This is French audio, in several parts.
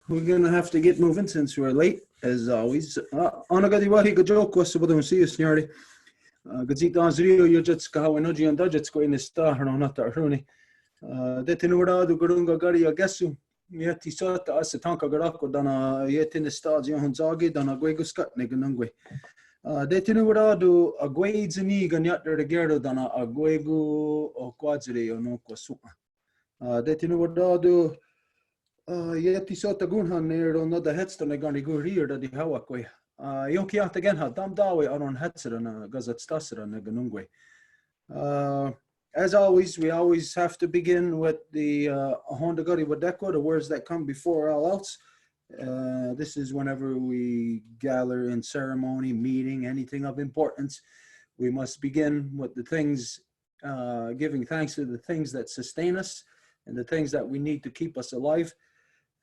we're going to have to get moving since we're late, as always. Ana gadi wahi go joke was about to see us nearly. Gazita on Rio, you just go and Oji and Dodgets go in the star, no, not that Rooney. Detinura do Gurunga Gari, I guess you. Yet he saw to us a tanka garako dana yet in the stars, Johan Zagi, dana Gueguscut, Neganungwe. Detinura do a Guades and Egan yet the Gerdo dana a Guegu or Quadzere or no Quasuma. Detinura do. Yet he saw the Gunhan near another headstone again, go here that the Hawakwe. Yokiat again had Dam Dawe on Hetzer and Gazet Stasser and Ganungwe. As always, we always have to begin with the Hondagari Wadeko, the words that come before all else. This is whenever we gather in ceremony, meeting, anything of importance. We must begin with the things, giving thanks to the things that sustain us and the things that we need to keep us alive.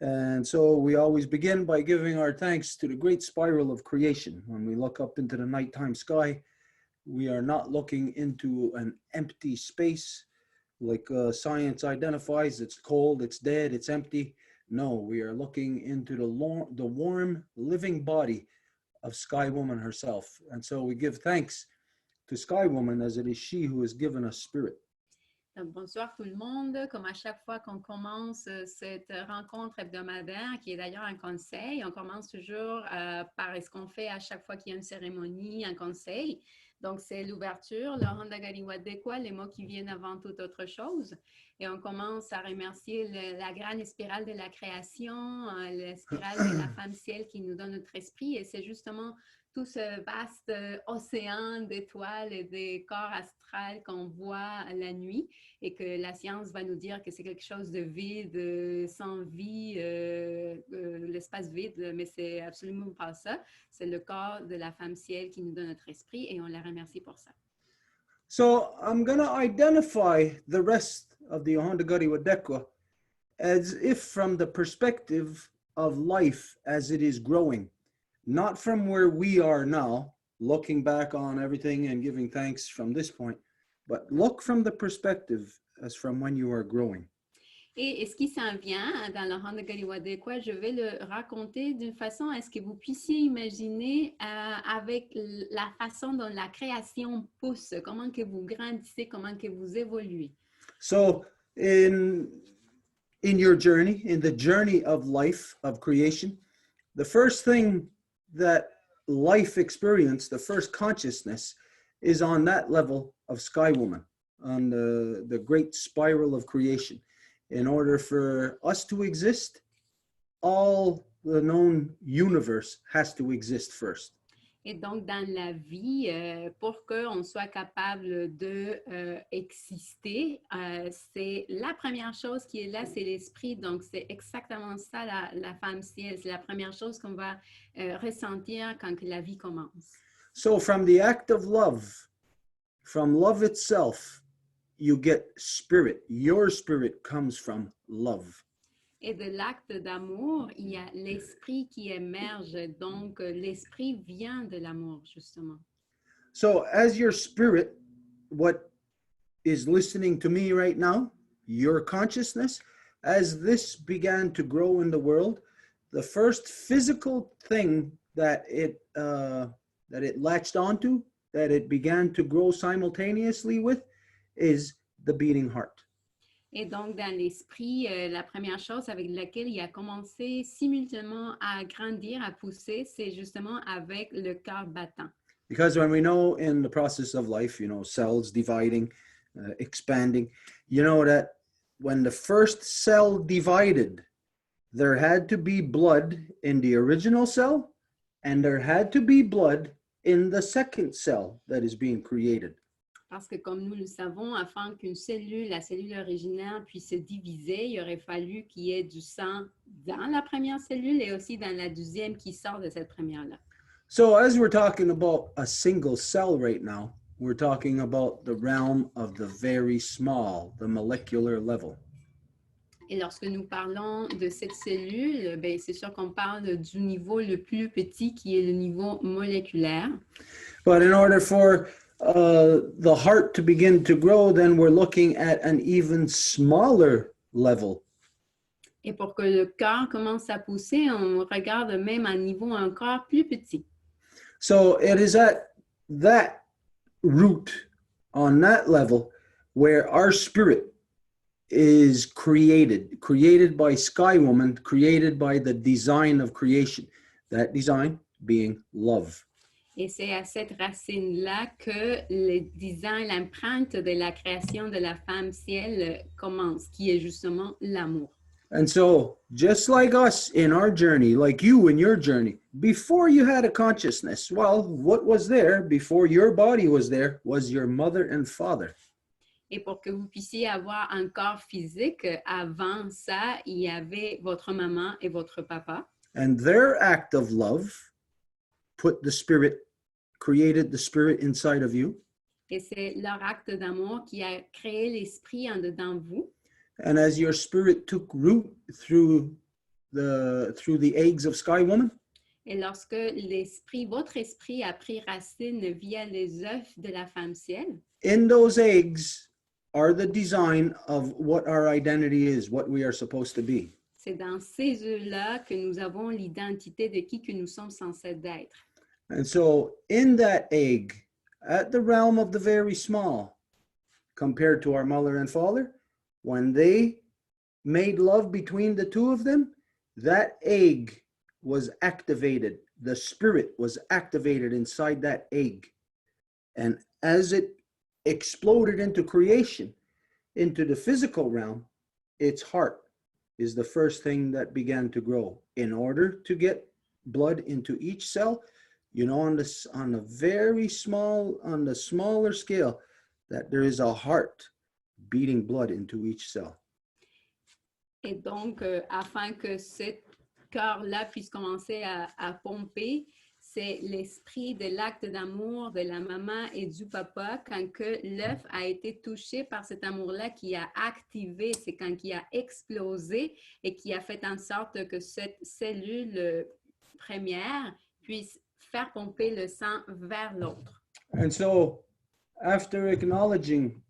And so we always begin by giving our thanks to the great spiral of creation. When we look up into the nighttime sky, we are not looking into an empty space like science identifies. It's cold, it's dead, it's empty. No, we are looking into the warm, living body of Sky Woman herself. And so we give thanks to Sky Woman as it is she who has given us spirit. Bonsoir tout le monde. Comme à chaque fois qu'on commence cette rencontre hebdomadaire, qui est d'ailleurs un conseil, on commence toujours par ce qu'on fait à chaque fois qu'il y a une cérémonie, un conseil. Donc, c'est l'ouverture, le Hondagari Wadekwa, les mots qui viennent avant toute autre chose. Et on commence à remercier la grande spirale de la création, la spirale de la femme ciel qui nous donne notre esprit. Et c'est justement tout ce vaste océan d'étoiles et des corps astrales qu'on voit la nuit et que la science va nous dire que c'est quelque chose de vide, sans vie, l'espace vide, mais c'est absolument pas ça. C'est le corps de la femme ciel qui nous donne notre esprit et on la remercie pour ça. So I'm going to identify the rest of the Hondagari Wadekwa as if from the perspective of life as it is growing. Not from where we are now, looking back on everything and giving thanks from this point, but look from the perspective as from when you are growing. Et ce qui s'en vient dans le Hondagari Wadekwa, je vais le raconter d'une façon à ce que vous puissiez imaginer avec la façon dont la création pousse, comment que vous grandissez, comment que vous évoluez. So in your journey, in the journey of life, of creation, the first thing that life experience, the first consciousness, is on that level of Sky Woman, on the great spiral of creation. In order for us to exist, all the known universe has to exist first. Et donc, dans la vie, pour qu'on soit capable d'exister, c'est la première chose qui est là, c'est l'esprit. Donc, c'est exactement ça, la femme ciel. C'est la première chose qu'on va ressentir quand la vie commence. So, from the act of love, from love itself, you get spirit. Your spirit comes from love. Et de l'acte d'amour, il y a l'esprit qui émerge. Donc, l'esprit vient de l'amour, justement. So, as your spirit, what is listening to me right now, your consciousness, as this began to grow in the world, the first physical thing that it latched onto, that it began to grow simultaneously with, is the beating heart. Et donc, dans l'esprit, la première chose avec laquelle il a commencé simultanément à grandir, à pousser, c'est justement avec le cœur battant. Because when we know in the process of life, you know, cells dividing, expanding, you know that when the first cell divided, there had to be blood in the original cell, and there had to be blood in the second cell that is being created. Parce que comme nous le savons, afin qu'une cellule, la cellule originaire, puisse se diviser, il aurait fallu qu'il y ait du sang dans la première cellule et aussi dans la deuxième qui sort de cette première-là. So as we're talking about a single cell right now, we're talking about the realm of the very small, the molecular level. Et lorsque nous parlons de cette cellule, ben, c'est sûr qu'on parle du niveau le plus petit qui est le niveau moléculaire. But in order for the heart to begin to grow, then we're looking at an even smaller level Et pour que le cœur commence à pousser, on regarde même à un niveau encore plus petit. So it is at that root, on that level, where our spirit is created by Sky Woman, created by the design of creation. That design being love. Et c'est à cette racine-là que le design, l'empreinte de la création de la femme ciel commence, qui est justement l'amour. And so, just like us in our journey, like you in your journey, before you had a consciousness, well, what was there before your body was there was your mother and father. Et pour que vous puissiez avoir un corps physique, avant ça, il y avait votre maman et votre papa. And their act of love created the spirit inside of you. Et c'est leur acte d'amour qui a créé l'esprit en dedans de vous. And as your spirit took root through the eggs of Sky Woman, et lorsque l'esprit, votre esprit a pris racine via les œufs de la femme ciel, in those eggs are the design of what our identity is, what we are supposed to be. c'est dans ces œufs-là que nous avons l'identité de qui que nous sommes censés être. And so in that egg, at the realm of the very small, compared to our mother and father, when they made love between the two of them, that egg was activated. The spirit was activated inside that egg. And as it exploded into creation, into the physical realm, its heart is the first thing that began to grow. In order to get blood into each cell, you know, on the smaller scale, that there is a heart beating blood into each cell. Et donc, afin que ce cœur-là puisse commencer à pomper, c'est l'esprit de l'acte d'amour de la maman et du papa quand que l'œuf a été touché par cet amour-là qui a activé, c'est quand il a explosé et qui a fait en sorte que cette cellule première puisse faire pomper le sang vers l'autre. And so, after acknowledging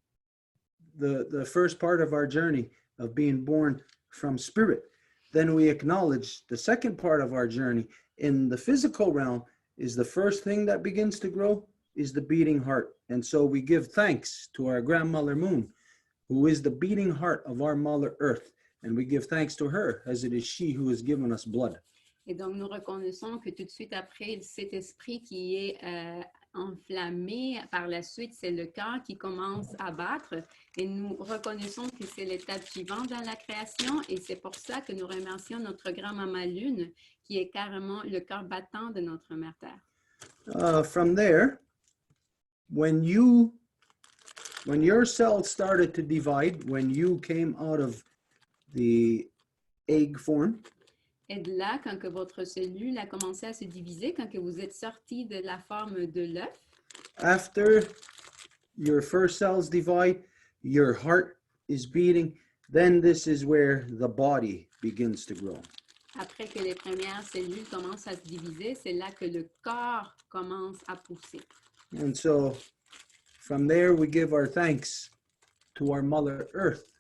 the first part of our journey of being born from spirit, then we acknowledge the second part of our journey in the physical realm is the first thing that begins to grow is the beating heart. And so we give thanks to our grandmother Moon, who is the beating heart of our mother Earth. And we give thanks to her as it is she who has given us blood. Et donc, nous reconnaissons que tout de suite après, cet esprit qui est enflammé, par la suite, c'est le cœur qui commence à battre. Et nous reconnaissons que c'est l'étape suivante dans la création. Et c'est pour ça que nous remercions notre grand-maman Lune, qui est carrément le cœur battant de notre Mère Terre. From there, when your cells started to divide, when you came out of the egg form, et de là, quand que votre cellule a commencé à se diviser, quand que vous êtes sorti de la forme de l'œuf, after your first cells divide, your heart is beating, then this is where the body begins to grow. après que les premières cellules commencent à se diviser, c'est là que le corps commence à pousser. And so from there, we give our thanks to our Mother Earth,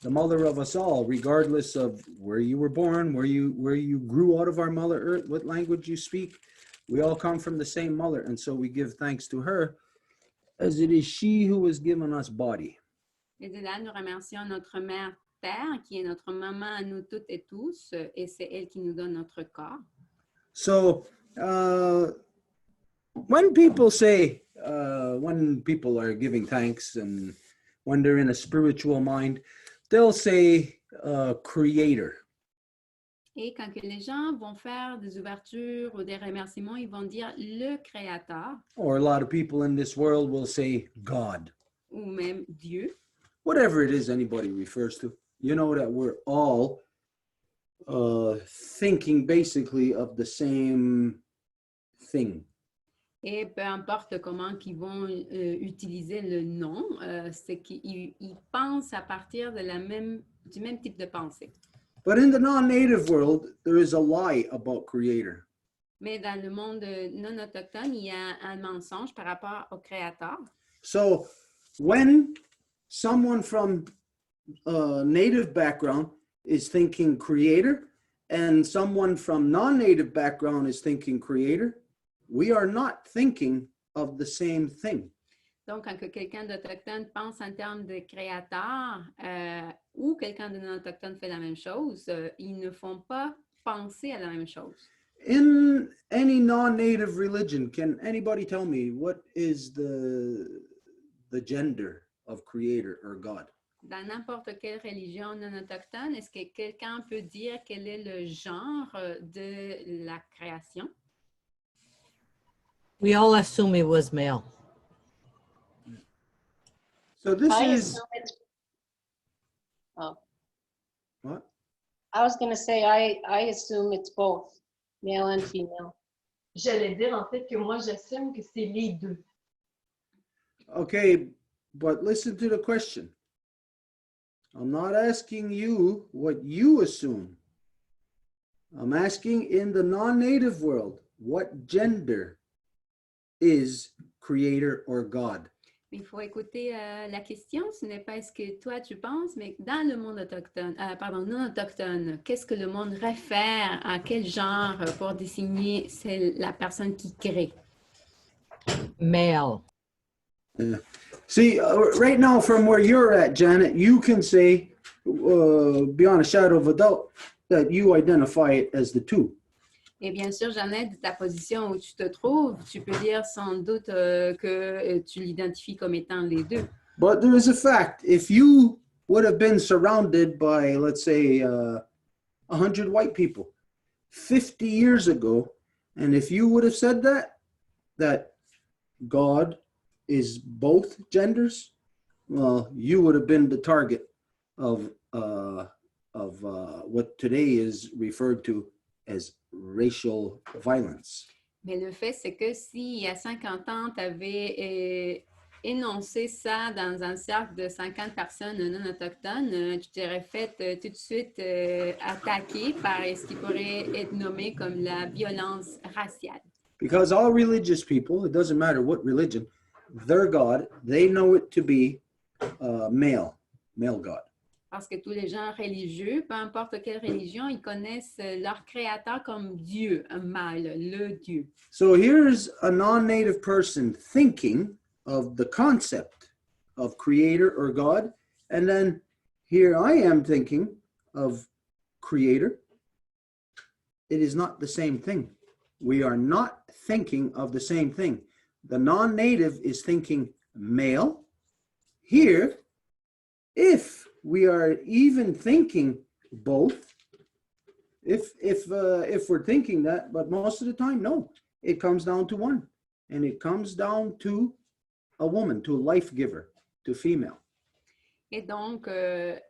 the mother of us all, regardless of where you were born, where you grew out of our Mother Earth, what language you speak. We all come from the same mother, and so we give thanks to her, as it is she who has given us body. Et de là, nous remercions notre Mère Terre, qui est notre maman à nous toutes et tous, et c'est elle qui nous donne notre corps. So when people say, when people are giving thanks and when they're in a spiritual mind, they'll say creator. Et quand que les gens vont faire des ouvertures ou des remerciements, ils vont dire le Créateur. Or a lot of people in this world will say God. Ou même Dieu. Whatever it is anybody refers to. You know that we're all thinking basically of the same thing. Et peu importe comment ils vont utiliser le nom, c'est qu'ils pensent à partir de du même type de pensée. But in the non-native world, there is a lie about creator. Mais dans le monde non autochtone, il y a un mensonge par rapport au Créateur. So when someone from a native background is thinking creator and someone from non-native background is thinking creator, we are not thinking of the same thing. Donc, quand quelqu'un d'Autochtone pense en termes de créateur ou quelqu'un de non-autochtone fait la même chose, ils ne font pas penser à la même chose. In any non-native religion, can anybody tell me what is the gender of creator or God? Dans n'importe quelle religion non autochtone, est-ce que quelqu'un peut dire quel est le genre de la création? We all assume it was male. So this I is assume it's, oh, what? I was gonna say, I assume it's both, male and female. J'allais dire en fait que moi j'assume que c'est les deux. Okay, but listen to the question. I'm not asking you what you assume. I'm asking in the non-native world, what gender is creator or God? Il faut écouter la question. Ce n'est pas ce que toi tu penses, mais dans le monde autochtone, non autochtone, qu'est-ce que le monde réfère à quel genre pour désigner la personne qui crée? Male. See, right now from where you're at, Janet, you can say, beyond a shadow of a doubt, that you identify it as the two. Et bien sûr, Jeannette, de ta position où tu te trouves, tu peux dire sans doute que tu l'identifies comme étant les deux. But there is a fact. If you would have been surrounded by, let's say, 100 white people 50 years ago, and if you would have said that God is both genders, well, you would have been the target of what today is referred to as racial violence. Mais le fait, c'est que si il y a 50 ans, tu avais énoncé ça dans un cercle de 50 personnes non autochtones, tu t'aurais fait tout de suite attaquer par ce qui pourrait être nommé comme la violence raciale. Because all religious people, it doesn't matter what religion, their God, they know it to be male God. Parce que tous les gens religieux, peu importe quelle religion, ils connaissent leur créateur comme Dieu, un mâle, le Dieu. So here's a non-native person thinking of the concept of creator or God, and then here I am thinking of creator. It is not the same thing. We are not thinking of the same thing. The non-native is thinking male. Here, if we are even thinking both, if we're thinking that, but most of the time, no, it comes down to one, and it comes down to a woman, to a life giver, to female. Et donc,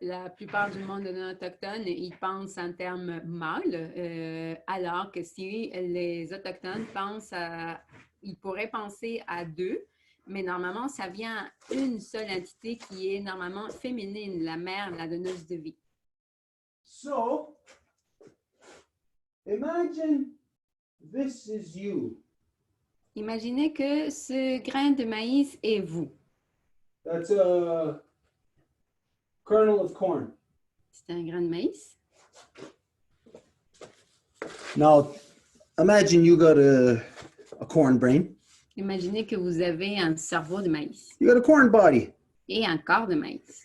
la plupart du monde non autochtone, ils pensent en termes mâles, alors que si les autochtones pensent ils pourraient penser à deux, mais normalement, ça vient à une seule entité qui est normalement féminine, la mère, la donneuse de vie. So, imagine this is you. Imaginez que ce grain de maïs est vous. That's a kernel of corn. C'est un grain de maïs. Now, imagine you got a corn brain. Imaginez que vous avez un cerveau de maïs You got a corn body. et un corps de maïs.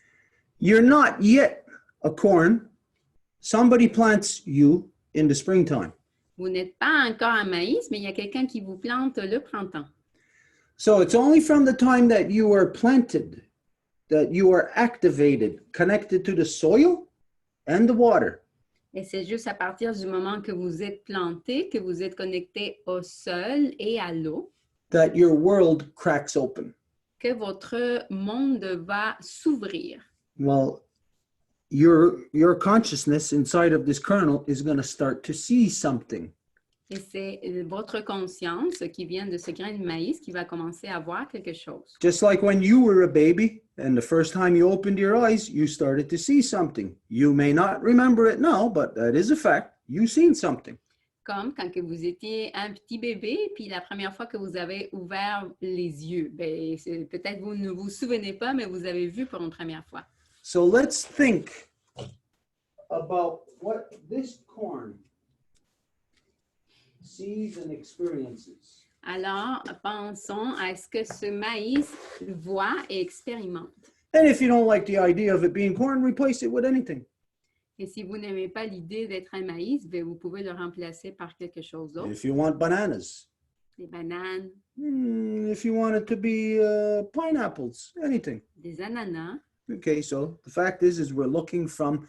You're not yet a corn. Somebody plants you in the springtime. Vous n'êtes pas encore un maïs, mais il y a quelqu'un qui vous plante le printemps. So it's only from the time that you are planted, that you are activated, connected to the soil and the water. Et c'est juste à partir du moment que vous êtes planté, que vous êtes connecté au sol et à l'eau, That your world cracks open. que votre monde va s'ouvrir. Well, your consciousness inside of this kernel is going to start to see something. Et c'est votre conscience qui vient de ce grain de maïs qui va commencer à voir quelque chose. Just like when you were a baby and the first time you opened your eyes, you started to see something. You may not remember it now, but that is a fact. You've seen something. Comme quand que vous étiez un petit bébé, puis la première fois que vous avez ouvert les yeux. Ben, peut-être vous ne vous souvenez pas, mais vous avez vu pour une première fois. So let's think about what this corn sees and experiences. Alors, pensons à ce que ce maïs voit et expérimente. And if you don't like the idea of it being corn, replace it with anything. Et si vous n'aimez pas l'idée d'être un maïs, bien, vous pouvez le remplacer par quelque chose d'autre. If you want bananas, Des bananes, if you want it to be pineapples, anything. des ananas. Okay, so the fact is we're looking from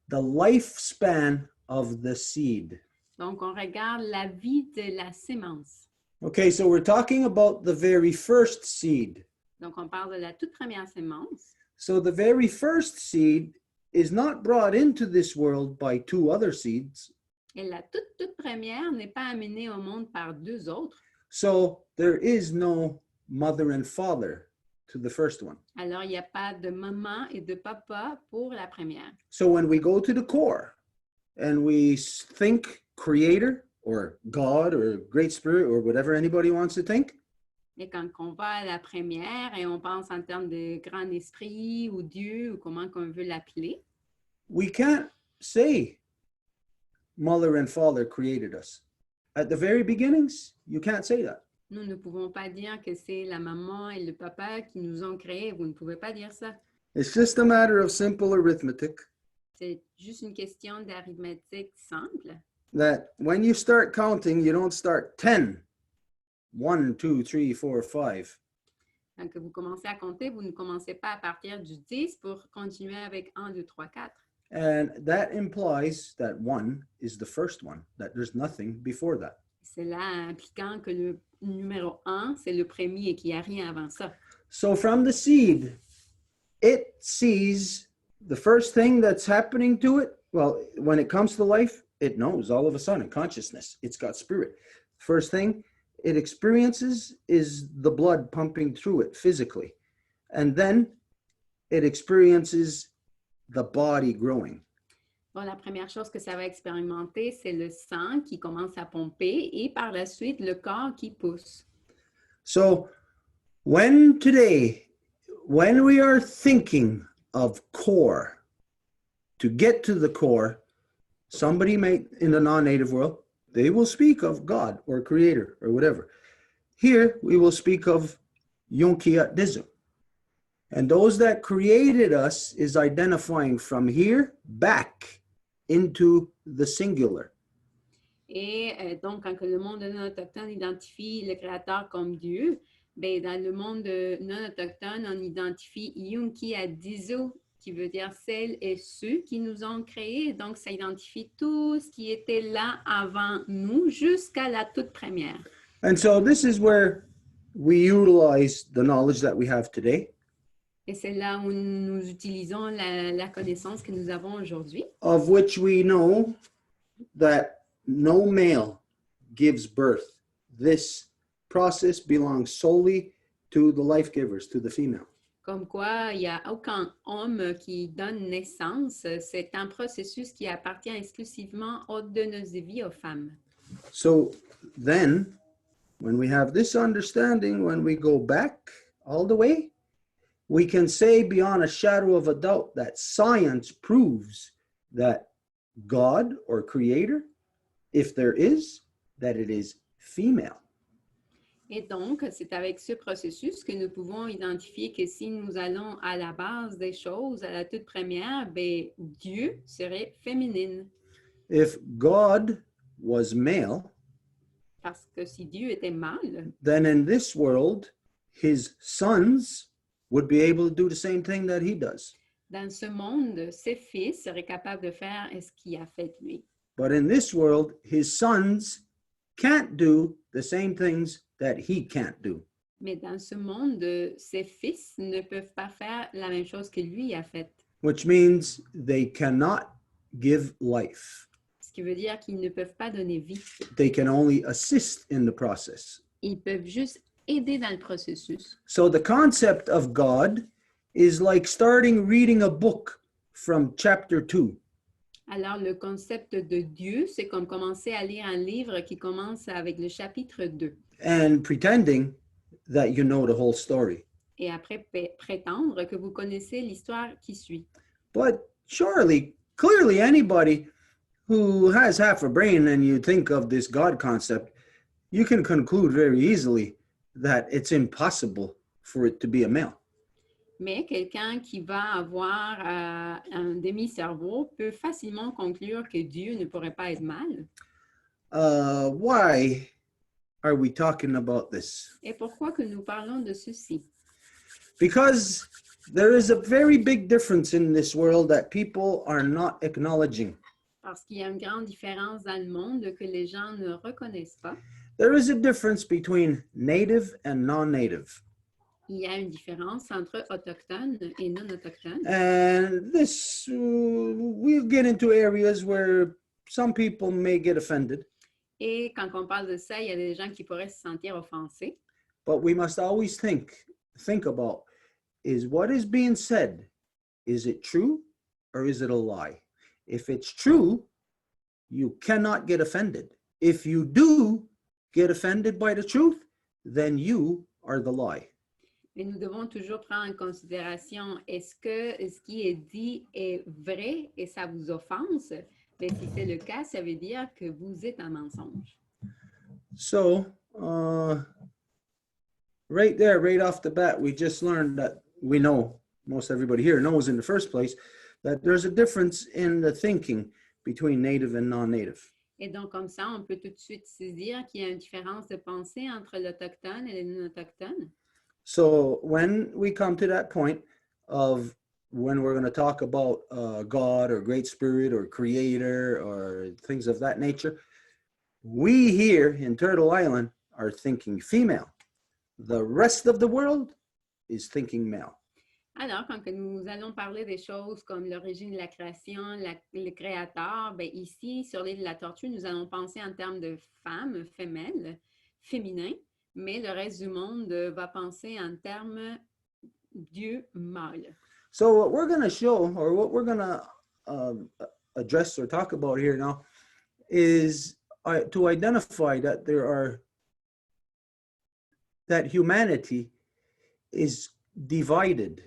the lifespan of the seed. Donc, on regarde la vie de la sémence. Okay, so we're talking about the very first seed. Donc, on parle de la toute première sémence. So the very first seed is not brought into this world by two other seeds. Et la toute première n'est pas amenée au monde par deux autres. So there is no mother and father to the first one. Alors, il n'y a pas de maman et de papa pour la première. So when we go to the core and we think creator or God or Great Spirit or whatever anybody wants to think, Et quand on va à la première et on pense en termes de grand esprit ou Dieu ou comment qu'on veut l'appeler, we can't say mother and father created us. At the very beginnings, you can't say that. nous ne pouvons pas dire que c'est la maman et le papa qui nous ont créés. Vous ne pouvez pas dire ça. It's just a matter of simple arithmetic C'est juste une question d'arithmétique simple. that when you start counting, you don't start 10. 1, 2, 3, 4, 5. Quand vous commencez à compter, vous ne commencez pas à partir du 10 pour continuer avec 1, 2, 3, 4. And that implies that 1 is the first one, that there's nothing before that. Cela impliquant que le numéro 1, c'est le premier et qu'il n'y a rien avant ça. So from the seed, it sees the first thing that's happening to it. Well, when it comes to life, it knows all of a sudden consciousness. It's got spirit. First thing it experiences is the blood pumping through it physically. And then it experiences the body growing. Bon, la première chose que ça va expérimenter, c'est le sang qui commence à pomper et par la suite, le corps qui pousse. So when we are thinking of core, to get to the core, somebody may, in the non-native world, they will speak of God or creator or whatever. Here, we will speak of Yonkiat Dizu. And those that created us is identifying from here back into the singular. Et donc, quand que le monde non autochtone identifie le Créateur comme Dieu, ben, dans le monde non autochtone, on identifie Yunki Adizo, qui veut dire celles et ceux qui nous ont créés. Donc, ça identifie tout ce qui était là avant nous jusqu'à la toute première. And so this is where we utilize the knowledge that we have today Et c'est là où nous utilisons la connaissance que nous avons aujourd'hui, of which we know that no male gives birth. This process belongs solely to the life givers, to the female. comme quoi il n'y a aucun homme qui donne naissance. C'est un processus qui appartient exclusivement aux donneuses de vie, aux femmes. So then, when we have this understanding, when we go back all the way, we can say beyond a shadow of a doubt that science proves that God or creator, if there is, that it is female. Et donc, c'est avec ce processus que nous pouvons identifier que si nous allons à la base des choses, à la toute première, ben, Dieu serait féminine. If God was male, Parce que si Dieu était mâle, then in this world, his sons would be able to do the same thing that he does. dans ce monde, ses fils seraient capables de faire ce qu'il a fait lui. But in this world, his sons can't do the same things that he can't do. Mais dans ce monde, ses fils ne peuvent pas faire la même chose que lui a fait. Which means they cannot give life. Ce qui veut dire qu'ils ne peuvent pas donner vie. They can only assist in the process. Ils peuvent juste aider dans le processus. So the concept of God is like starting reading a book from chapter 2. Alors, le concept de Dieu, c'est comme commencer à lire un livre qui commence avec le chapitre 2. And pretending that you know the whole story. Et après, prétendre que vous connaissez l'histoire qui suit. But surely clearly anybody who has half a brain and you think of this God concept, you can conclude very easily that it's impossible for it to be a male. Mais quelqu'un qui va avoir un demi-cerveau peut facilement conclure que Dieu ne pourrait pas être mâle. Why are we talking about this? Et pourquoi que nous parlons de ceci? Because there is a very big difference in this world that people are not acknowledging. Parce qu'il y a une grande différence dans le monde que les gens ne reconnaissent pas. There is a difference between native and non-native. Il y a une différence entre autochtones et non autochtones. And this, we'll get into areas where some people may get offended, Et quand on parle de ça, il y a des gens qui pourraient se sentir offensés. but we must always think about, is what is being said, is it true or is it a lie? If it's true, you cannot get offended. If you do get offended by the truth, then you are the lie. Mais nous devons toujours prendre en considération, est-ce que ce qui est dit est vrai et ça vous offense? Mais si c'est le cas, ça veut dire que vous êtes un mensonge. So, right there, right off the bat, we just learned that we know, most everybody here knows in the first place, that there's a difference in the thinking between native and non-native. Et donc, comme ça, on peut tout de suite saisir qu'il y a une différence de pensée entre l'autochtone et les non-autochtones. So when we come to that point of when we're going to talk about God or Great Spirit or Creator or things of that nature, we here in Turtle Island are thinking female. The rest of the world is thinking male. Alors, quand que nous allons parler des choses comme l'origine de la création, le créateur, bien ici, sur l'île de la Tortue, nous allons penser en termes de femmes, femelles, féminin, mais le reste du monde va penser en termes Dieu mâle. So what we're going to show, or what we're going to address or talk about here now, is to identify that that humanity is divided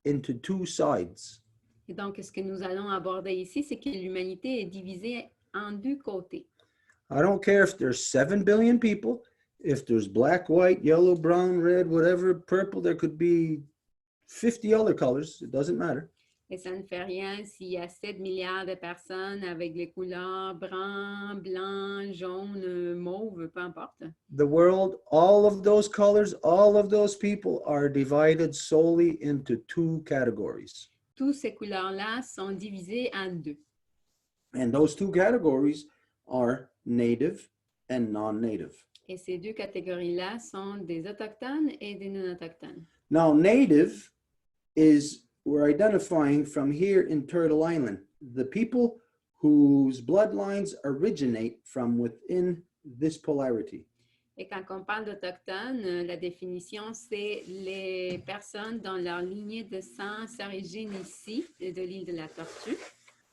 into two sides. Et donc, ce que nous allons aborder ici, c'est que l'humanité est divisée en deux côtés. I don't care if there's 7 billion people, if there's black, white, yellow, brown, red, whatever, purple, there could be 50 other colors. It doesn't matter. Et ça ne fait rien s'il y a 7 milliards de personnes avec les couleurs brun, blanc, jaune, mauve, peu importe. The world, all of those colors, all of those people are divided solely into two categories. Toutes ces couleurs-là sont divisées en deux. And those two categories are native and non-native. Et ces deux catégories-là sont des autochtones et des non-autochtones. Now, native is, we're identifying from here in Turtle Island, the people whose bloodlines originate from within this polarity. Et quand on parle d'autochtones, la définition, c'est les personnes dont leur lignée de sang s'origine ici, de l'île de la Tortue.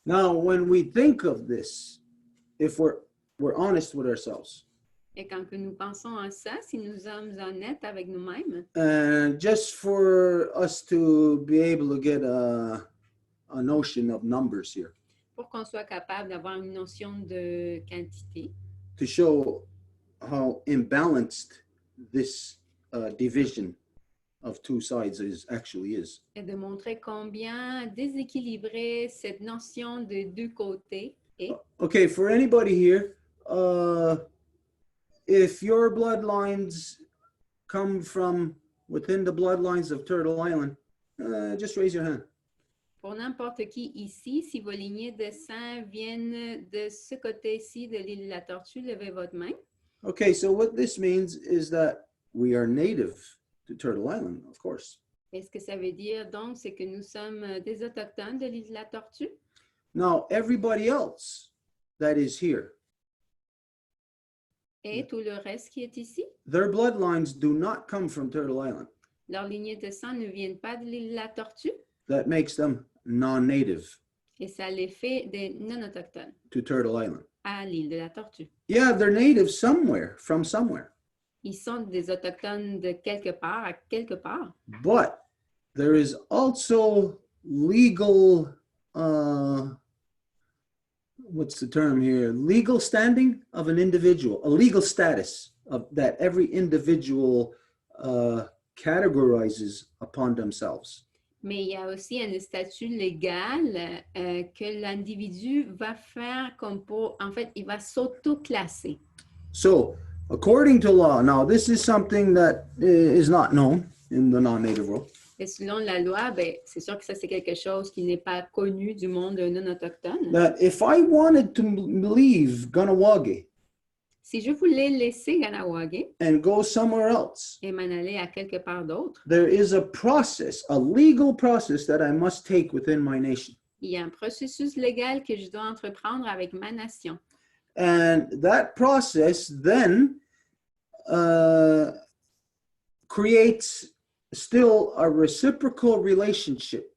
Now, when we think of this, if we're honest with ourselves, Et quand que nous pensons à ça, si nous sommes honnêtes avec nous-mêmes, and just for us to be able to get a notion of numbers here, pour qu'on soit capable d'avoir une notion de quantité, to show how imbalanced this division of two sides actually is. et de montrer combien déséquilibrée cette notion de deux côtés est. Okay, for anybody here, if your bloodlines come from within the bloodlines of Turtle Island, just raise your hand. Pour n'importe qui ici, si vos lignées de sang viennent de ce côté-ci de l'île de la Tortue, levez votre main. Okay, so what this means is that we are native to Turtle Island, of course. Et ce que ça veut dire donc, c'est que nous sommes des autochtones de l'île de la Tortue. Now, everybody else that is here, Et tout le reste qui est ici, their bloodlines do not come from Turtle Island. leurs lignées de sang ne viennent pas de l'île de la Tortue. That makes them non-native Et ça les fait des non-autochtones to Turtle Island. à l'île de la Tortue. Yeah, they're native somewhere, from somewhere. Ils sont des autochtones de quelque part à quelque part. But there is also legal what's the term here? Legal standing of an individual, a legal status of that every individual categorizes upon themselves. Mais il y a aussi un statut légal que l'individu va faire comme pour, en fait, il va s'auto-classer. So, according to law, now this is something that is not known in the non-native world. Et selon la loi, ben, c'est sûr que ça, c'est quelque chose qui n'est pas connu du monde non autochtone. That if I wanted to leave Ganawage Si je voulais laisser Ganawage and go somewhere else, et m'en aller à quelque part d'autre, there is a process, a legal process that I must take within my nation. il y a un processus légal que je dois entreprendre avec ma nation. And that process then creates still a reciprocal relationship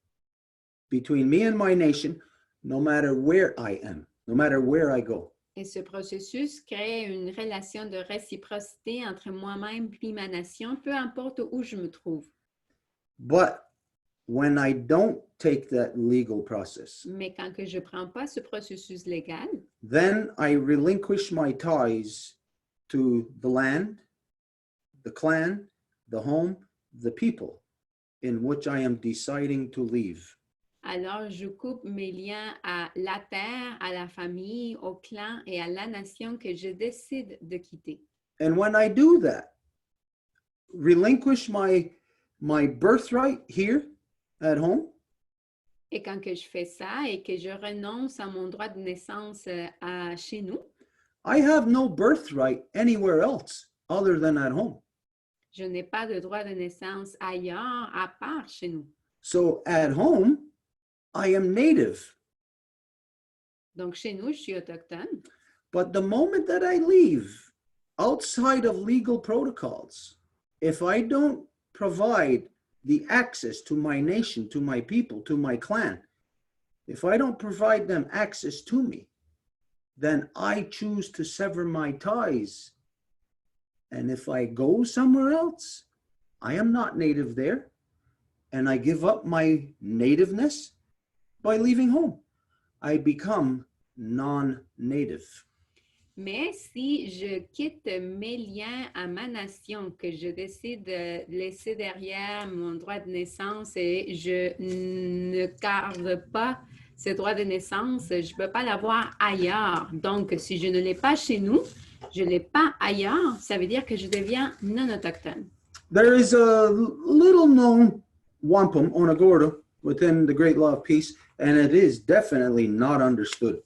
between me and my nation, no matter where I am, no matter where I go. Et ce processus crée une relation de réciprocité entre moi-même et ma nation, peu importe où je me trouve. But when I don't take that legal process, Mais quand que je ne prends pas ce processus légal, then I relinquish my ties to the land, the clan, the home, the people in which I am deciding to leave. alors je coupe mes liens à la terre, à la famille, au clan et à la nation que je décide de quitter. And when I do that, relinquish my birthright here at home, Et quand que je fais ça et que je renonce à mon droit de naissance chez nous, I have no birthright anywhere else other than at home. je n'ai pas de droit de naissance ailleurs à part chez nous. So at home, I am native. Donc chez nous, je suis autochtone. But the moment that I leave outside of legal protocols, if I don't provide the access to my nation, to my people, to my clan, if I don't provide them access to me, then I choose to sever my ties. And if I go somewhere else, I am not native there, and I give up my nativeness by leaving home. I become non-native. Mais si je quitte mes liens à ma nation, que je décide de laisser derrière mon droit de naissance et je ne garde pas ce droit de naissance, je ne peux pas l'avoir ailleurs. Donc, si je ne l'ai pas chez nous, je ne l'ai pas ailleurs, ça veut dire que je deviens non autochtone. There is a little known wampum onagorda within the Great Law of Peace, and it is definitely not understood.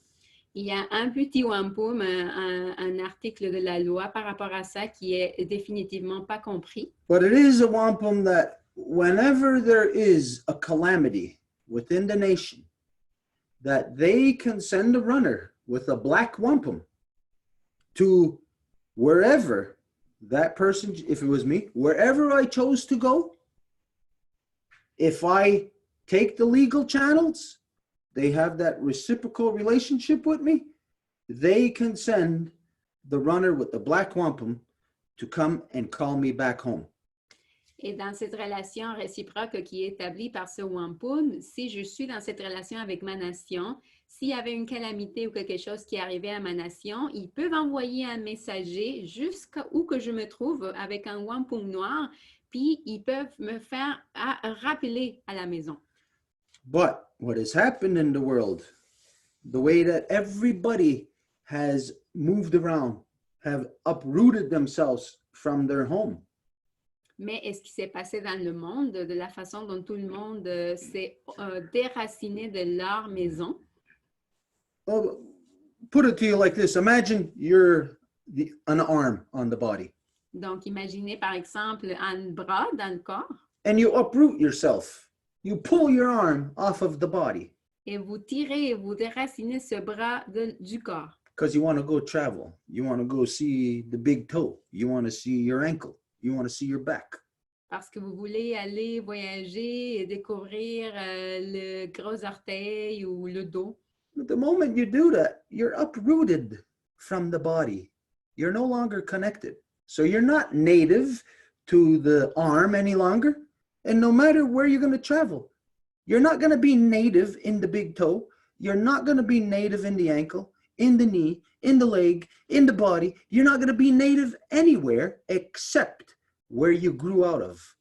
Il y a un petit wampum, un article de la loi par rapport à ça qui est définitivement pas compris. But it is a wampum that whenever there is a calamity within the nation, that they can send a runner with a black wampum to wherever that person, if it was me, wherever I chose to go. If I take the legal channels, they have that reciprocal relationship with me, they can send the runner with the black wampum to come and call me back home. Et dans cette relation réciproque qui est établie par ce wampum, si je suis dans cette relation avec ma nation, s'il y avait une calamité ou quelque chose qui arrivait à ma nation, ils peuvent envoyer un messager jusqu'où que je me trouve avec un wampum noir, puis ils peuvent me faire rappeler à la maison. But what has happened in the world, the way that everybody has moved around, have uprooted themselves from their home. Mais est-ce qui s'est passé dans le monde, de la façon dont tout le monde s'est déraciné de leur maison? Well, put it to you like this. Imagine you're an arm on the body. Donc, imaginez par exemple un bras dans le corps And you uproot yourself. You pull your arm off of the body et vous tirez et vous déracinez ce bras du corps because you want to go travel. You want to go see the big toe. You want to see your ankle. You want to see your back. parce que vous voulez aller voyager et découvrir le gros orteil ou le dos. But the moment you do that, you're uprooted from the body. You're no longer connected. So you're not native to the arm any longer. And no matter where you're going to travel, you're not going to be native in the big toe. You're not going to be native in the ankle. in the knee, in the leg, in the body. You're not going to be native anywhere except where you grew out of.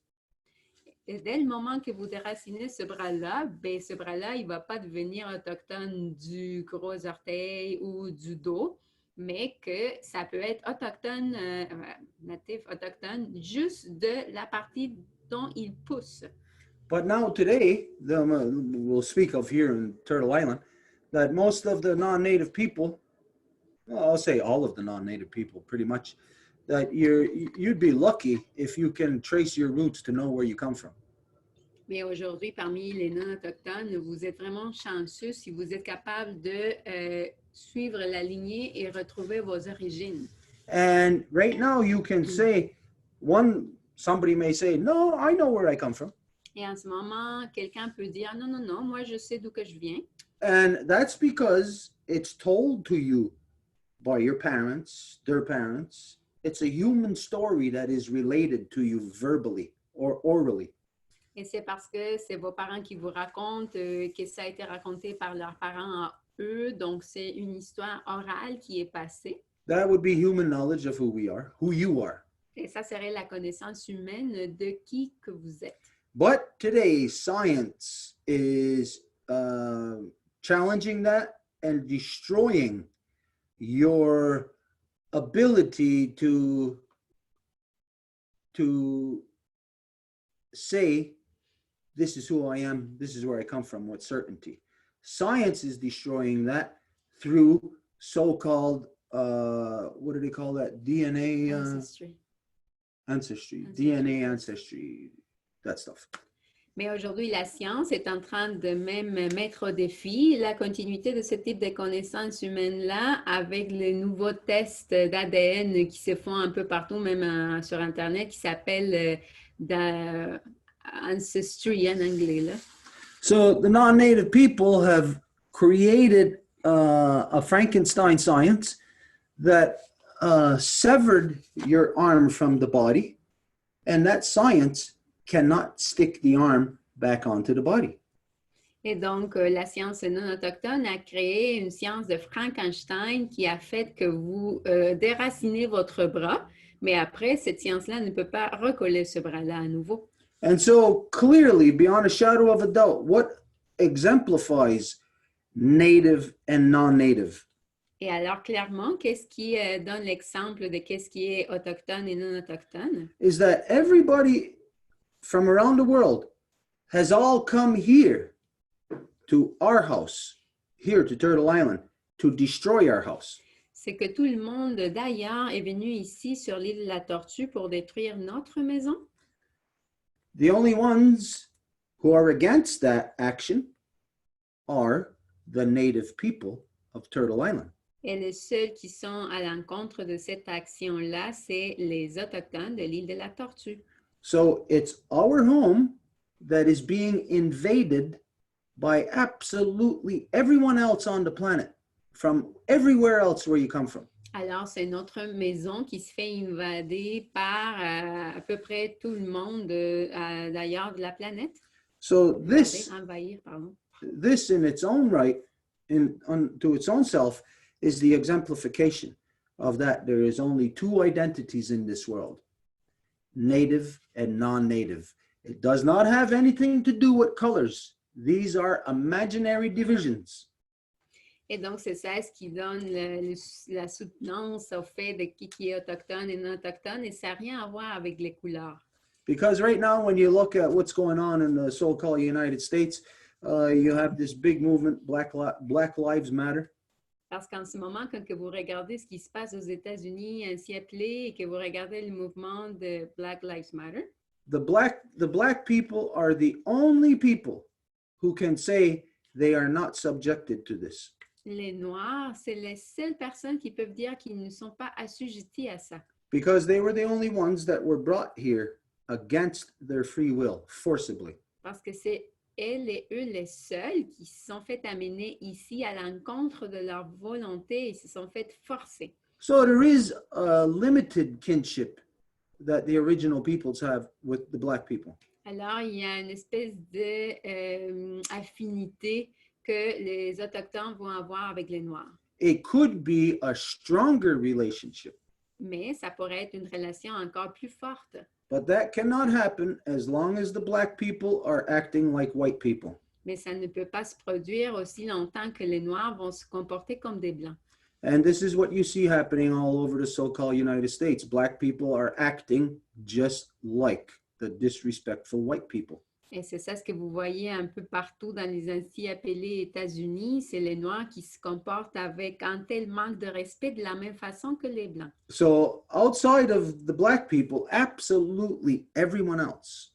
Et dès le moment que vous déracinez ce bras-là, ben ce bras-là, il ne va pas devenir autochtone du gros orteil ou du dos, mais que ça peut être autochtone, natif autochtone, juste de la partie dont il pousse. But now today, we'll speak of here in Turtle Island, that most of the non-native people, well, I'll say all of the non-native people pretty much, that you'd be lucky if you can trace your roots to know where you come from. Mais aujourd'hui, parmi les non-autochtones, vous êtes vraiment chanceux si vous êtes capable de suivre la lignée et retrouver vos origines. And right now you can say, somebody may say, no, I know where I come from. Et en ce moment, quelqu'un peut dire, non, non, non, moi je sais d'où que je viens. And that's because it's told to you by your parents, their parents. It's a human story that is related to you verbally or orally. Et c'est parce que c'est vos parents qui vous racontent que ça a été raconté par leurs parents à eux. Donc, c'est une histoire orale qui est passée. That would be human knowledge of who we are, who you are. Et ça serait la connaissance humaine de qui que vous êtes. But today, science is challenging that and destroying your ability to say, this is who I am, this is where I come from with certainty. Science is destroying that through so-called, what do they call that? DNA ancestry, DNA ancestry, that stuff. Mais aujourd'hui, la science est en train de même mettre au défi la continuité de ce type de connaissances humaines-là avec les nouveaux tests d'ADN qui se font un peu partout, même sur Internet, qui s'appellent Ancestry en anglais. Là. So the non-native people have created a Frankenstein science that severed your arm from the body, and that science cannot stick the arm back onto the body. Et donc, la science non autochtone a créé une science de Frankenstein qui a fait que vous déracinez votre bras, mais après, cette science-là ne peut pas recoller ce bras-là à nouveau. And so clearly, beyond a shadow of a doubt, what exemplifies native and non-native? Et alors, clairement, qu'est-ce qui donne l'exemple de qu'est-ce qui est autochtone et non autochtone? Is that everybody from around the world has all come here to our house, here to Turtle Island, to destroy our house. C'est que tout le monde d'ailleurs est venu ici sur l'île de la Tortue pour détruire notre maison. The only ones who are against that action are the native people of Turtle Island. Et les seuls qui sont à l'encontre de cette action-là, c'est les Autochtones de l'île de la Tortue. So it's our home that is being invaded by absolutely everyone else on the planet, from everywhere else where you come from. Alors, c'est notre maison qui se fait invader par à peu près tout le monde d'ailleurs de la planète. So this Envahir, pardon. this in its own right, to its own self, is the exemplification of that there is only two identities in this world, native and non-native. It does not have anything to do with colors. These are imaginary divisions. Et donc, c'est ça ce qui donne la soutenance au fait de qui est autochtone et non autochtone, et ça n'a rien à voir avec les couleurs. Because right now, when you look at what's going on in the so-called United States, you have this big movement, Black Lives Matter. Parce qu'en ce moment, quand que vous regardez ce qui se passe aux États-Unis, ainsi appelé, et que vous regardez le mouvement de Black Lives Matter, The black people are the only people who can say they are not subjected to this. les Noirs, c'est les seules personnes qui peuvent dire qu'ils ne sont pas assujettis à ça. Because they were the only ones that were brought here against their free will, forcibly. Parce que c'est elles et eux les seuls qui se sont fait amener ici à l'encontre de leur volonté et se sont fait forcer. So there is a limited kinship that the original peoples have with the black people. Alors, il y a une espèce de affinité que les Autochtones vont avoir avec les Noirs. it could be a stronger relationship. Mais ça pourrait être une relation encore plus forte. But that cannot happen as long as the black people are acting like white people. Mais ça ne peut pas se produire aussi longtemps que les Noirs vont se comporter comme des Blancs. And this is what you see happening all over the so-called United States. Black people are acting just like the disrespectful white people. Et c'est ça ce que vous voyez un peu partout dans les ainsi appelés États-Unis, c'est les Noirs qui se comportent avec un tel manque de respect de la même façon que les Blancs. So outside of the black people, absolutely everyone else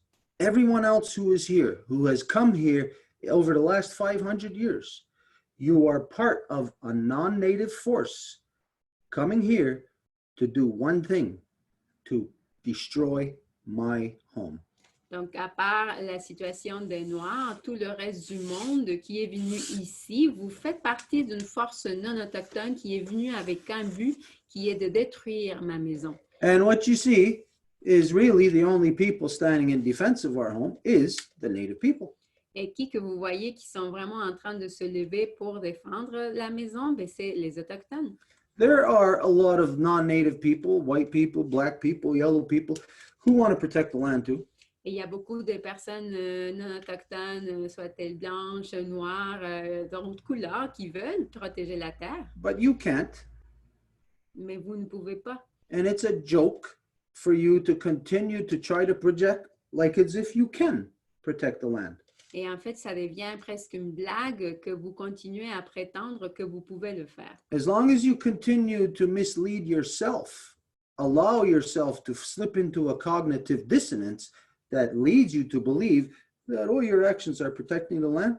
who is here, who has come here over the last 500 years, you are part of a non-native force coming here to do one thing, to destroy my home. Donc, à part la situation des Noirs, tout le reste du monde qui est venu ici, vous faites partie d'une force non autochtone qui est venue avec un but qui est de détruire ma maison. And what you see is really the only people standing in defense of our home is the native people. Et qui que vous voyez qui sont vraiment en train de se lever pour défendre la maison, ben c'est les Autochtones. There are a lot of non-native people, white people, black people, yellow people, who want to protect the land too. Et il y a beaucoup de personnes non autochtones, soit-elles blanches, noires, d'autres couleurs, qui veulent protéger la terre, But you can't. mais vous ne pouvez pas. And it's a joke for you to continue to try to project like as if you can protect the land. Et en fait, ça devient presque une blague que vous continuez à prétendre que vous pouvez le faire. As long as you continue to mislead yourself, allow yourself to slip into a cognitive dissonance that leads you to believe that all your actions are protecting the land,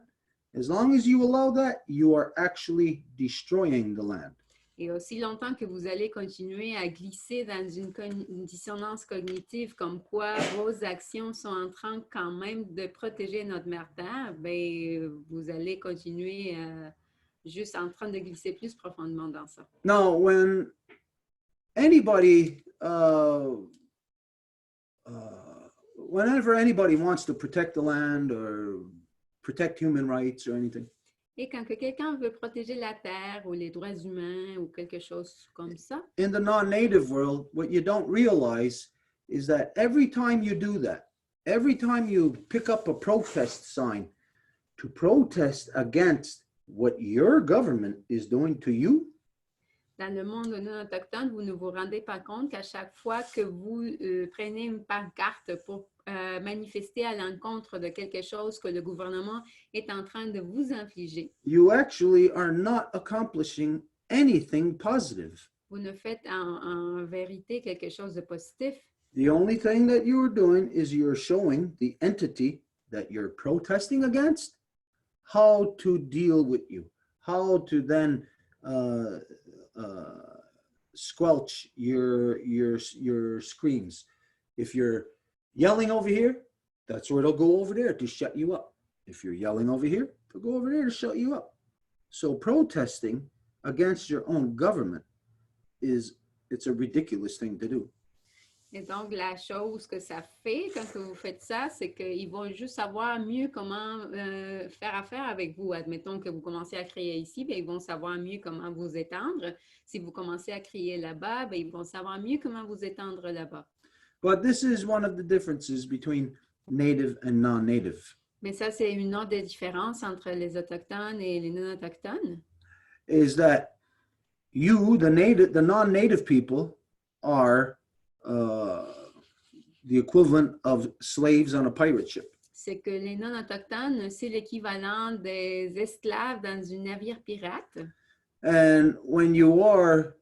as long as you allow that, you are actually destroying the land. Et aussi longtemps que vous allez continuer à glisser dans une dissonance cognitive comme quoi vos actions sont en train quand même de protéger notre mère terre, ben, vous allez continuer juste en train de glisser plus profondément dans ça. Now, when anybody, whenever anybody wants to protect the land or protect human rights or anything, Et quand que quelqu'un veut protéger la terre ou les droits humains ou quelque chose comme ça, in the non-native world, what you don't realize is that every time you do that, every time you pick up a protest sign to protest against what your government is doing to you, dans le monde non autochtone, vous ne vous rendez pas compte qu'à chaque fois que vous prenez une pancarte pour manifester à l'encontre de quelque chose que le gouvernement est en train de vous infliger, you actually are not accomplishing anything positive. vous ne faites en vérité quelque chose de positif. The only thing that you're doing is you're showing the entity that you're protesting against how to deal with you, how to then squelch your screams. If you're yelling over here, that's where it'll go over there to shut you up. If you're yelling over here, they'll go over there to shut you up. So protesting against your own government it's a ridiculous thing to do. Et donc, la chose que ça fait quand vous faites ça, c'est qu'ils vont juste savoir mieux comment faire affaire avec vous. Admettons que vous commencez à crier ici, bien, ils vont savoir mieux comment vous étendre. Si vous commencez à crier là-bas, bien, ils vont savoir mieux comment vous étendre là-bas. But this is one of the differences between native and non-native. Mais ça, c'est une autre des différences entre les Autochtones et les non-Autochtones. Is that you, the non-native people, are the equivalent of slaves on a pirate ship. C'est que les non-autochtones, c'est l'équivalent des esclaves dans un navire pirate. And when you are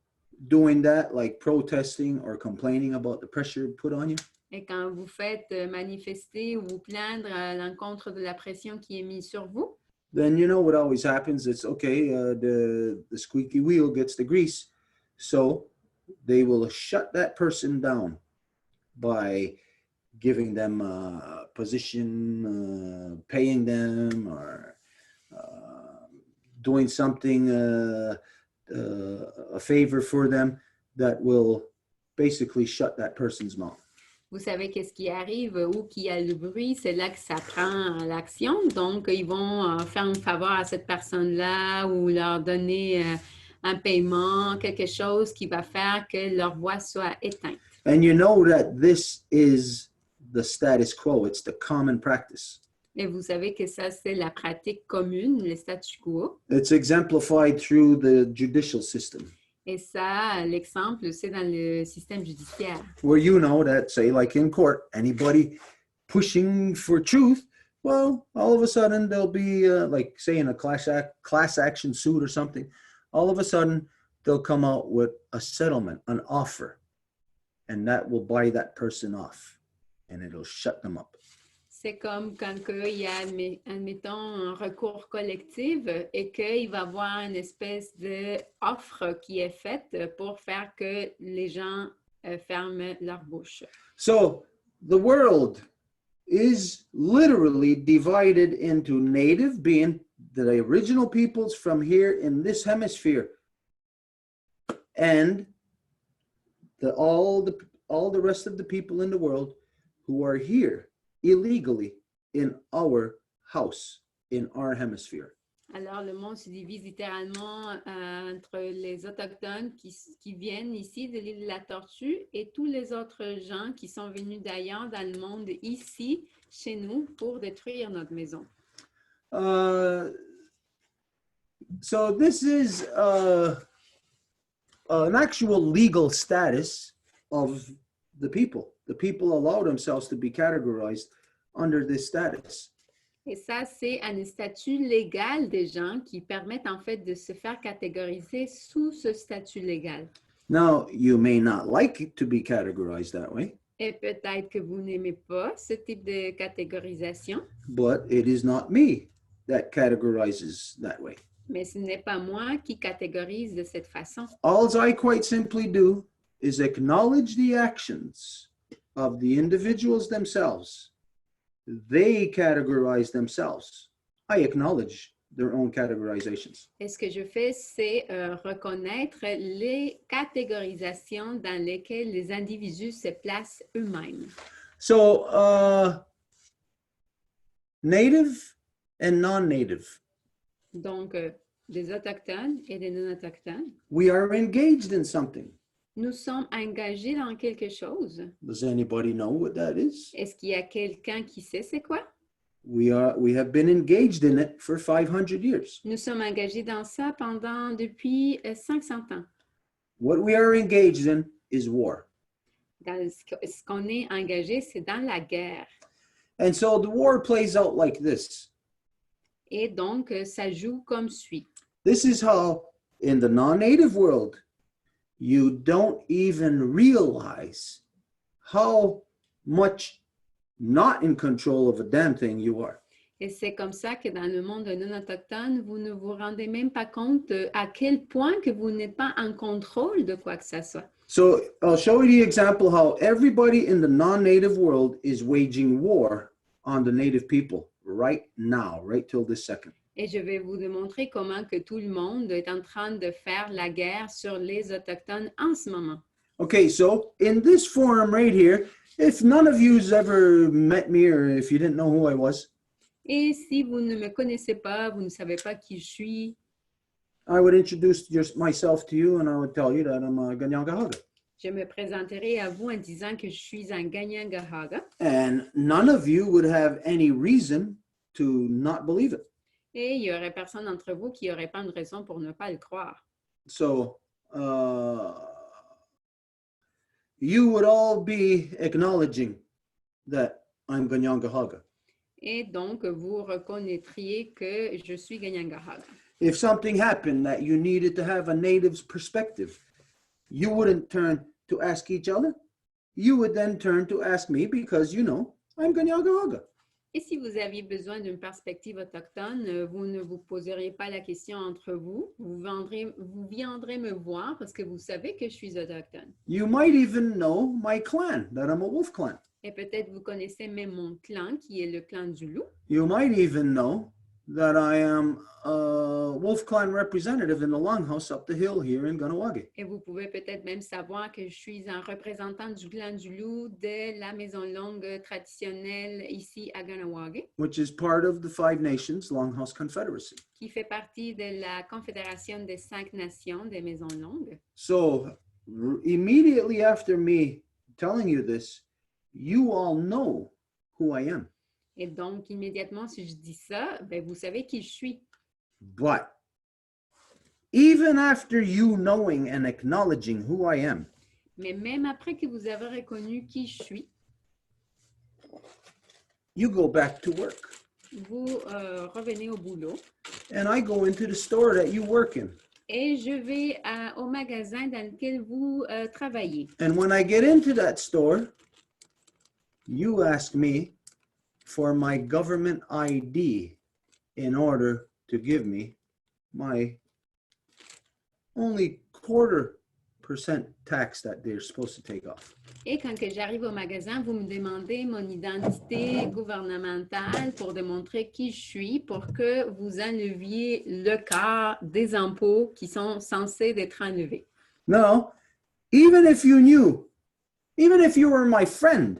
doing that, like protesting or complaining about the pressure put on you, Et quand vous faites manifester ou vous plaindre à l'encontre de la pression qui est mise sur vous, then you know what always happens. It's okay, the squeaky wheel gets the grease. So they will shut that person down by giving them a position, paying them, or doing something, a favor for them that will basically shut that person's mouth. vous savez qu'est-ce qui arrive, où qui a le bruit, c'est là que ça prend l'action. Donc, ils vont faire une faveur à cette personne-là ou leur donner un paiement, quelque chose qui va faire que leur voix soit éteinte. And you know that this is the status quo. It's the common practice. Et vous savez que ça, c'est la pratique commune, le statu quo. It's exemplified through the judicial system, Et ça, l'exemple, c'est dans le système judiciaire. where you know that, say, like in court, anybody pushing for truth, well, all of a sudden there'll be, like, say, in a class action suit or something, all of a sudden they'll come out with a settlement, an offer, and that will buy that person off, and it'll shut them up. C'est comme quand il y a, admettons, un recours collectif et qu'il va y avoir une espèce d'offre qui est faite pour faire que les gens ferment leur bouche. So the world is literally divided into native, being the original peoples from here in this hemisphere, and all the rest of the people in the world who are here illegally in our house, in our hemisphere. Alors, le monde se divise littéralement entre les Autochtones qui viennent ici de l'île de la Tortue et tous les autres gens qui sont venus d'ailleurs dans le monde ici, chez nous, pour détruire notre maison. So this is an actual legal status of the people. The people allow themselves to be categorized under this status. Et ça, c'est un statut légal des gens qui permettent en fait de se faire catégoriser sous ce statut légal. Now, you may not like it to be categorized that way, Et peut-être que vous n'aimez pas ce type de catégorisation, but it is not me that categorizes that way. mais ce n'est pas moi qui catégorise de cette façon. All I quite simply do is acknowledge the actions of the individuals themselves. They categorize themselves. I acknowledge their own categorizations. Et ce que je fais, c'est reconnaître les catégorisations dans lesquelles les individus se placent eux-mêmes. So, native and non-native, Donc, des Autochtones et des non-Autochtones, we are engaged in something. nous sommes engagés dans quelque chose. Does anybody know what that is? Est-ce qu'il y a quelqu'un qui sait c'est quoi? We have been engaged in it for 500 years. Nous sommes engagés dans ça depuis 500 ans. What we are engaged in is war. Dans ce qu'on est engagé, c'est dans la guerre. And so the war plays out like this. Et donc, ça joue comme suit. This is how, in the non-native world, you don't even realize how much not in control of a damn thing you are. Et c'est comme ça que dans le monde non autochtone, vous ne vous rendez même pas compte à quel point que vous n'êtes pas en contrôle de quoi que ce soit. So I'll show you the example how everybody in the non-native world is waging war on the native people right now, right till this second. Et je vais vous démontrer comment que tout le monde est en train de faire la guerre sur les Autochtones en ce moment. Okay, so in this forum right here, if none of you's ever met me or if you didn't know who I was, Et si vous ne me connaissez pas, vous ne savez pas qui je suis, I would introduce myself to you and I would tell you that I'm a Ganyangahaga. je me présenterai à vous en disant que je suis un Ganyangahaga. And none of you would have any reason to not believe it. Et il n'y aurait personne d'entre vous qui n'aurait pas une raison pour ne pas le croire. So you would all be acknowledging that I'm Ganyangahaga. Et donc, vous reconnaîtriez que je suis Ganyangahaga. If something happened that you needed to have a native's perspective, you wouldn't turn to ask each other. You would then turn to ask me because you know I'm Ganyangahaga. Et si vous aviez besoin d'une perspective autochtone, vous ne vous poseriez pas la question entre vous. Vous viendrez me voir parce que vous savez que je suis autochtone. You might even know my clan, that I'm a wolf clan. Et peut-être vous connaissez même mon clan, qui est le clan du loup. You might even know that I am a Wolf Clan representative in the Longhouse up the hill here in Ganawagi, Et vous pouvez peut-être même savoir que je suis un représentant du clan du loup de la maison longue traditionnelle ici à Ganawagi, which is part of the Five Nations Longhouse Confederacy. qui fait partie de la Confédération des 5 nations des maisons longues. So immediately after me telling you this, you all know who I am. Et donc, immédiatement, si je dis ça, ben, vous savez qui je suis. But even after you knowing and acknowledging who I am, Mais même après que vous avez reconnu qui je suis, you go back to work. vous revenez au boulot And I go into the store that you work in. et je vais au magasin dans lequel vous travaillez. And when I get into that store, you ask me for my government ID in order to give me my only 0.25% tax that they're supposed to take off. Et quand que j'arrive au magasin, vous me demandez mon identité gouvernementale pour démontrer qui je suis, pour que vous enleviez le quart des impôts qui sont censés être enlevés. No, even if you knew, even if you were my friend,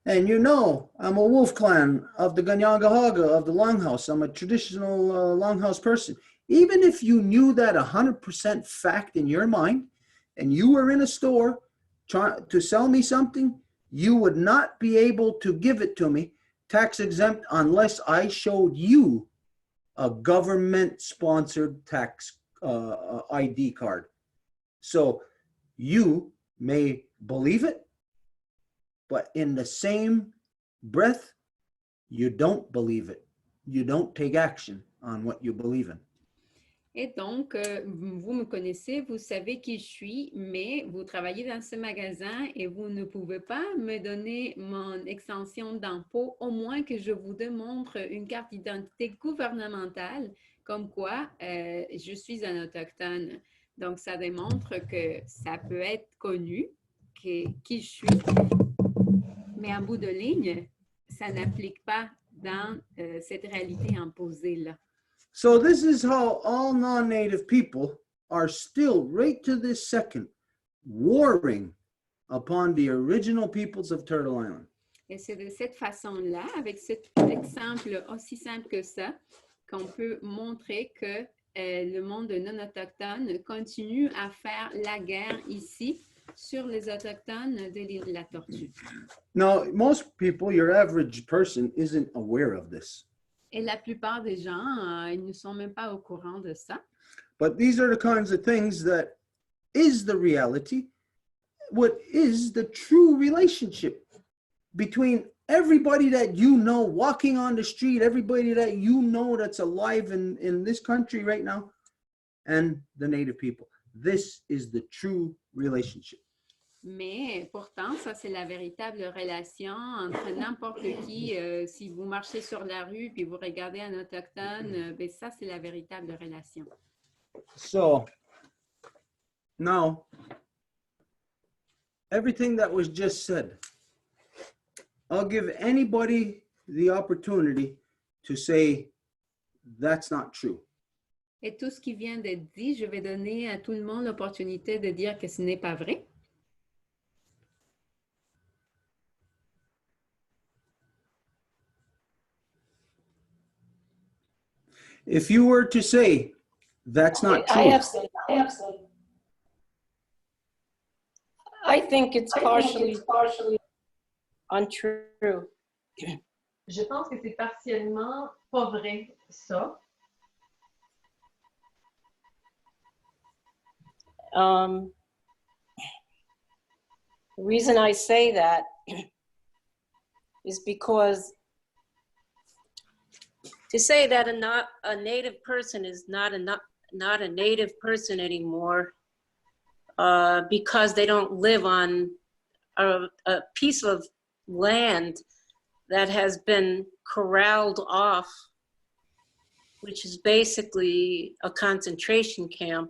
and you know I'm a Wolf Clan of the Ganyagahaga of the Longhouse, I'm a traditional Longhouse person, even if you knew that 100% fact in your mind, and you were in a store trying to sell me something, you would not be able to give it to me tax exempt unless I showed you a government-sponsored tax ID card. So you may believe it, but in the same breath, you don't believe it. You don't take action on what you believe in. Et donc, vous me connaissez, vous savez qui je suis, mais vous travaillez dans ce magasin et vous ne pouvez pas me donner mon extension d'impôt, au moins que je vous démontre une carte d'identité gouvernementale, comme quoi je suis un autochtone. Donc, ça démontre que ça peut être connu, qui je suis, mais en bout de ligne, ça n'applique pas dans cette réalité imposée-là. So this is how all non-native people are still, right to this second, warring upon the original peoples of Turtle Island. Et c'est de cette façon-là, avec cet exemple aussi simple que ça, qu'on peut montrer que le monde non autochtone continue à faire la guerre ici sur les autochtones de l'île de la Tortue. Now, most people, your average person, isn't aware of this. Et la plupart des gens, ils ne sont même pas au courant de ça. But these are the kinds of things that is the reality, what is the true relationship between everybody that you know walking on the street, everybody that you know that's alive in this country right now, and the native people. This is the true relationship. Mais pourtant, ça, c'est la véritable relation entre n'importe qui. Si vous marchez sur la rue puis vous regardez un autochtone, ben ça, c'est la véritable relation. So now, everything that was just said, I'll give anybody the opportunity to say that's not true. Et tout ce qui vient d'être dit, je vais donner à tout le monde l'opportunité de dire que ce n'est pas vrai. If you were to say that's not true, I think it's partially untrue. Je pense que c'est partiellement pas vrai, ça. The reason I say that is because to say that a native person is not a native person anymore because they don't live on a piece of land that has been corralled off, which is basically a concentration camp.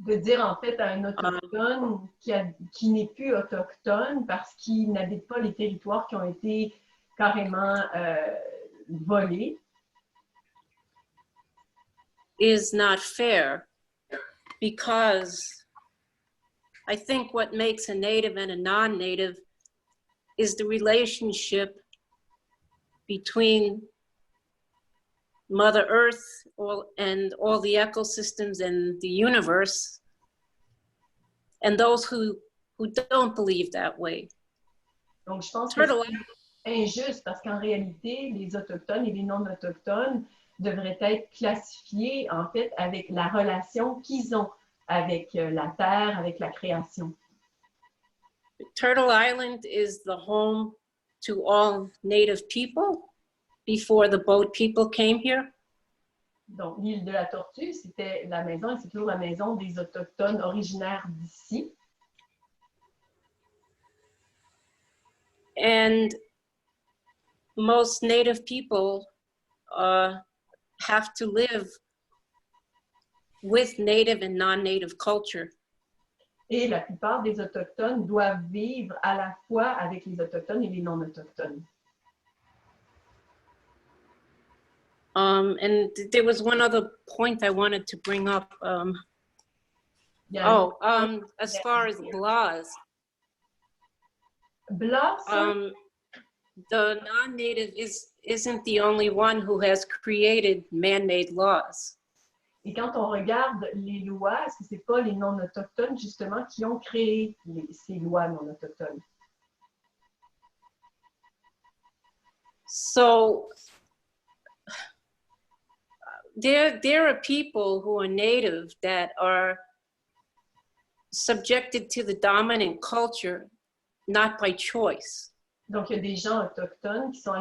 De dire en fait à un autochtone qui n'est plus autochtone parce qu'il n'habite pas les territoires qui ont été carrément volés. is not fair, because I think what makes a native and a non-native is the relationship between Mother Earth and all the ecosystems and the universe, and those who don't believe that way. Donc, je pense que Turtle, c'est injuste parce qu'en réalité, les Autochtones et les non-Autochtones devraient être classifiés, en fait, avec la relation qu'ils ont avec la Terre, avec la création. Turtle Island is the home to all native people before the boat people came here. Donc, l'île de la Tortue, c'était la maison, et c'est toujours la maison des Autochtones originaires d'ici. And most native people have to live with native and non-native culture. Et la plupart des Autochtones doivent vivre à la fois avec les Autochtones et les non-Autochtones. And there was one other point I wanted to bring up. As far as laws, the non-native isn't the only one who has created man-made laws. Et quand on regarde les lois, est-ce que c'est pas les non-autochtones justement qui ont créé ces lois non-autochtones? So there are people who are native that are subjected to the dominant culture, not by choice. Donc, il y a des gens autochtones qui sont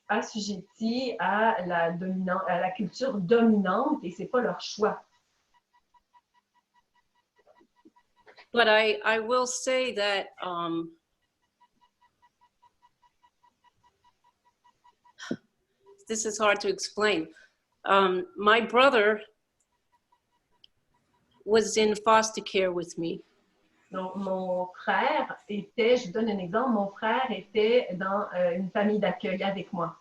assujettis à la culture dominante et c'est pas leur choix. But I will say that this is hard to explain. My brother was in foster care with me. Donc, mon frère était, je vous donne un exemple, mon frère était dans une famille d'accueil avec moi.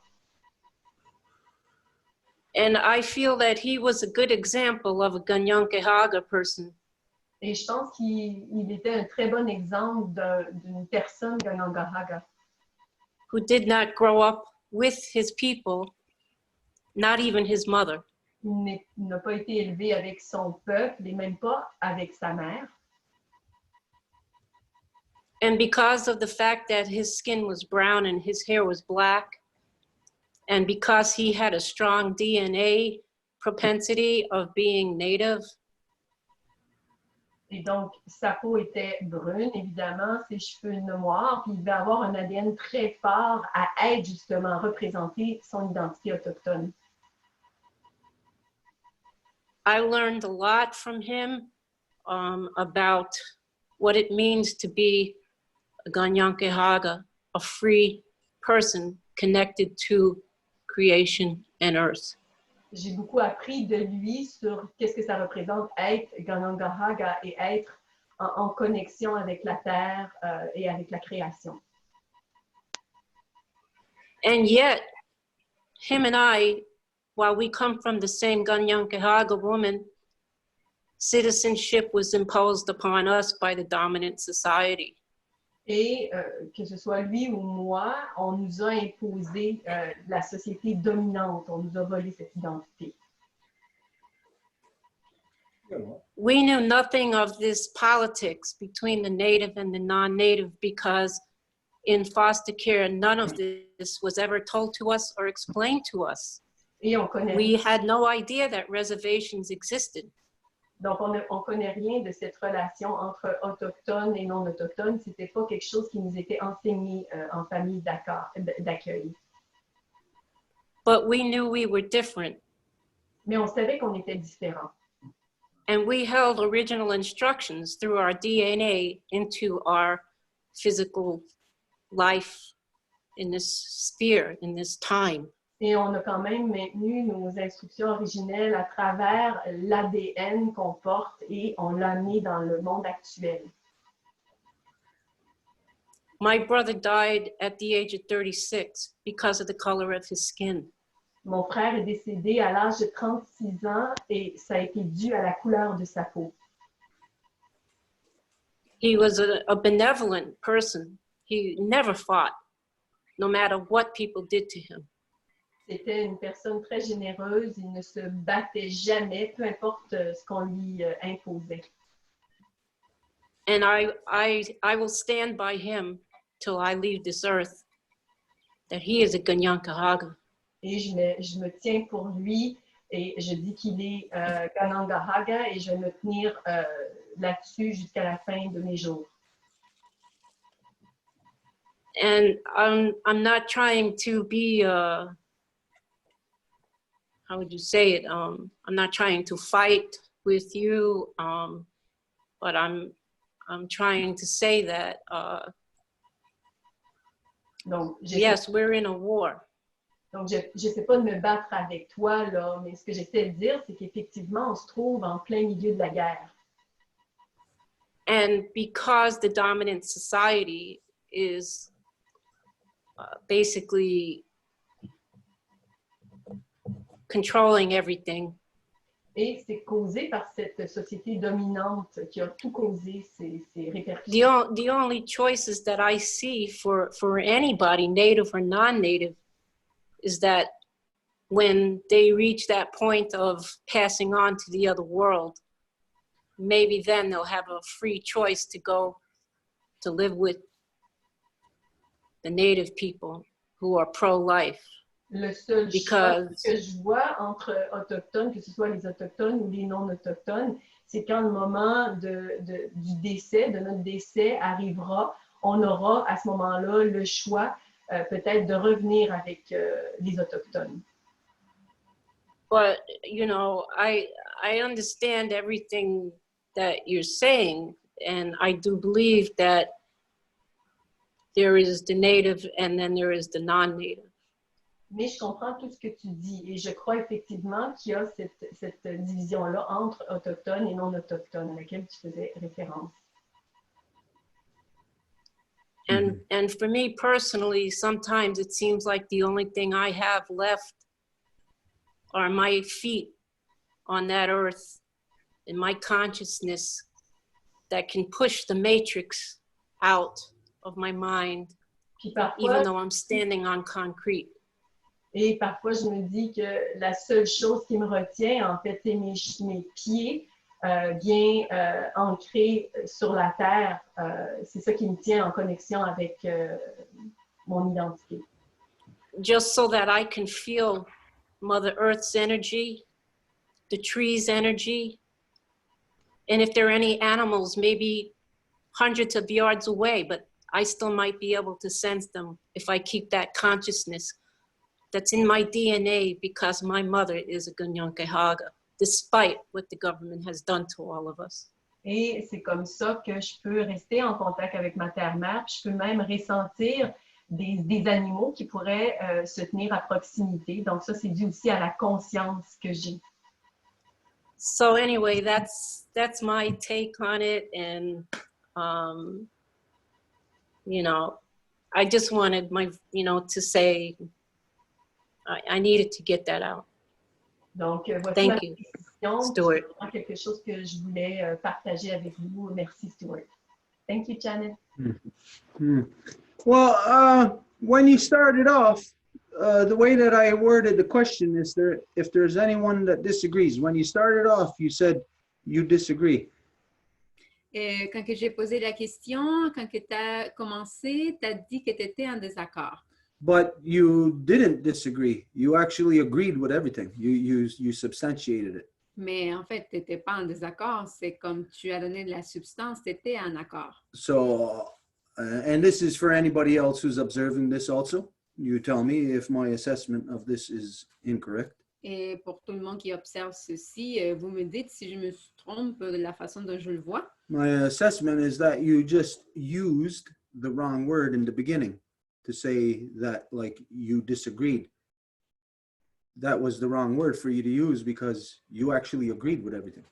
And I feel that he was a good example of a Ganyankehaga person. Et je pense qu'il était un très bon exemple d'une personne Ganyankehaga. Who did not grow up with his people, not even his mother. Il n'a pas été élevé avec son peuple et même pas avec sa mère. And because of the fact that his skin was brown and his hair was black, and because he had a strong DNA propensity of being native, et donc sa peau était brune, évidemment, ses cheveux noirs, puis il devait avoir un ADN très fort à être justement représenter son identité autochtone. I learned a lot from him about what it means to be a Ganyankehaga, a free person connected to creation and earth. J'ai beaucoup appris de lui sur qu'est-ce que ça représente être Ganyankehaga et être en connexion avec la terre et avec la création. And yet, him and I, while we come from the same Ganyankehaga woman, citizenship was imposed upon us by the dominant society. Et que ce soit lui ou moi, on nous a imposé la société dominante, on nous a volé cette identité. We knew nothing of this politics between the native and the non-native because in foster care, none of this was ever told to us or explained to us. Et on connaît We had no idea that reservations existed. Donc, on ne connaît rien de cette relation entre autochtones et non autochtones. C'était pas quelque chose qui nous était enseigné en famille d'accueil. But we knew we were different. Mais on savait qu'on était différents. And we held original instructions through our DNA into our physical life in this sphere, in this time. Et on a quand même maintenu nos instructions originelles à travers l'ADN qu'on porte et on l'a mis dans le monde actuel. My brother died at the age of 36 because of the color of his skin. Mon frère est décédé à l'âge de 36 ans et ça a été dû à la couleur de sa peau. He was a benevolent person. He never fought, no matter what people did to him. C'était une personne très généreuse. Il ne se battait jamais, peu importe ce qu'on lui imposait. And I will stand by him till I leave this earth, that he is a Ganyankahaga. Et je me tiens pour lui et je dis qu'il est Kanangahaga et je vais me tenir là-dessus jusqu'à la fin de mes jours. And I'm not trying to be, how would you say it? I'm not trying to fight with you, but I'm trying to say that, Donc, yes, we're in a war. Donc, je n'essaie pas de me battre avec toi, là, mais ce que j'essaie de dire, c'est qu'effectivement, on se trouve en plein milieu de la guerre. And because the dominant society is basically controlling everything, Et c'est causé par cette société dominante qui a tout causé ces répercussions. the only choices that I see for anybody, native or non-native, is that when they reach that point of passing on to the other world, maybe then they'll have a free choice to go to live with the native people who are pro-life. Le seul Because- choix que je vois entre autochtones, que ce soit les autochtones ou les non-autochtones, c'est quand le moment du décès, de notre décès arrivera, on aura à ce moment-là le choix peut-être de revenir avec les autochtones. But, you know, I understand everything that you're saying, and I do believe that there is the native and then there is the non-native. Mais je comprends tout ce que tu dis et je crois effectivement qu'il y a cette division-là entre autochtones et non-autochtones à laquelle tu faisais référence. And for me personally, sometimes it seems like the only thing I have left are my feet on that earth and my consciousness that can push the matrix out of my mind, Puis parfois, even though I'm standing on concrete. et parfois, je me dis que la seule chose qui me retient, en fait, c'est mes pieds bien ancrés sur la terre. C'est ça qui me tient en connexion avec mon identité. Just so that I can feel Mother Earth's energy, the trees' energy, and if there are any animals, maybe hundreds of yards away, but I still might be able to sense them if I keep that consciousness that's in my DNA because my mother is a Ganyankehaga, despite what the government has done to all of us. Et c'est comme ça que je peux rester en contact avec ma terre-mère. Je peux même ressentir des animaux qui pourraient se tenir à proximité. Donc ça, c'est dû aussi à la conscience que j'ai. So anyway, that's my take on it, and you know, I just wanted to say I needed to get that out. Donc voici Thank ma you, position. Stuart. C'est vraiment quelque chose que je voulais partager avec vous. Merci, Stuart. Thank you, Janet. Well, when you started off, the way that I worded the question is if there's anyone that disagrees. When you started off, you said you disagree. Quand que j'ai posé la question, quand tu as commencé, tu as dit que tu étais en désaccord. But you didn't disagree. You actually agreed with everything. You substantiated it. Mais en fait, tu n'étais pas en désaccord. C'est comme tu as donné de la substance, tu étais en accord. So, and this is for anybody else who's observing this also. You tell me if my assessment of this is incorrect. Et pour tout le monde qui observe ceci, vous me dites si je me trompe de la façon dont je le vois. My assessment is that you just used the wrong word in the beginning to say that, like, you disagreed. That was the wrong word for you to use because you actually agreed with everything.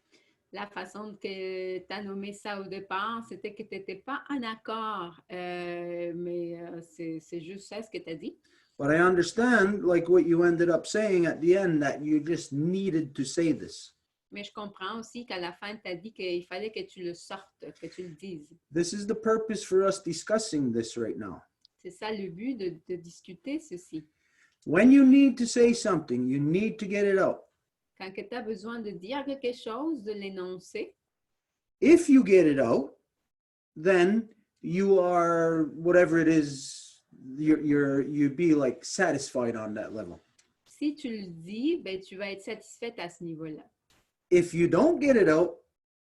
La façon que tu as nommé ça au départ, c'était que tu n'étais pas en accord. Mais c'est juste ça ce que tu as dit. But I understand, like what you ended up saying at the end, that you just needed to say this. Mais je comprends aussi qu'à la fin, tu as dit qu'il fallait que tu le sortes, que tu le dises. This is the purpose for us discussing this right now. C'est ça le but de discuter ceci. When you need to say something, you need to get it out. Quand tu as besoin de dire quelque chose, de l'énoncer, If you get it out, then you are, whatever it is, you'd be like satisfied on that level. si tu le dis, ben, tu vas être satisfaite à ce niveau-là. If you don't get it out,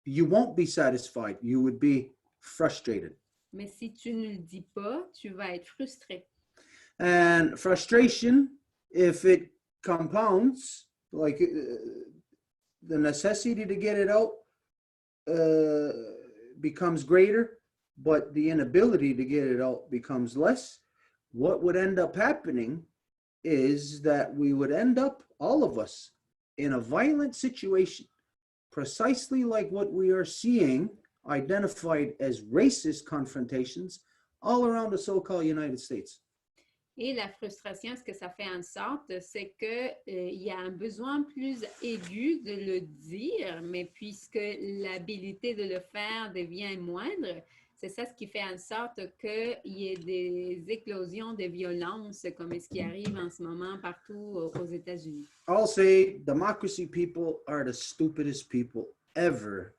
you won't be satisfied. You would be frustrated. Mais si tu ne le dis pas, tu vas être frustré. And frustration, if it compounds, like the necessity to get it out becomes greater, but the inability to get it out becomes less, what would end up happening is that we would end up, all of us, in a violent situation, precisely like what we are seeing identified as racist confrontations all around the so-called United States. Et la frustration, ce que ça fait en sorte, c'est qu'il y a un besoin plus aigu de le dire, mais puisque l'habilité de le faire devient moindre, c'est ça ce qui fait en sorte qu'il y ait des éclosions de violence comme ce qui arrive en ce moment partout aux États-Unis. I'll say democracy people are the stupidest people ever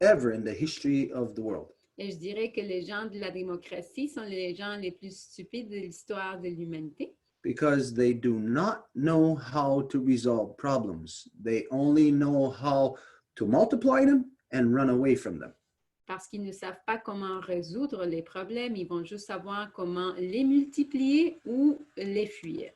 in the history of the world. Et je dirais que les gens de la démocratie sont les gens les plus stupides de l'histoire de l'humanité. Because they do not know how to resolve problems. They only know how to multiply them and run away from them. Parce qu'ils ne savent pas comment résoudre les problèmes, ils vont juste savoir comment les multiplier ou les fuir.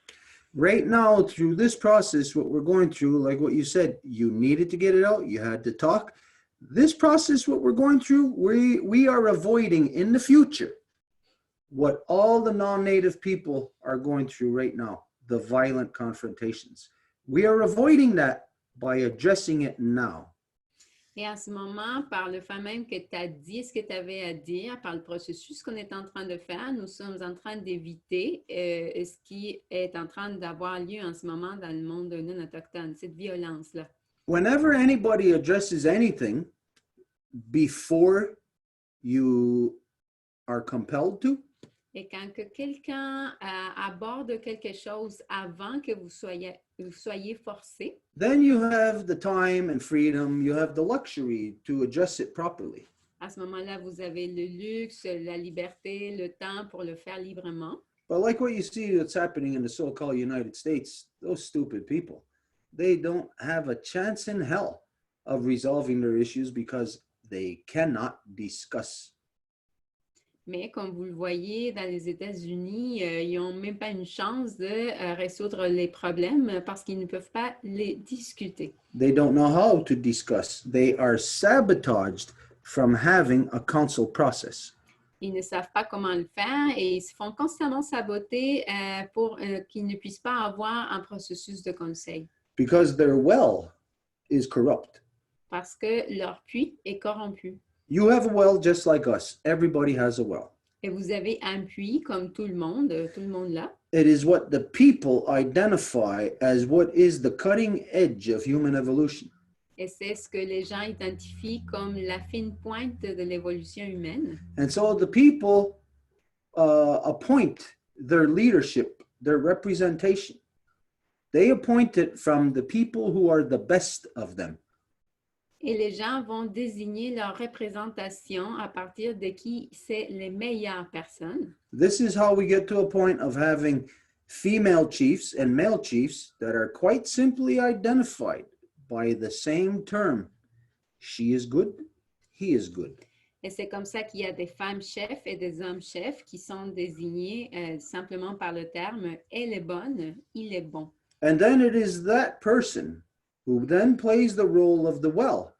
Right now, through this process, what we're going through, like what you said, you needed to get it out, you had to talk. This process, what we're going through, we are avoiding in the future what all the non-native people are going through right now, the violent confrontations. We are avoiding that by addressing it now. Et en ce moment, par le fait même que tu as dit ce que tu avais à dire, par le processus qu'on est en train de faire, nous sommes en train d'éviter ce qui est en train d'avoir lieu en ce moment dans le monde non autochtone, cette violence-là. Whenever anybody addresses anything before you are compelled to, Et quand que quelqu'un aborde quelque chose avant que vous soyez forcé, then you have the time and freedom, you have the luxury to address it properly. à ce moment-là, vous avez le luxe, la liberté, le temps pour le faire librement. But like what you see that's happening in the so-called United States, those stupid people, they don't have a chance in hell of resolving their issues because they cannot discuss. Mais comme vous le voyez, dans les États-Unis, ils n'ont même pas une chance de résoudre les problèmes parce qu'ils ne peuvent pas les discuter. They don't know how to discuss. They are sabotaged from having a council process. Ils ne savent pas comment le faire et ils se font constamment saboter pour qu'ils ne puissent pas avoir un processus de conseil Because their well is corrupt. parce que leur puits est corrompu. You have a well just like us. Everybody has a well. Et vous avez un puits comme tout le monde là. It is what the people identify as what is the cutting edge of human evolution. Et c'est ce que les gens identifient comme la fine pointe de l'évolution humaine. And so the people appoint their leadership, their representation. They appoint it from the people who are the best of them. Et les gens vont désigner leur représentation à partir de qui c'est les meilleures personnes. This is how we get to a point of having female chiefs and male chiefs that are quite simply identified by the same term. She is good, he is good. Et c'est comme ça qu'il y a des femmes chefs et des hommes chefs qui sont désignés simplement par le terme « elle est bonne, il est bon ». And then it is that person who then plays the role of the well,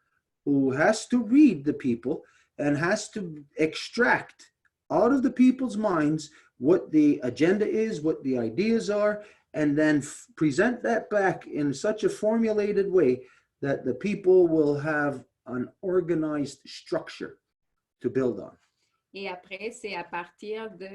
who has to read the people and has to extract out of the people's minds what the agenda is, what the ideas are, and then present that back in such a formulated way that the people will have an organized structure to build on. Et après, c'est à partir de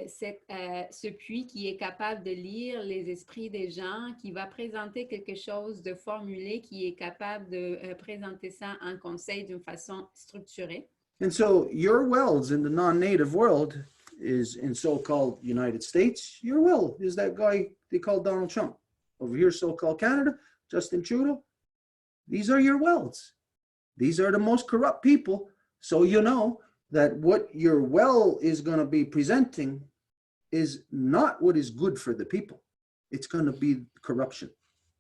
ce puits qui est capable de lire les esprits des gens, qui va présenter quelque chose de formulé, qui est capable de présenter ça en conseil d'une façon structurée. And so your wells in the non-native world is in so-called United States. Your well is that guy they call Donald Trump. Over here, so-called Canada, Justin Trudeau. These are your wells. These are the most corrupt people. So you know that what your well is going to be presenting is not what is good for the people. It's going to be corruption.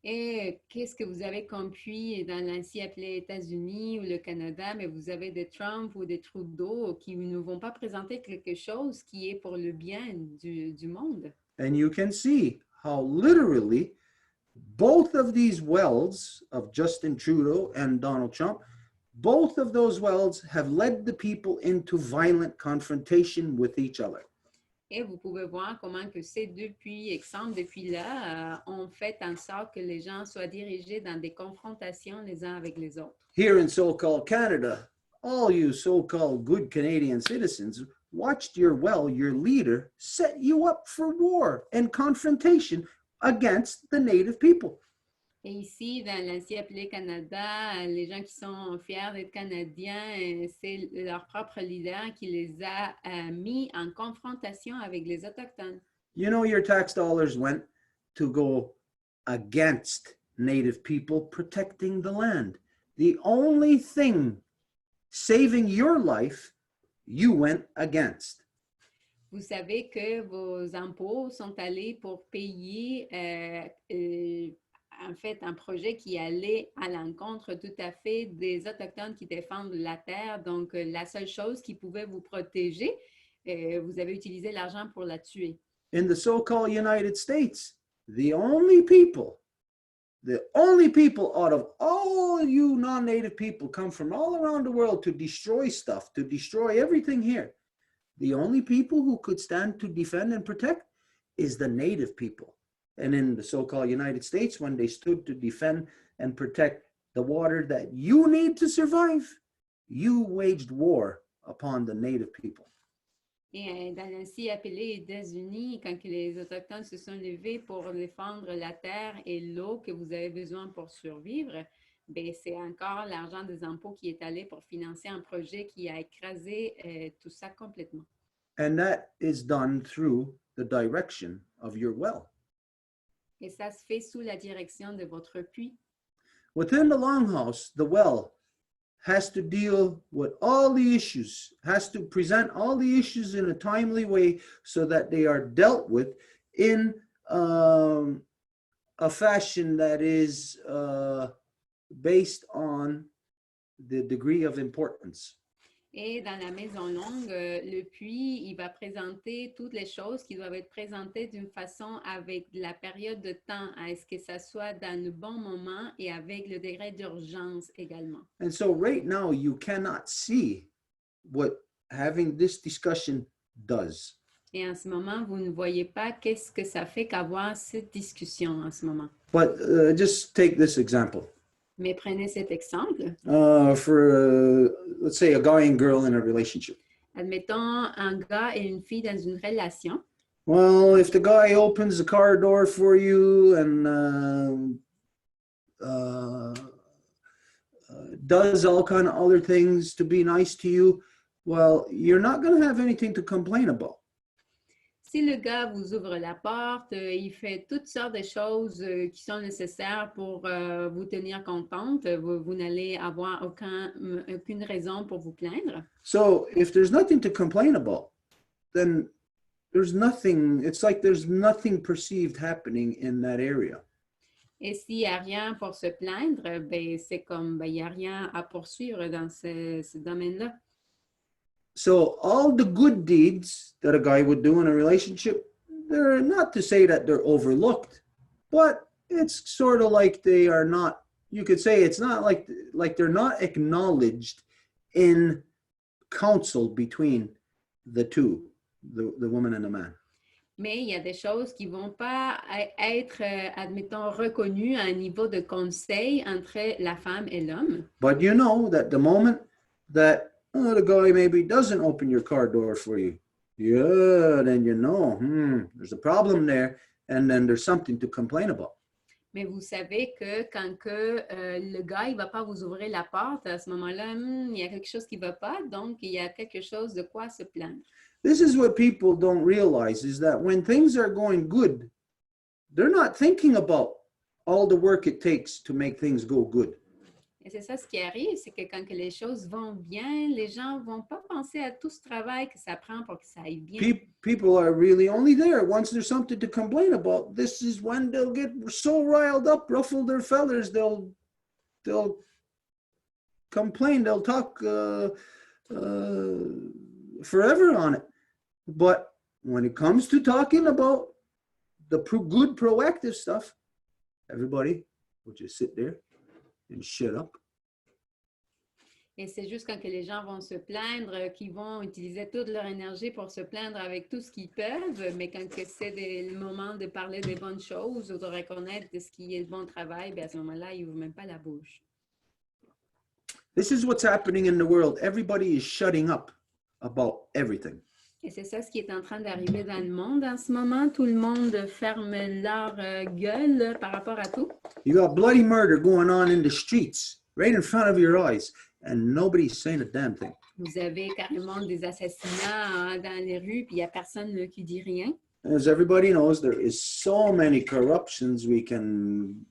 Et qu'est-ce que vous avez comme puits dans l'ancien appelé États-Unis ou le Canada, mais vous avez des Trump ou des Trudeau qui ne vont pas présenter quelque chose qui est pour le bien du monde. And you can see how literally both of these wells of Justin Trudeau and Donald Trump, both of those wells have led the people into violent confrontation with each other. Et vous pouvez voir comment que ces deux puits, exemple de puits-là, ont fait en sorte que les gens soient dirigés dans des confrontations les uns avec les autres. Here in so-called Canada, all you so-called good Canadian citizens watched your well, your leader, set you up for war and confrontation against the native people. Et ici, dans l'ancien appelé Canada, les gens qui sont fiers d'être Canadiens, c'est leur propre leader qui les a mis en confrontation avec les Autochtones. You know, your tax dollars went to go against native people protecting the land. The only thing saving your life, you went against. Vous savez que vos impôts sont allés pour payer en fait, un projet qui allait à l'encontre tout à fait des Autochtones qui défendent la terre. Donc, la seule chose qui pouvait vous protéger, vous avez utilisé l'argent pour la tuer. In the so-called United States, the only people out of all you non-native people come from all around the world to destroy stuff, to destroy everything here. The only people who could stand to defend and protect is the native people. And in the so-called United States, when they stood to defend and protect the water that you need to survive, you waged war upon the native people. Et dans l'ancien appelé États-Unis, quand que les Autochtones se sont levés pour défendre la terre et l'eau que vous avez besoin pour survivre, ben, c'est encore l'argent des impôts qui est allé pour financer un projet qui a écrasé tout ça complètement. And that is done through the direction of your well. Et ça se fait sous la direction de votre puits. Within the longhouse, the well has to deal with all the issues, has to present all the issues in a timely way so that they are dealt with in a fashion that is based on the degree of importance. Et dans la maison longue, le puits, il va présenter toutes les choses qui doivent être présentées d'une façon avec la période de temps, à ce que ça soit dans le bon moment et avec le degré d'urgence également. And so right now, you cannot see what having this discussion does. Et en ce moment, vous ne voyez pas qu'est-ce que ça fait qu'avoir cette discussion en ce moment. But just take this example. Mais prenez cet exemple. For let's say a guy and girl in a relationship. Admettons un gars et une fille dans une relation. Well, if the guy opens the car door for you and does all kind of other things to be nice to you, well, you're not going to have anything to complain about. Si le gars vous ouvre la porte, il fait toutes sortes de choses qui sont nécessaires pour vous tenir contente, vous n'allez avoir aucune raison pour vous plaindre. So if there's nothing to complain about, then there's nothing, it's like there's nothing perceived happening in that area. Et s'il n'y a rien pour se plaindre, ben, c'est comme, ben, il n'y a rien à poursuivre dans ce domaine-là. So all the good deeds that a guy would do in a relationship, they're not to say that they're overlooked, but it's sort of like they are not, you could say it's not like they're not acknowledged in counsel between the two, the woman and the man. Mais il y a des choses qui ne vont pas être, admettons, reconnues à un niveau de conseil entre la femme et l'homme. But you know that the moment that Oh, the guy maybe doesn't open your car door for you. Yeah, then you know, there's a problem there, and then there's something to complain about. Mais vous savez que quand que, le gars il va pas vous ouvrir la porte, à ce moment-là, il y a quelque chose qui va pas, donc il y a quelque chose de quoi se plaindre. This is what people don't realize, is that when things are going good, they're not thinking about all the work it takes to make things go good. Et c'est ça ce qui arrive, c'est que quand que les choses vont bien, les gens vont pas penser à tout ce travail que ça prend pour que ça aille bien. People are really only there once there's something to complain about. This is when they'll get so riled up, ruffle their feathers, they'll complain, they'll talk forever on it. But when it comes to talking about the good proactive stuff, everybody will just sit there and shut up. Et c'est juste quand que les gens vont se plaindre qu'ils vont utiliser toute leur énergie pour se plaindre avec tout ce qu'ils peuvent, mais quand que c'est le moment de parler des bonnes choses ou de reconnaître de ce qui est le bon travail, bien à ce moment-là, ils n'ouvrent même pas la bouche. This is what's happening in the world. Everybody is shutting up about everything. Et c'est ça ce qui est en train d'arriver dans le monde en ce moment. Tout le monde ferme leur gueule par rapport à tout. You got bloody murder going on in the streets, right in front of your eyes, and nobody's saying a damn thing. Vous avez carrément des assassinats dans les rues, puis il n'y a personne qui dit rien. As everybody knows, there is so many corruptions. We can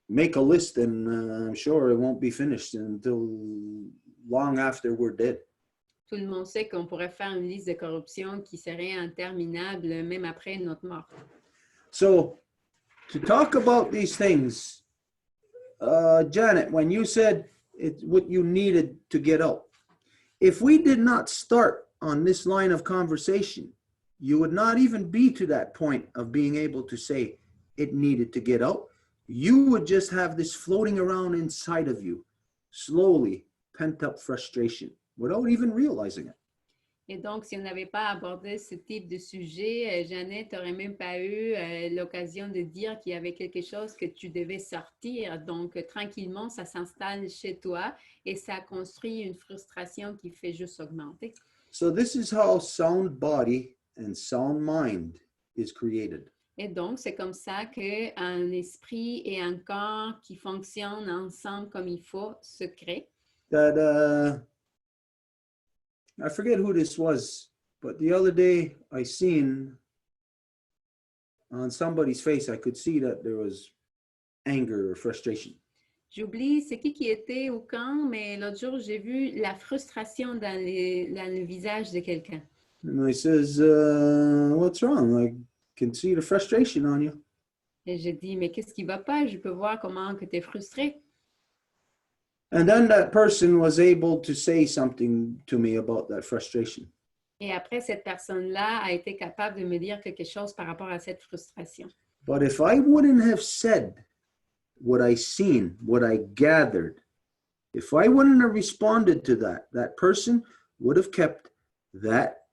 make a list, and I'm sure it won't be finished until long after we're dead. Tout le monde sait qu'on pourrait faire une liste de corruption qui serait interminable même après notre mort. So, to talk about these things, Janet, when you said it's what you needed to get out, if we did not start on this line of conversation, you would not even be to that point of being able to say it needed to get out. You would just have this floating around inside of you, slowly pent up frustration, without even realizing it. Et donc, si on n'avait pas abordé ce type de sujet, Jeannette n'aurait même pas eu l'occasion de dire qu'il y avait quelque chose que tu devais sortir. Donc, tranquillement, ça s'installe chez toi et ça construit une frustration qui fait juste augmenter. So this is how sound body and sound mind is created. Et donc, c'est comme ça qu'un esprit et un corps qui fonctionnent ensemble comme il faut se créent. That I forget who this was, but the other day I seen on somebody's face, I could see that there was anger or frustration. J'oublie c'est qui était ou quand, mais l'autre jour, j'ai vu la frustration dans le visage de quelqu'un. And I says, what's wrong? I can see the frustration on you. Et j'ai dit, mais qu'est-ce qui va pas? Je peux voir comment que tu es frustré. And then that person was able to say something to me about that frustration. Et après, cette personne-là a été capable de me dire quelque chose par rapport à cette frustration. But if I wouldn't have said what I seen, what I gathered, if I wouldn't have responded to that, that person would have kept that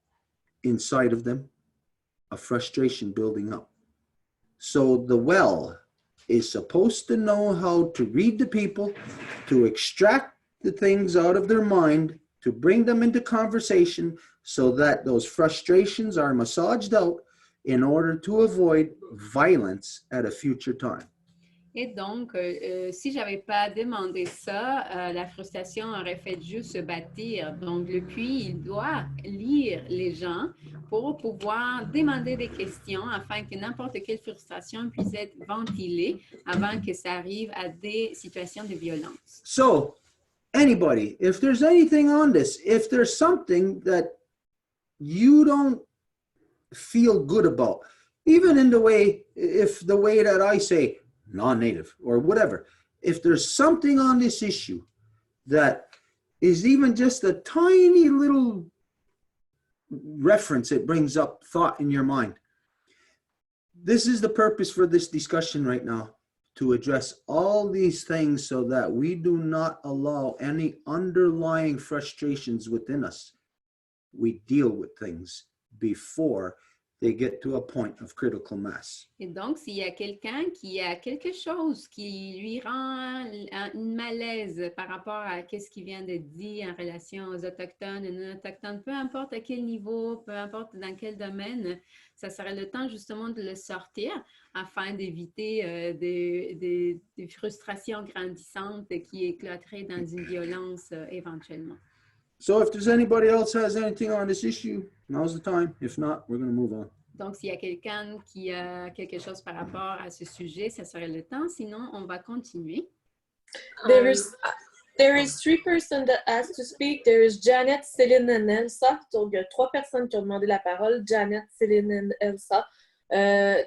inside of them, a frustration building up. So the well is supposed to know how to read the people, to extract the things out of their mind, to bring them into conversation so that those frustrations are massaged out in order to avoid violence at a future time. Et donc, si je n'avais pas demandé ça, la frustration aurait fait juste se bâtir. Donc, le puits, il doit lire les gens pour pouvoir demander des questions afin que n'importe quelle frustration puisse être ventilée avant que ça arrive à des situations de violence. So, anybody, if there's anything on this, if there's something that you don't feel good about, even in the way, if the way that I say, non-native or whatever, if there's something on this issue that is even just a tiny little reference, it brings up thought in your mind. This is the purpose for this discussion right now, to address all these things so that we do not allow any underlying frustrations within us. We deal with things before they get to a point of critical mass. Et donc, s'il y a quelqu'un qui a quelque chose qui lui rend une malaise par rapport à ce qui vient d'être dit en relation aux Autochtones et non-Autochtones, peu importe à quel niveau, peu importe dans quel domaine, ça serait le temps justement de le sortir afin d'éviter des frustrations grandissantes qui éclateraient dans une violence éventuellement. So if there's anybody else has anything on this issue, now's the time. If not, we're going to move on. Donc, s'il y a quelqu'un qui a quelque chose par rapport à ce sujet, ça serait le temps. Sinon, on va continuer. There is 3 persons that asked to speak. There is Janet, Céline, and Elsa. Donc, il y a 3 personnes qui ont demandé la parole. Janet, Céline, and Elsa.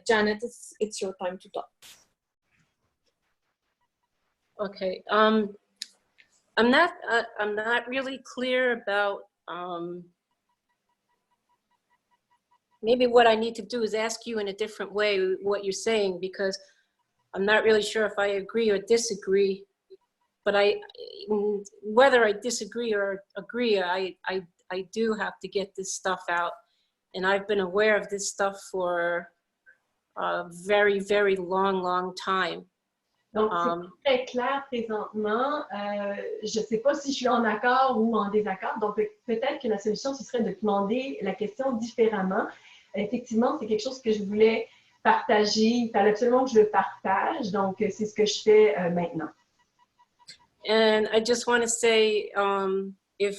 Janet, it's your time to talk. Okay. I'm not really clear about maybe what I need to do is ask you in a different way what you're saying, because I'm not really sure if I agree or disagree. But whether I disagree or agree, I do have to get this stuff out. And I've been aware of this stuff for a very, very long time. Donc, c'est très clair présentement. Je ne sais pas si je suis en accord ou en désaccord. Donc, peut-être que la solution, ce serait de demander la question différemment. Effectivement, c'est quelque chose que je voulais partager. Il fallait absolument que je le partage. Donc, c'est ce que je fais maintenant. And I just want to say, if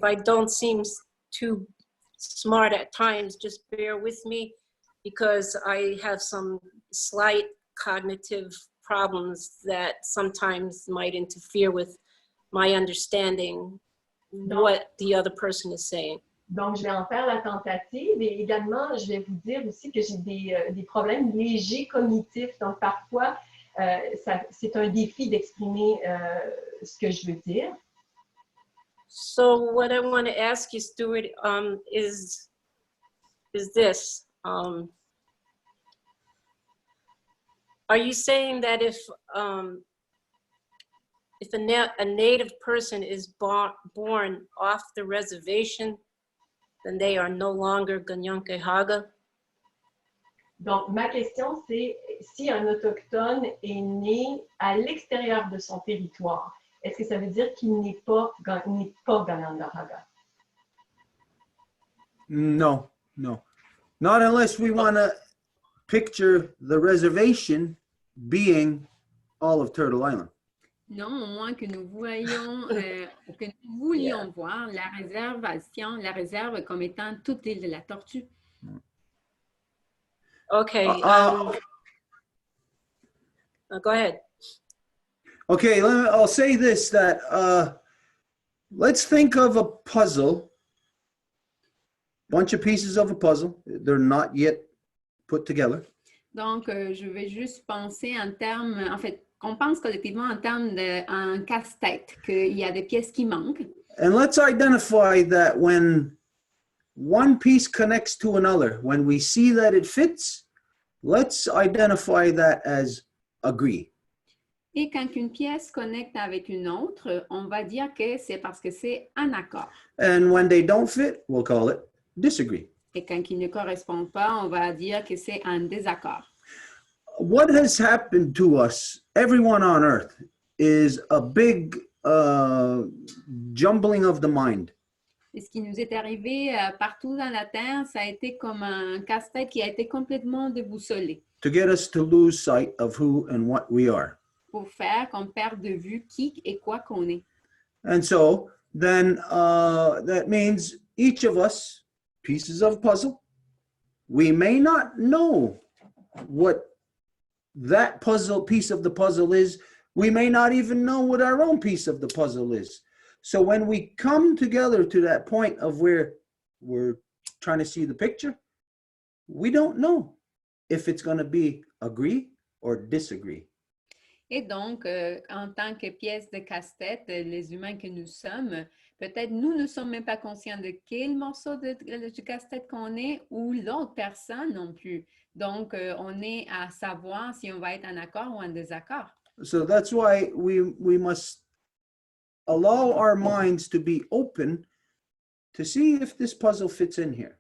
I don't seem too smart at times, just bear with me, because I have some slight cognitive problems that sometimes might interfere with my understanding what the other person is saying. Donc, je vais en faire la tentative et également, je vais vous dire aussi que j'ai des problèmes légers cognitifs. Donc, parfois, c'est un défi d'exprimer ce que je veux dire. So what I want to ask you, Stuart, is this. Are you saying that if a native person is born off the reservation, then they are no longer Ganyankehaga? Donc, ma question, c'est si un autochtone est né à l'extérieur de son territoire, est-ce que ça veut dire qu'il n'est pas Ganyankehaga? No. Not unless we want to picture the reservation being all of Turtle Island. Non, au moins que nous voyons, que nous voulions voir la réserve comme étant toute l'île de la Tortue. Okay. Go ahead. Okay, I'll say this, that let's think of a puzzle, bunch of pieces of a puzzle. They're not yet put together. Donc, je vais juste penser en termes, en fait, qu'on pense collectivement en termes d'un casse-tête, qu'il y a des pièces qui manquent. And let's identify that when one piece connects to another, when we see that it fits, let's identify that as agree. Et quand une pièce connecte avec une autre, on va dire que c'est parce que c'est un accord. And when they don't fit, we'll call it disagree. Et quand il ne correspond pas, on va dire que c'est un désaccord. What has happened to us, everyone on earth, is a big jumbling of the mind. Et ce qui nous est arrivé partout dans la Terre, ça a été comme un casse-tête qui a été complètement déboussolé To get us to lose sight of who and what we are. pour faire qu'on perde de vue qui et quoi qu'on est. And so then that means each of us, pieces of puzzle, we may not know what that piece of the puzzle is. We may not even know what our own piece of the puzzle is. So when we come together to that point of where we're trying to see the picture, we don't know if it's going to be agree or disagree. Et donc, en tant que pièce de casse-tête, les humains que nous sommes, peut-être nous ne sommes même pas conscients de quel morceau du casse-tête qu'on est ou l'autre personne non plus. Donc, on est à savoir si on va être en accord ou en désaccord. So that's why we must allow our minds to be open to see if this puzzle fits in here.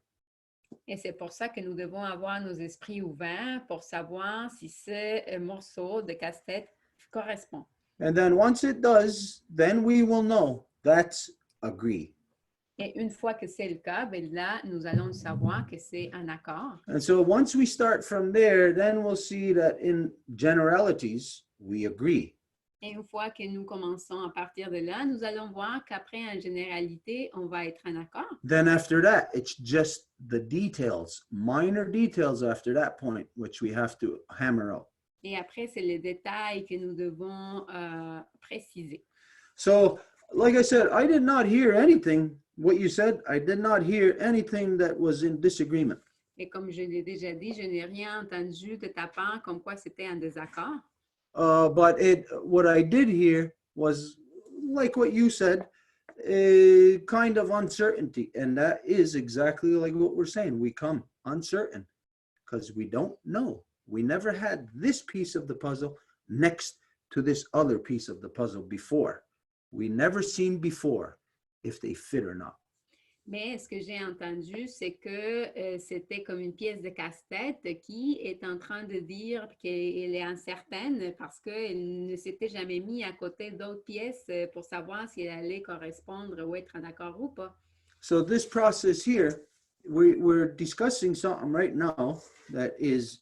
Et c'est pour ça que nous devons avoir nos esprits ouverts pour savoir si ce morceau de casse-tête correspond. And then once it does, then we will know that's agree. Et une fois que c'est le cas, ben là, nous allons savoir que c'est un accord. And so once we start from there, then we'll see that in generalities, we agree. Et une fois que nous commençons à partir de là, nous allons voir qu'après, en généralité, on va être en accord. Then after that, it's just the details, minor details after that point, which we have to hammer out. Et après, c'est les détails que nous devons préciser. So, like I said, I did not hear anything, what you said, I did not hear anything that was in disagreement. Et comme je l'ai déjà dit, je n'ai rien entendu de ta part comme quoi c'était un désaccord. But what I did hear was, like what you said, a kind of uncertainty. And that is exactly like what we're saying. We come uncertain because we don't know. We never had this piece of the puzzle next to this other piece of the puzzle before. We never seen before if they fit or not. Mais ce que j'ai entendu, c'est que c'était comme une pièce de casse-tête qui est en train de dire qu'elle est incertaine parce qu'elle ne s'était jamais mis à côté d'autres pièces pour savoir si elle allait correspondre ou être en accord ou pas. So this process here, we're discussing something right now that is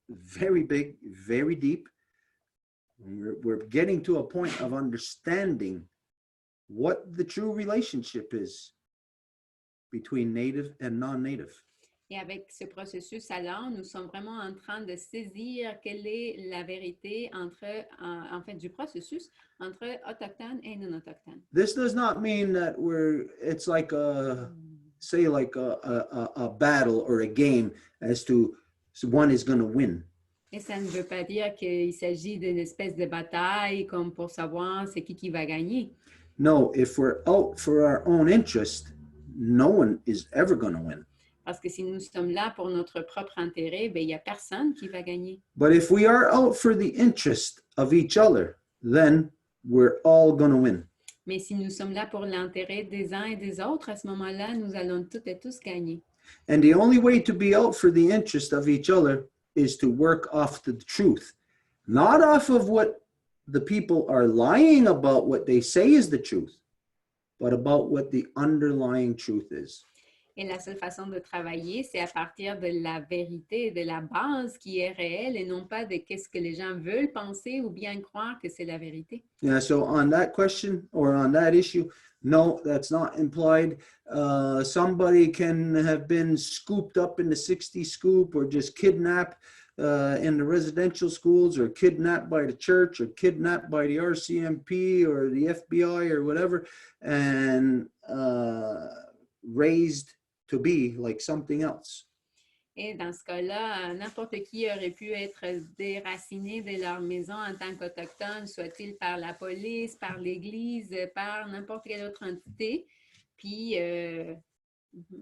very big, very deep. We're getting to a point of understanding what the true relationship is between native and non-native. Et avec ce processus alors, nous sommes vraiment en train de saisir quelle est la vérité entre, en fait, du processus entre autochtones et non autochtones. This does not mean that it's like a, say like a battle or a game as to one is going to win. Et ça ne veut pas dire qu'il s'agit d'une espèce de bataille comme pour savoir c'est qui va gagner. No, if we're out for our own interest, no one is ever going to win. Parce que si nous sommes là pour notre propre intérêt, ben, il n'y a personne qui va gagner. But if we are out for the interest of each other, then we're all going to win. Mais si nous sommes là pour l'intérêt des uns et des autres, à ce moment-là, nous allons toutes et tous gagner. And the only way to be out for the interest of each other is to work off the truth, not off of what the people are lying about what they say is the truth, but about what the underlying truth is. Et la seule façon de travailler, c'est à partir de la vérité, de la base qui est réelle et non pas de qu'est-ce que les gens veulent penser ou bien croire que c'est la vérité. Yeah, so on that question or on that issue, no, that's not implied. Somebody can have been scooped up in the 60 scoop or just kidnapped in the residential schools or kidnapped by the church or kidnapped by the RCMP or the FBI or whatever and raised to be like something else. Et dans ce cas-là, n'importe qui aurait pu être déraciné de leur maison en tant qu'autochtone, soit-il par la police, par l'Église, par n'importe quelle autre entité. Puis,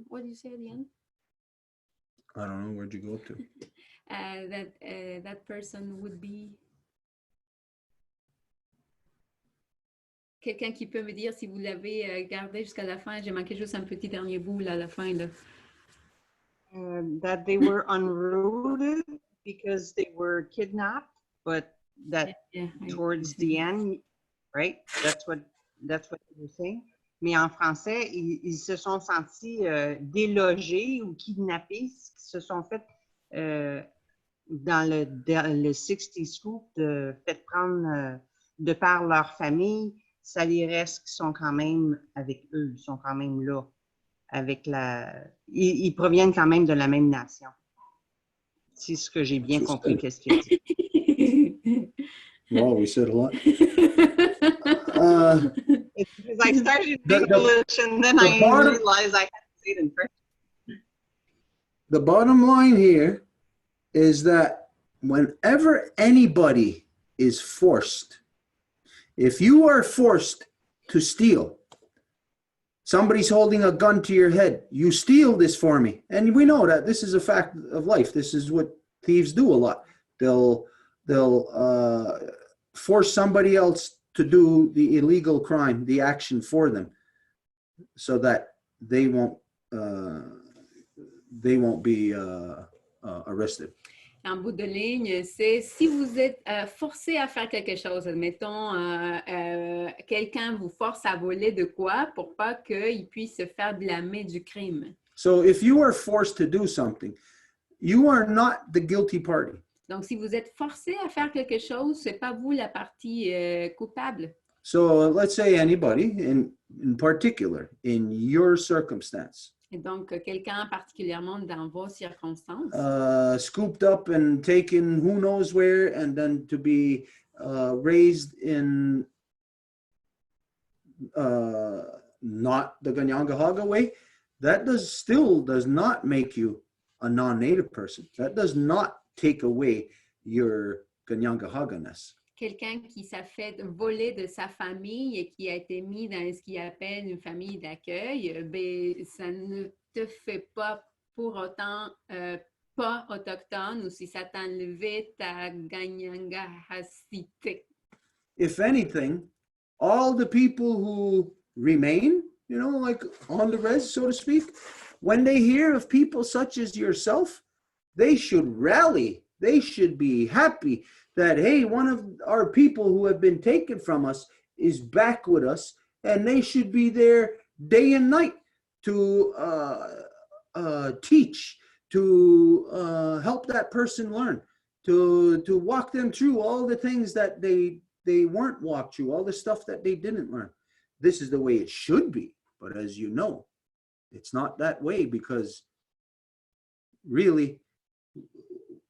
what did you say at the end? I don't know, where'd you go up to? That person would be... Quelqu'un qui peut me dire si vous l'avez gardé jusqu'à la fin. J'ai manqué juste un petit dernier bout là, à la fin. Là. That they were unrooted because they were kidnapped, but that towards the end, right? That's what you're saying. Mais en français, ils se sont sentis délogés ou kidnappés, se sont fait dans le 60 scoop fait prendre de par leur famille. Ça les reste qui sont quand même avec eux, ils sont quand même là. Ils proviennent quand même de la même nation. C'est ce que j'ai bien compris, qu'est-ce qu'il dit. Wow, we said a lot. It's because I started in English and then I realized I had to say it in French. The bottom line here is that whenever anybody is forced, if you are forced to steal, somebody's holding a gun to your head, you steal this for me. And we know that this is a fact of life. This is what thieves do a lot. They'll force somebody else to do the illegal crime, the action for them, so that they they won't be arrested. En bout de ligne, c'est si vous êtes forcé à faire quelque chose, admettons, quelqu'un vous force à voler de quoi pour pas qu'il puisse se faire blâmer du crime. So if you are forced to do something, you are not the guilty party. Donc, si vous êtes forcé à faire quelque chose, c'est pas vous la partie coupable. So let's say anybody in particular, in your circumstance, Et donc, quelqu'un particulièrement dans vos circonstances, scooped up and taken who knows where, and then to be raised in not the Ganyangahaga way, that still does not make you a non-native person. That does not take away your Ganyangahaga-ness. quelqu'un qui s'est fait voler de sa famille et qui a été mis dans ce qu'il appelle une famille d'accueil, ben, ça ne te fait pas pour autant pas autochtone ou si ça t'a enlevé ta Ganyangahacité. If anything, all the people who remain, you know, like on the res, so to speak, when they hear of people such as yourself, they should rally. They should be happy that, hey, one of our people who have been taken from us is back with us, and they should be there day and night to teach, to help that person learn, to walk them through all the things that they weren't walked through, all the stuff that they didn't learn. This is the way it should be. But as you know, it's not that way, because really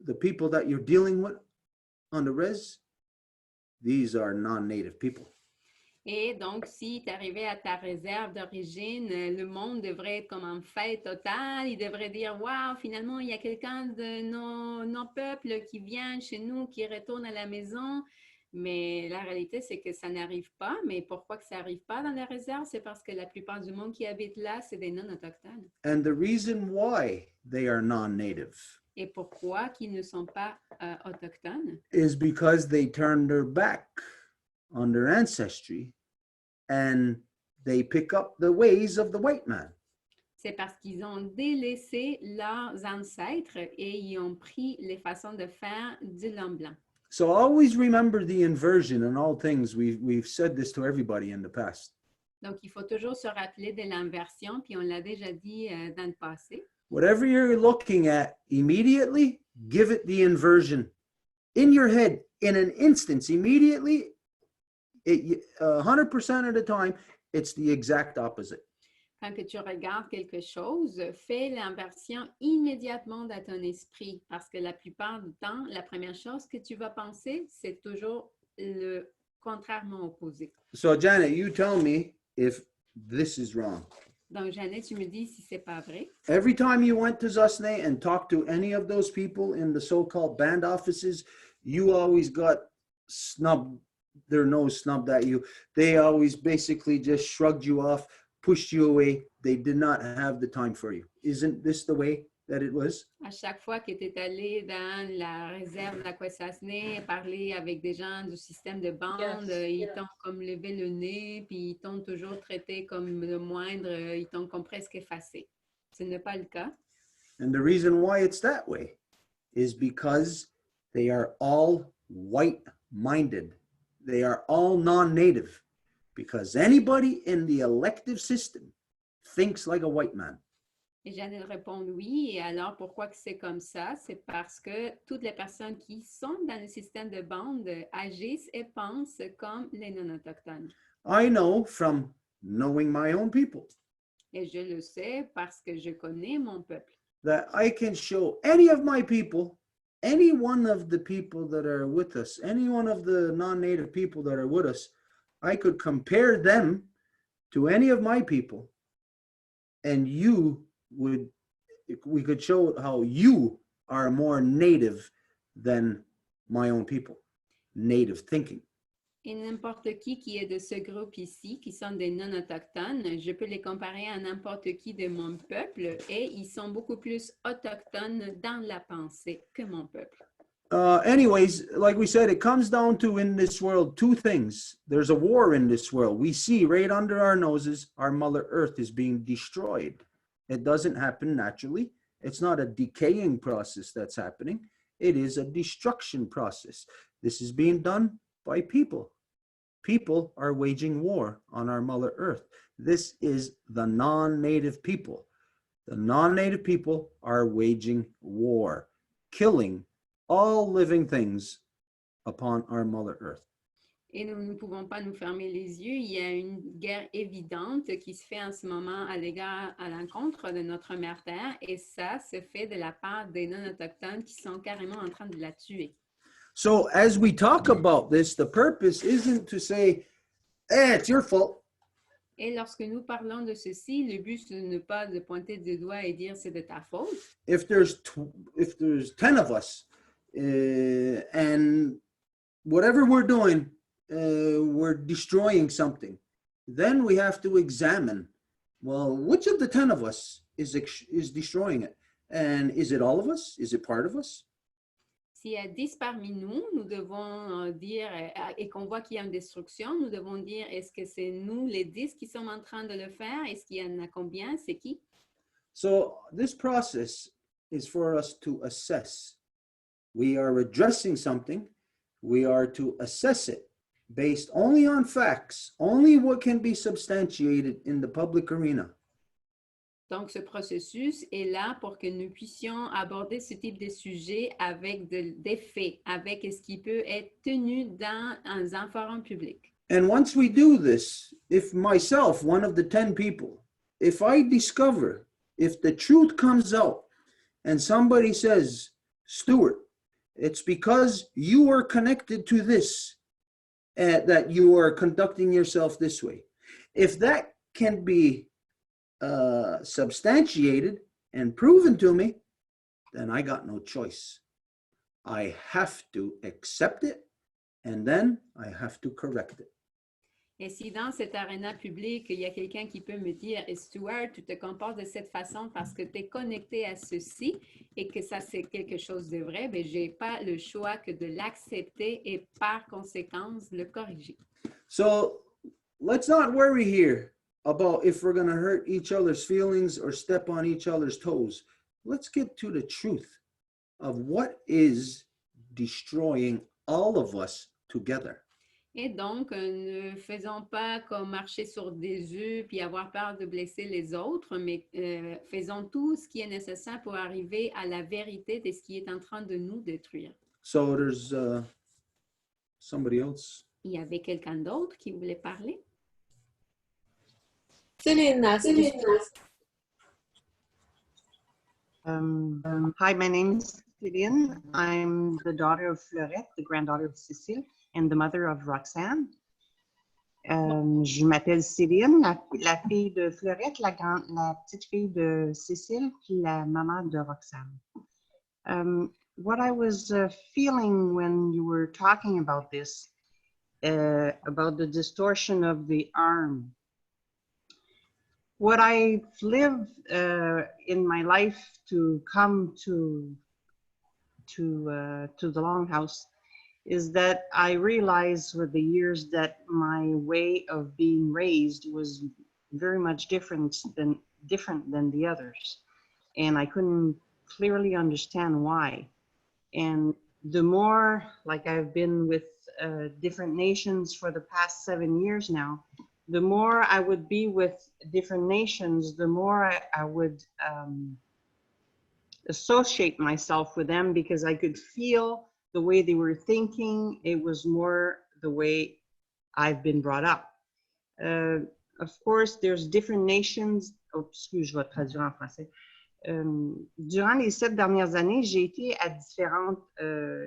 the people that you're dealing with on the res, these are non-native people. Et donc, si tu arrivais à ta réserve d'origine, le monde devrait être comme en fête totale. Il devrait dire, waouh, finalement, il y a quelqu'un de nos peuples qui vient chez nous, qui retourne à la maison. Mais la réalité, c'est que ça n'arrive pas. Mais pourquoi que ça n'arrive pas dans la réserve? C'est parce que la plupart du monde qui habite là, c'est des non-autochtones. And the reason why they are non-native Et pourquoi qu'ils ne sont pas autochtones? is because they turned their back on their ancestry and they pick up the ways of the white man. C'est parce qu'ils ont délaissé leurs ancêtres et ils ont pris les façons de faire de l'homme blanc. So always remember the inversion in all things. We've said this to everybody in the past. Donc, il faut toujours se rappeler de l'inversion, puis on l'a déjà dit dans le passé. Whatever you're looking at immediately, give it the inversion in your head in an instance. Immediately, 100% of the time, it's the exact opposite. Quand que tu regardes quelque chose, fais l'inversion immédiatement dans ton esprit, parce que la plupart du temps, la première chose que tu vas penser, c'est toujours le contrairement opposé. So Janet, you tell me if this is wrong. Donc, Jeannette, tu me dis si c'est pas vrai. Every time you went to Zusne and talked to any of those people in the so-called band offices, you always got snubbed, their nose snubbed at you. They always basically just shrugged you off, pushed you away. They did not have the time for you. Isn't this the way that it was? À chaque fois que tu es allé dans la réserve d'Aquasasne, parler avec des gens du système de bande, ils t'ont comme levé le nez, puis ils t'ont toujours traité comme le moindre, ils t'ont comme presque effacé. Ce n'est pas le cas. And the reason why it's that way is because they are all white-minded. They are all non-native. Because anybody in the elective system thinks like a white man. Et Jeannette répond oui. Et alors, pourquoi que c'est comme ça? C'est parce que toutes les personnes qui sont dans le système de bande agissent et pensent comme les non-autochtones. I know from knowing my own people Et je le sais parce que je connais mon peuple. that I can show any of my people, any one of the people that are with us, any one of the non-native people that are with us, I could compare them to any of my people, and we could show how you are more native than my own people, native thinking. Et n'importe qui est de ce groupe ici, qui sont des non-autochtones, je peux les comparer à n'importe qui de mon peuple et ils sont beaucoup plus autochtones dans la pensée que mon peuple. Anyways, like we said, it comes down to in this world two things. There's a war in this world. We see right under our noses, our Mother Earth is being destroyed. It doesn't happen naturally. It's not a decaying process that's happening. It is a destruction process. This is being done by people. People are waging war on our Mother Earth. This is the non-native people. The non-native people are waging war, killing all living things upon our Mother Earth. Et nous ne pouvons pas nous fermer les yeux. Il y a une guerre évidente qui se fait en ce moment à l'encontre de notre mère Terre, et ça se fait de la part des non-autochtones qui sont carrément en train de la tuer. So as we talk about this, the purpose isn't to say, it's your fault. Et lorsque nous parlons de ceci, le but ce n'est pas de pointer du doigt et dire c'est de ta faute. If there's 10 of us and whatever we're doing, we're destroying something, then we have to examine, well, which of the 10 of us is destroying it? And is it all of us? Is it part of us? S'il y a 10 parmi nous, nous devons dire, et qu'on voit qu'il y a une destruction, nous devons dire, est-ce que c'est nous, les 10, qui sommes en train de le faire? Est-ce qu'il y en a combien? C'est qui? So this process is for us to assess. We are addressing something. We are to assess it based only on facts, only what can be substantiated in the public arena. Donc, ce processus est là pour que nous puissions aborder ce type de sujet avec des faits, avec ce qui peut être tenu dans un forum public. And once we do this, if myself, one of the 10 people, if I discover, if the truth comes out and somebody says, Stuart, it's because you are connected to this, that you are conducting yourself this way. If that can be substantiated and proven to me, then I got no choice. I have to accept it, and then I have to correct it. Et si dans cet aréna public, il y a quelqu'un qui peut me dire, Stuart, tu te comportes de cette façon parce que tu es connecté à ceci et que ça c'est quelque chose de vrai, bien, je n'ai pas le choix que de l'accepter et par conséquence le corriger. So let's not worry here about if we're going to hurt each other's feelings or step on each other's toes. Let's get to the truth of what is destroying all of us together. Et donc, ne faisons pas comme marcher sur des œufs puis avoir peur de blesser les autres, mais faisons tout ce qui est nécessaire pour arriver à la vérité de ce qui est en train de nous détruire. So there's somebody else. Il y avait quelqu'un d'autre qui voulait parler? Céline. Hi, my name is Céline. I'm the daughter of Fleurette, the granddaughter of Cécile, and the mother of Roxane. Je m'appelle Céline, la fille de Fleurette, la petite fille de Cécile, puis la maman de Roxane. What I was feeling when you were talking about this, about the distortion of the arm, what I've lived in my life to come to the Longhouse is that I realized with the years that my way of being raised was very much different than the others, and I couldn't clearly understand why. And the more, like I've been with different nations for the past 7 years now, the more I would be with different nations, the more I would associate myself with them because I could feel the way they were thinking. It was more the way I've been brought up. Of course, there's different nations. Oh, excuse, je vais traduire en français. Durant les 7 dernières années, j'ai été à différentes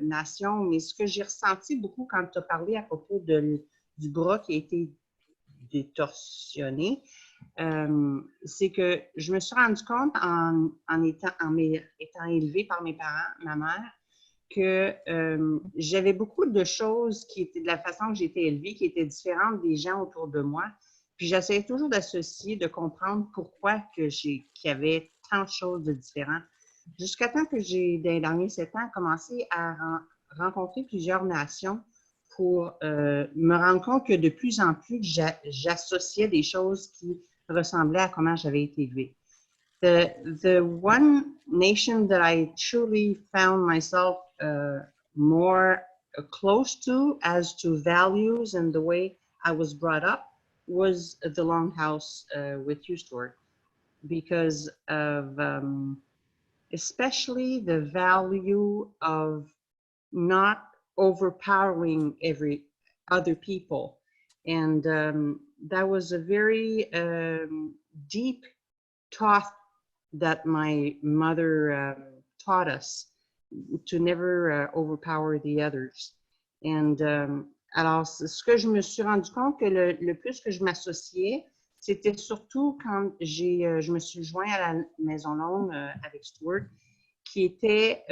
nations, mais ce que j'ai ressenti beaucoup quand tu as parlé à propos du bras qui a été détorsionné, c'est que je me suis rendu compte en étant élevée par mes parents, ma mère, que j'avais beaucoup de choses qui étaient de la façon que j'ai été élevée, qui étaient différentes des gens autour de moi. Puis j'essayais toujours d'associer, de comprendre pourquoi qu'il y avait tant de choses de différentes. Jusqu'à temps que j'ai, dans les derniers 7 ans, commencé à rencontrer plusieurs nations pour me rendre compte que de plus en plus, j'associais des choses qui ressemblaient à comment j'avais été élevée. The one nation that I truly found myself more close to as to values and the way I was brought up was the Longhouse with you, Stuart, because of especially the value of not overpowering other people. And that was a very deep thought that my mother taught us, to never overpower the others. And alors, ce que je me suis rendu compte que le plus que je m'associais, c'était surtout quand je me suis joint à la Maison Longue avec Stuart, qui était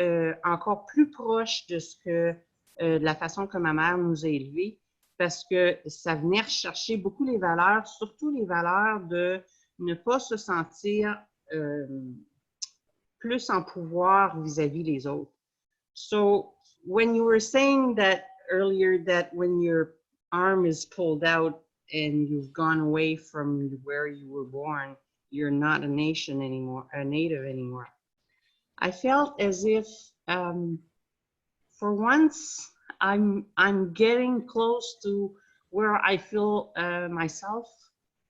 encore plus proche de ce que de la façon que ma mère nous a élevés, parce que ça venait rechercher beaucoup les valeurs, surtout les valeurs de ne pas se sentir plus en pouvoir vis-à-vis les autres. So when you were saying that earlier, that when your arm is pulled out and you've gone away from where you were born, you're not a nation anymore, a native anymore. I felt as if, for once, I'm getting close to where I feel myself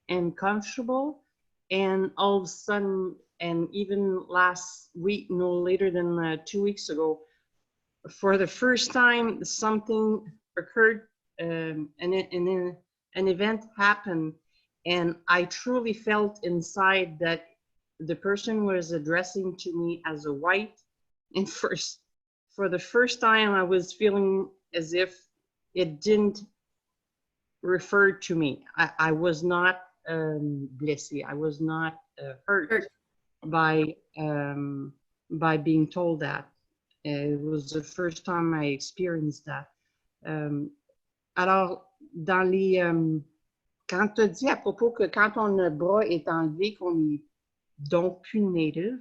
and comfortable. And all of a sudden, and even last week, no later than 2 weeks ago, for the first time, something occurred, and an event happened, and I truly felt inside that the person was addressing to me as a white, and for the first time, I was feeling as if it didn't refer to me. I was not blessé. I was not hurt by being told that. It was the first time I experienced that. Alors, dans les, quand tu as dit à propos que quand ton bras est enlevé, qu'on est donc plus native,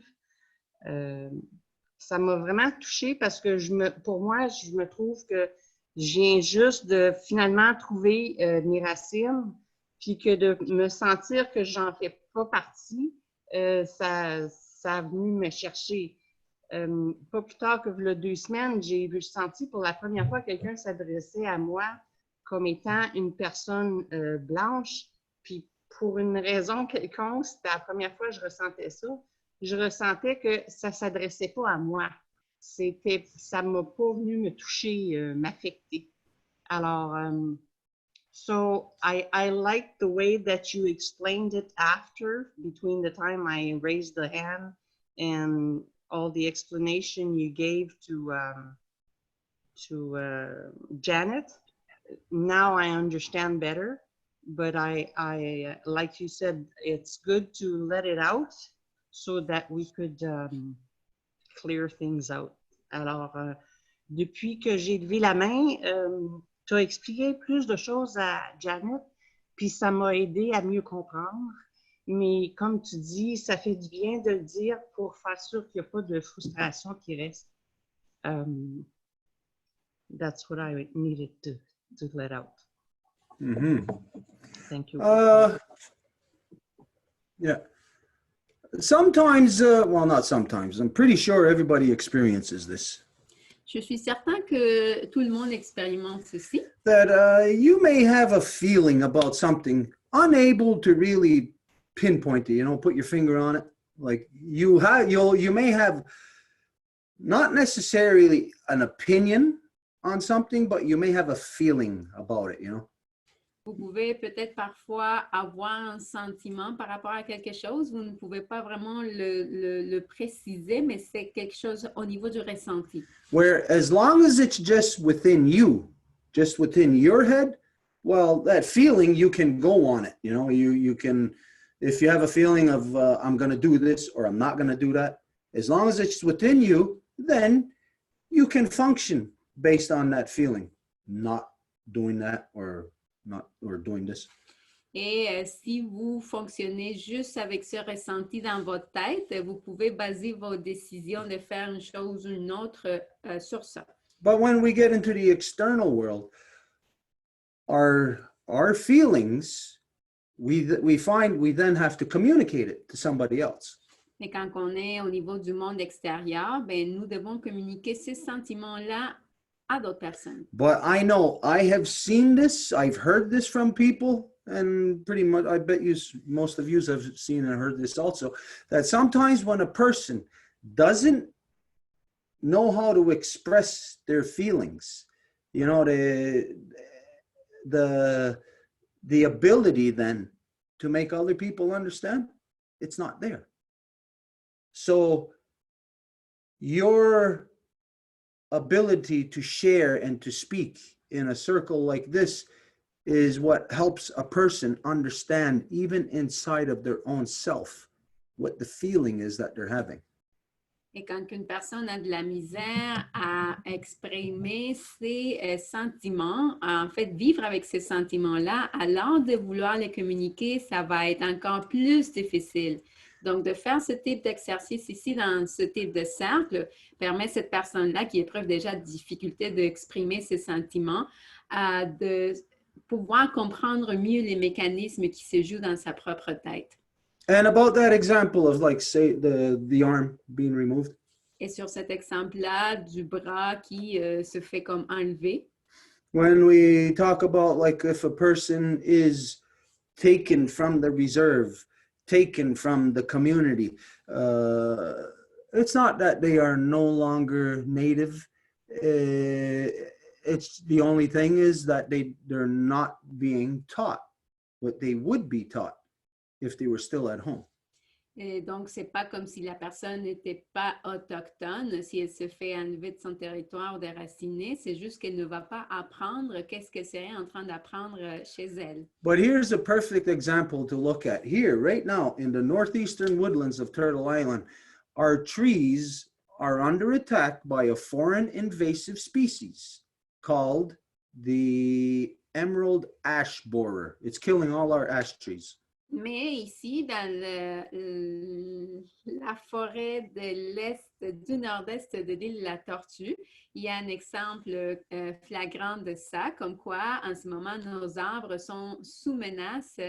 ça m'a vraiment touchée parce que pour moi, je me trouve que je viens juste de finalement trouver mes racines, puis que de me sentir que j'en fais pas partie, ça a venu me chercher. Pas plus tard que il y a 2 semaines, j'ai senti pour la première fois quelqu'un s'adresser à moi comme étant une personne blanche, puis pour une raison quelconque, c'était la première fois que je ressentais ça. Je ressentais que ça ne s'adressait pas à moi. Ça ne m'a pas venu me toucher, m'affecter. Alors, so I like the way that you explained it after, between the time I raised the hand and all the explanation you gave to Janet. Now I understand better, but I like you said, it's good to let it out so that we could clear things out. Alors, depuis que j'ai levé la main, tu as expliqué plus de choses à Janet, puis ça m'a aidé à mieux comprendre. Mais comme tu dis, ça fait du bien de le dire pour faire sûr qu'il n'y a pas de frustration qui reste. That's what I needed to let out. Mm-hmm. Thank you. Yeah. Sometimes, well, not sometimes, I'm pretty sure everybody experiences this. Je suis certain que tout le monde expérimente ceci. That you may have a feeling about something, unable to really pinpoint it, you know, put your finger on it. Like you may have not necessarily an opinion on something, but you may have a feeling about it, you know. Vous pouvez peut-être parfois avoir un sentiment par rapport à quelque chose. Vous ne pouvez pas vraiment le préciser, mais c'est quelque chose au niveau du ressenti. Where as long as it's just within you, just within your head, well, that feeling, you can go on it. You know, you can, if you have a feeling of I'm going to do this or I'm not going to do that, as long as it's within you, then you can function based on that feeling, not doing that or doing this. Et si vous fonctionnez juste avec ce ressenti dans votre tête, vous pouvez baser vos décisions de faire une chose ou une autre sur ça. But when we get into the external world, our feelings, we find we then have to communicate it to somebody else. Et quand on est au niveau du monde extérieur, ben, nous devons communiquer ces sentiments-là à d'autres personnes. But I know I have seen this, I've heard this from people, and pretty much I bet you most of you have seen and heard this also, that sometimes when a person doesn't know how to express their feelings, you know, the ability then to make other people understand, it's not there. So your ability to share and to speak in a circle like this is what helps a person understand, even inside of their own self, what the feeling is that they're having. Et quand une personne a de la misère à exprimer ses sentiments, en fait, vivre avec ces sentiments-là, alors de vouloir les communiquer, ça va être encore plus difficile. Donc, de faire ce type d'exercice ici dans ce type de cercle permet à cette personne-là qui éprouve déjà de difficulté d'exprimer ses sentiments de pouvoir comprendre mieux les mécanismes qui se jouent dans sa propre tête. And about that example of, like, say, the arm being removed. Et sur cet exemple-là du bras qui se fait comme enlever. When we talk about, like, if a person is taken from the reserve, taken from the community, it's not that they are no longer native. It's the only thing is that they're not being taught what they would be taught if they were still at home. Et donc, c'est pas comme si la personne n'était pas autochtone, si elle se fait enlever de son territoire ou déracinée, c'est juste qu'elle ne va pas apprendre qu'est-ce qu'elle serait en train d'apprendre chez elle. But here's a perfect example to look at. Here, right now, in the northeastern woodlands of Turtle Island, our trees are under attack by a foreign invasive species called the emerald ash borer. It's killing all our ash trees. Mais ici, dans la forêt de l'est, du nord-est de l'île de la Tortue, il y a un exemple flagrant de ça, comme quoi, en ce moment, nos arbres sont sous menace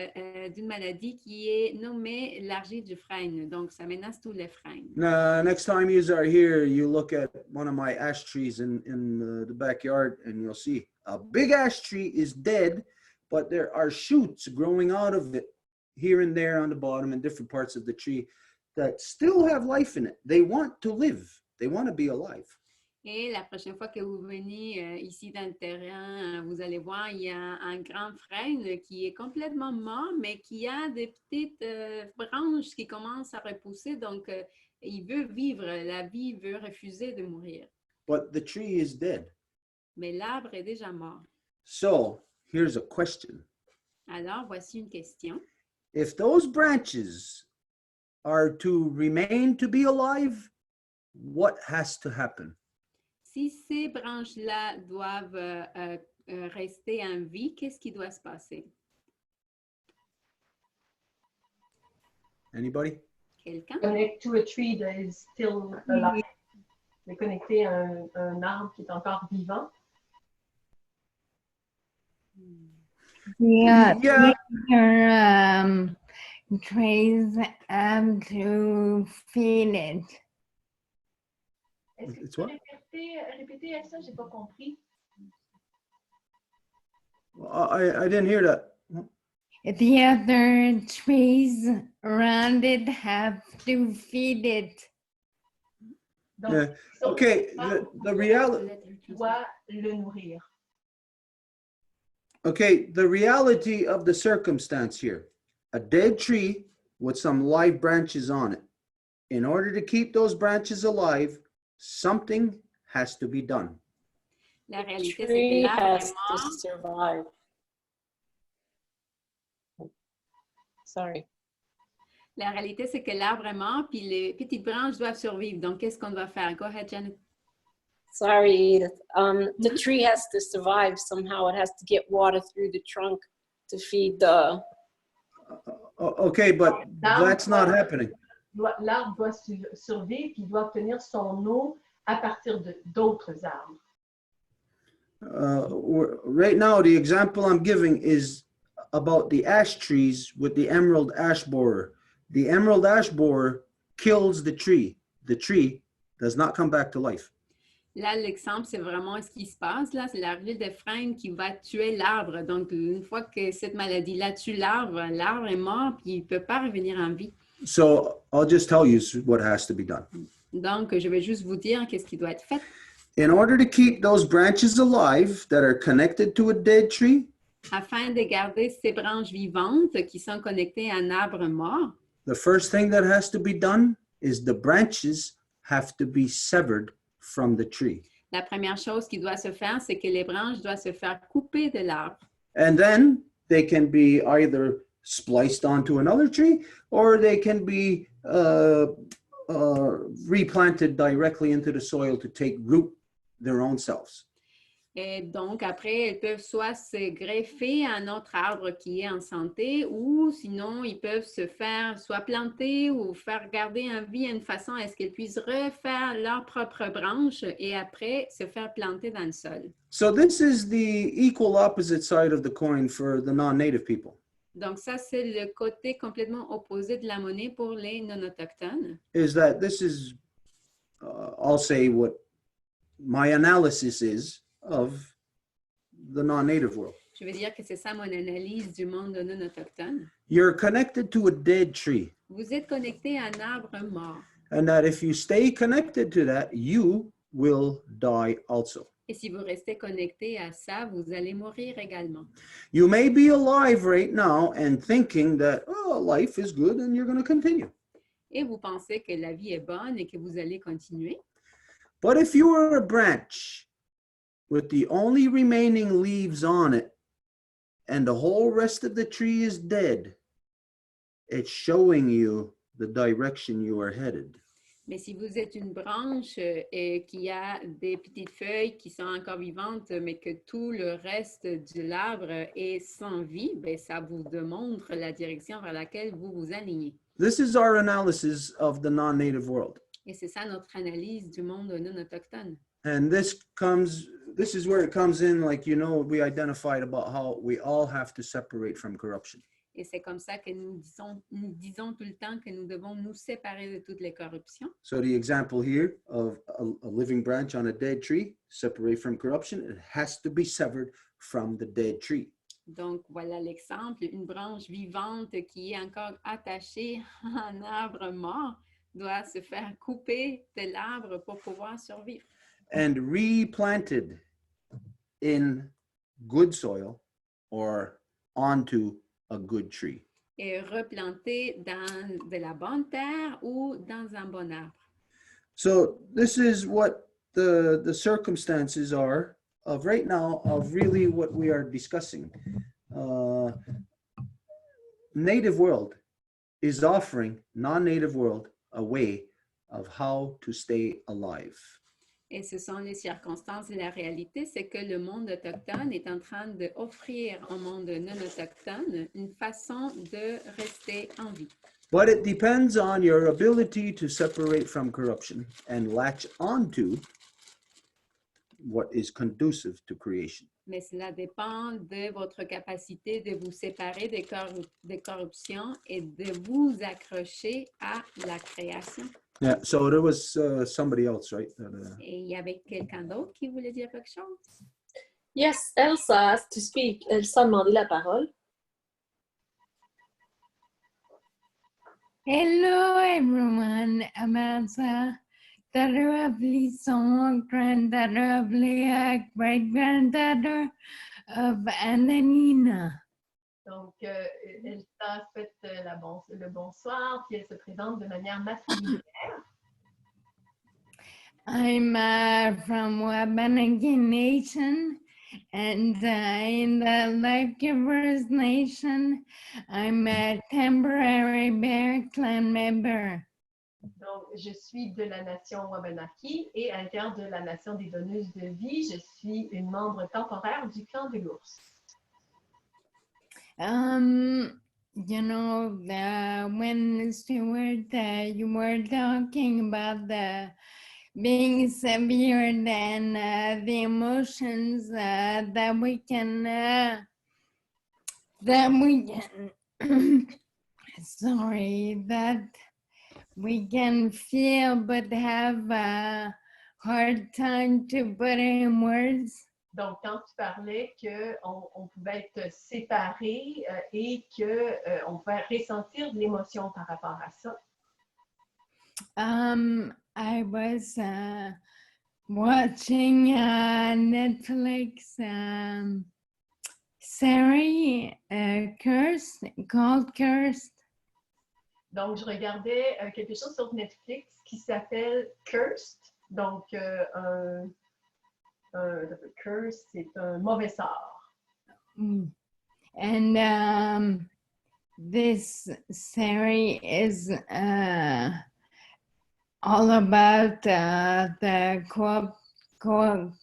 d'une maladie qui est nommée l'argile du frêne. Donc, ça menace tous les frênes. Next time you are here, you look at one of my ash trees in the backyard, and you'll see a big ash tree is dead, but there are shoots growing out of it here and there on the bottom in different parts of the tree that still have life in it. They want to live. They want to be alive. Et la prochaine fois que vous venez ici dans le terrain, vous allez voir, il y a un grand frêne qui est complètement mort, mais qui a des petites branches qui commencent à repousser. Donc, il veut vivre. La vie veut refuser de mourir. But the tree is dead. Mais l'arbre est déjà mort. So, here's a question. Alors, voici une question. If those branches are to remain to be alive, what has to happen? Si ces branches-là doivent rester en vie, qu'est-ce qui doit se passer? Anybody? Quelqu'un? Connect to a tree that is still alive. C'est connecté à un arbre qui est encore vivant. Yeah, Yeah. your trees to feed it. Est-ce que It's tu peux what? répéter ça? J'ai pas compris. I didn't hear that. The other trees around it have to feed it. Donc, Yeah. Okay, the reality. tu dois le nourrir. Okay, the reality of the circumstance here. A dead tree with some live branches on it. In order to keep those branches alive, something has to be done. La réalité, c'est Tree que l'arbre has est to mort. survive. Sorry. La réalité, c'est que l'arbre est mort, puis les petites branches doivent survivre. Donc, qu'est-ce qu'on doit faire? Go ahead, Janet. Sorry, Edith. The tree has to survive somehow. It has to get water through the trunk to feed the. Okay, but that's not happening. L'arbre doit survivre, puis il doit obtenir son eau à partir d'autres arbres. Right now, the example I'm giving is about the ash trees with the emerald ash borer. The emerald ash borer kills the tree does not come back to life. Là, l'exemple, c'est vraiment ce qui se passe. Là, c'est l'arrivée de frein qui va tuer l'arbre. Donc, une fois que cette maladie-là tue l'arbre, l'arbre est mort puis il ne peut pas revenir en vie. So I'll just tell you what has to be done. Donc, je vais juste vous dire qu'est-ce qui doit être fait. In order to keep those branches alive that are connected to a dead tree, Afin de garder ces branches vivantes qui sont connectées à un arbre mort, the first thing that has to be done is the branches have to be severed from the tree. la première chose qui doit se faire, c'est que les branches doivent se faire couper de l'arbre. And then they can be either spliced onto another tree or they can be replanted directly into the soil to take root their own selves. Et donc, après, elles peuvent soit se greffer à un autre arbre qui est en santé ou sinon, ils peuvent se faire soit planter ou faire garder en vie une façon à ce qu'elles puissent refaire leurs propres branches et après se faire planter dans le sol. So this is the equal opposite side of the coin for the non-native people. Donc, ça, c'est le côté complètement opposé de la monnaie pour les non-autochtones. Is that this is, I'll say what my analysis is of the non-native world. Je veux dire que c'est ça mon analyse du monde non-autochtone. You're connected to a dead tree, Vous êtes connecté à un arbre mort. and that if you stay connected to that, you will die also. Et si vous restez connecté à ça, vous allez mourir également. You may be alive right now and thinking that, oh, life is good and you're going to continue. Et vous pensez que la vie est bonne et que vous allez continuer. But if you are a branch with the only remaining leaves on it and the whole rest of the tree is dead, it's showing you the direction you are headed. Mais si vous êtes une branche et qui a des petites feuilles qui sont encore vivantes, mais que tout le reste de l'arbre est sans vie, bien, ça vous démontre la direction vers laquelle vous vous alignez. This is our analysis of the non-native world. Et c'est ça notre analyse du monde non autochtone. And this is where it comes in, like, you know, we identified about how we all have to separate from corruption. Et c'est comme ça que nous disons tout le temps que nous devons nous séparer de toutes les corruptions. So the example here of a living branch on a dead tree, separate from corruption, it has to be severed from the dead tree. Donc, voilà l'exemple. Une branche vivante qui est encore attachée à un arbre mort doit se faire couper de l'arbre pour pouvoir survivre. And replanted in good soil or onto a good tree. Et replanter dans de la bonne terre ou dans un bon arbre. So this is what the circumstances are of right now of really what we are discussing. Native world is offering non-native world a way of how to stay alive. Et ce sont les circonstances et la réalité, c'est que le monde autochtone est en train d'offrir au monde non autochtone une façon de rester en vie. But it depends on your ability to separate from corruption and latch onto what is conducive to creation. Mais cela dépend de votre capacité de vous séparer des corruptions et de vous accrocher à la création. Yeah, so there was somebody else, right? Et il y avait quelqu'un d'autre qui voulait dire quelque chose? Yes, Elsa asked to speak. Elsa a demandé la parole. Hello, everyone. Amasa, the lovely song, granddaughter of Leah, great-granddaughter of Ananina. Donc, Elsa souhaite le bonsoir, puis elle se présente de manière matrilinéaire. I'm from Wabanaki Nation, and in the Life Givers Nation, I'm a temporary Bear Clan member. Donc, je suis de la nation Wabanaki et à l'intérieur de la nation des donneuses de vie, je suis une membre temporaire du clan de l'ours. You know, when Stuart, you were talking about the being severe and the emotions that we can sorry, that we can feel but have a hard time to put in words. Donc, quand tu parlais qu'on pouvait être séparés et qu'on pouvait ressentir de l'émotion par rapport à ça. I was watching Netflix series called Cursed. Donc, je regardais quelque chose sur Netflix qui s'appelle Cursed. Donc, curse, c'est un mauvais sort. And this series is all about the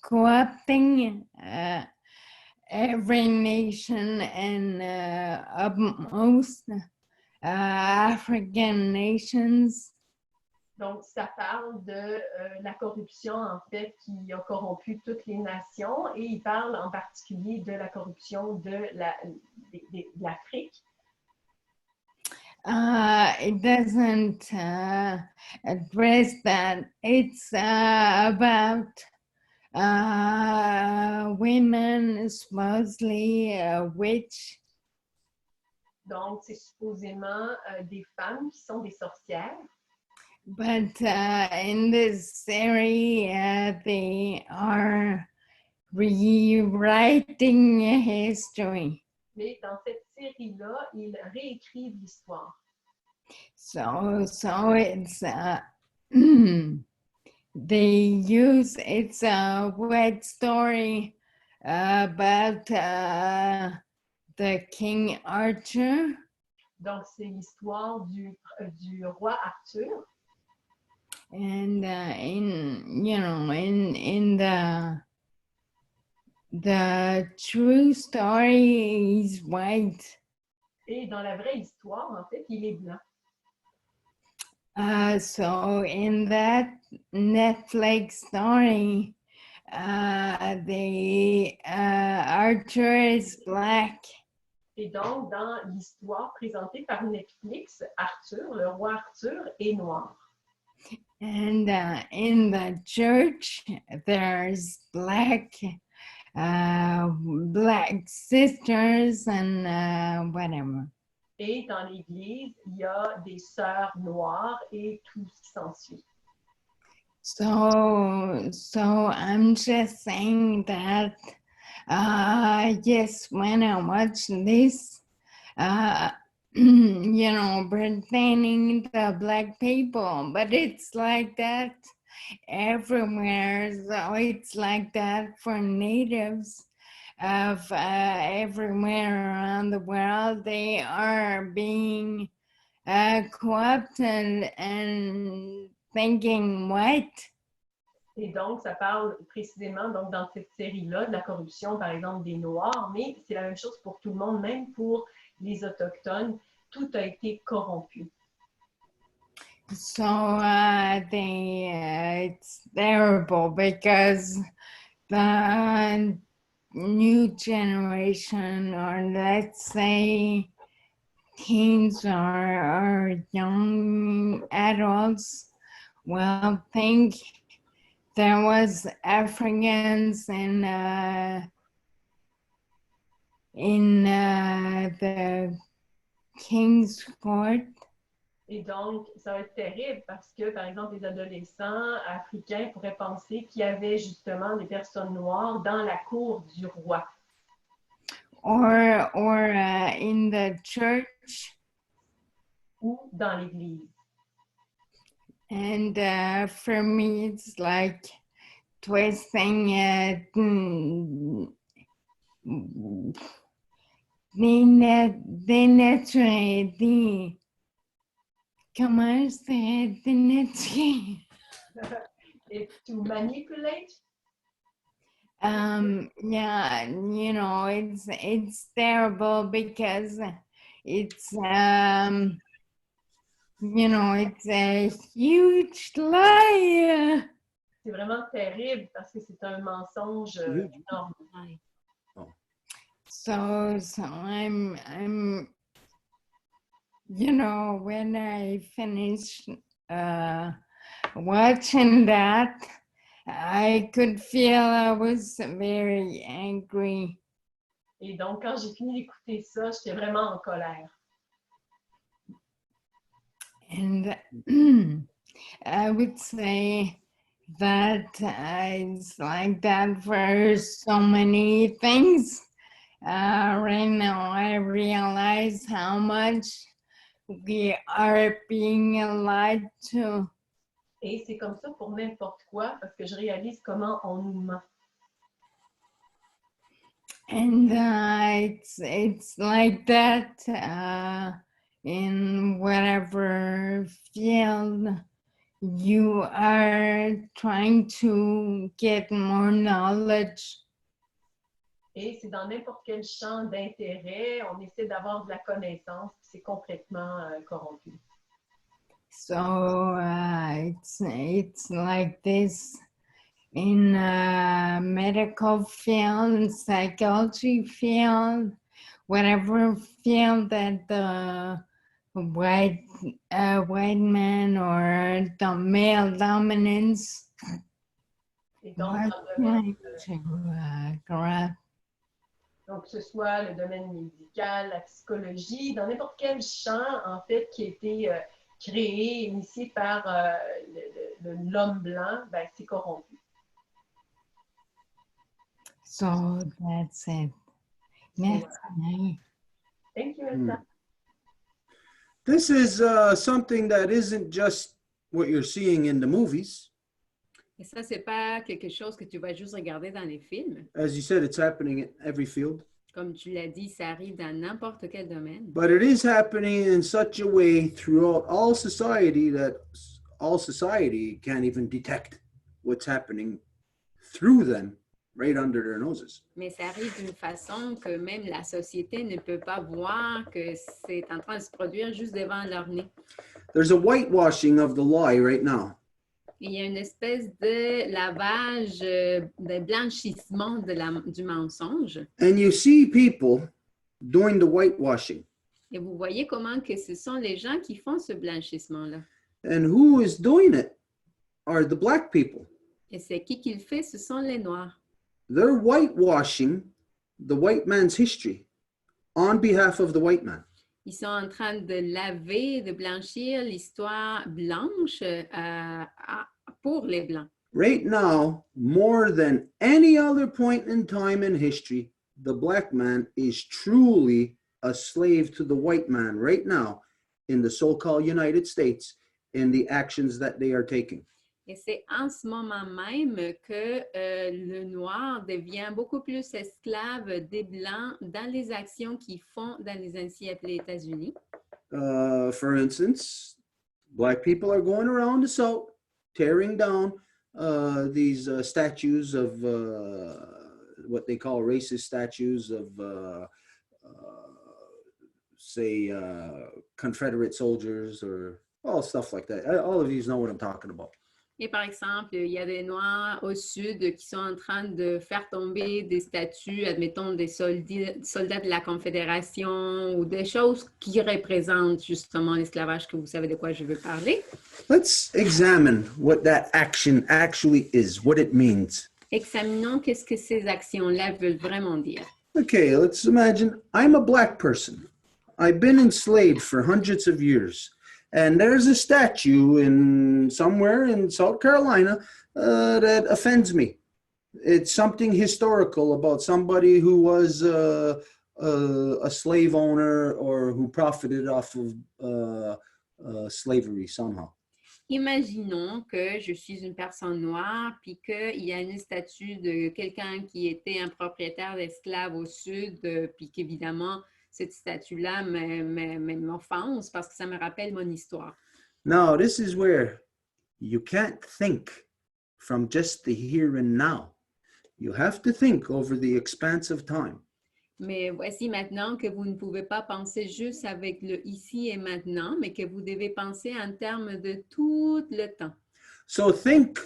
co-opting every nation and most African nations. Donc, ça parle de la corruption, en fait, qui a corrompu toutes les nations, et il parle en particulier de la corruption de l'Afrique. It doesn't address that. It's about women, supposedly witch. Donc, c'est supposément des femmes qui sont des sorcières. But in this series, they are rewriting history. Mais dans cette série-là, ils réécrivent l'histoire. So it's it's a web story about the King Arthur. Donc, c'est l'histoire du roi Arthur. And in the true story, he's white. Et dans la vraie histoire, en fait, il est blanc. So in that Netflix story, Arthur is black. Et donc, dans l'histoire présentée par Netflix, Arthur, le roi Arthur, est noir. And in the church, there's black sisters and whatever. Et dans l'Église, il y a des sœurs noires et tout ce qui s'ensuit. So I'm just saying that, yes, when I watch this, pertaining to black people, but it's like that everywhere. So it's like that for natives of everywhere around the world. They are being co-opted and thinking white. Et donc, ça parle précisément, donc, dans cette série-là, de la corruption, par exemple, des Noirs, mais c'est la même chose pour tout le monde, même pour les Autochtones. Tout a été corrompu. So it's terrible because the new generation, or let's say teens or young adults, will think there was Africans in the King's Court. Et donc, ça va être terrible parce que, par exemple, les adolescents africains pourraient penser qu'il y avait justement des personnes noires dans la cour du roi. Or in the church. Ou dans l'église. And for me, it's like twisting it. Comment c'est dénaturer? It's to manipulate. Yeah, it's terrible because it's it's a huge lie. C'est vraiment terrible parce que c'est un mensonge énorme. So I'm when I finish watching that, I could feel I was very angry. Et donc, quand j'ai fini d'écouter ça, j'étais vraiment en colère. And I would say that it's like that for so many things. Right now, I realize how much we are being lied to. Et c'est comme ça pour n'importe quoi, parce que je réalise comment on nous ment. And it's like that in whatever field you are trying to get more knowledge. Et c'est dans n'importe quel champ d'intérêt, on essaie d'avoir de la connaissance, puis c'est complètement corrompu. So it's like this in medical field, psychology field, whatever field that the white man or the male dominance Et donc, was dans le domaine, trying to grab. donc, que ce soit le domaine médical, la psychologie, dans n'importe quel champ, en fait, qui a été créé, initié par l'homme blanc, ben, c'est corrompu. So that's it. Merci. Thank you, Elsa. This is something that isn't just what you're seeing in the movies. Et ça, c'est pas quelque chose que tu vas juste regarder dans les films. As you said, it's happening in every field. Comme tu l'as dit, ça arrive dans n'importe quel domaine. But it is happening in such a way throughout all society that all society can't even detect what's happening through them right under their noses. Mais ça arrive d'une façon que même la société ne peut pas voir que c'est en train de se produire juste devant leur nez. There's a whitewashing of the lie right now. Il y a une espèce de lavage, de blanchissement du mensonge. And you see people doing the whitewashing. Et vous voyez comment que ce sont les gens qui font ce blanchissement-là. And who is doing it are the black people. Et c'est qui le fait? Ce sont les Noirs. They're whitewashing the white man's history on behalf of the white man. Ils sont en train de laver, de blanchir l'histoire blanche pour les Blancs. Right now, more than any other point in time in history, the black man is truly a slave to the white man right now in the so-called United States in the actions that they are taking. Et c'est en ce moment même que le noir devient beaucoup plus esclave des Blancs dans les actions qu'ils font dans les ainsi appelés États-Unis. For instance, black people are going around the South, tearing down these statues of what they call racist statues of, say, Confederate soldiers or all stuff like that. All of you know what I'm talking about. Et par exemple, il y a des Noirs au sud qui sont en train de faire tomber des statues, admettons, des soldats de la Confédération ou des choses qui représentent justement l'esclavage, que vous savez de quoi je veux parler. Let's examine what that action actually is, what it means. Examinons qu'est-ce que ces actions-là veulent vraiment dire. Okay, let's imagine I'm a black person. I've been enslaved for hundreds of years. And there's a statue somewhere in South Carolina that offends me. It's something historical about somebody who was a slave owner or who profited off of slavery somehow. Imaginons que je suis une personne noire puis qu'il y a une statue de quelqu'un qui était un propriétaire d'esclaves au sud puis qu'évidemment, cette statue-là m'offense parce que ça me rappelle mon histoire. Now, this is where you can't think from just the here and now. You have to think over the expanse of time. Mais voici maintenant que vous ne pouvez pas penser juste avec le ici et maintenant, mais que vous devez penser en termes de tout le temps. So think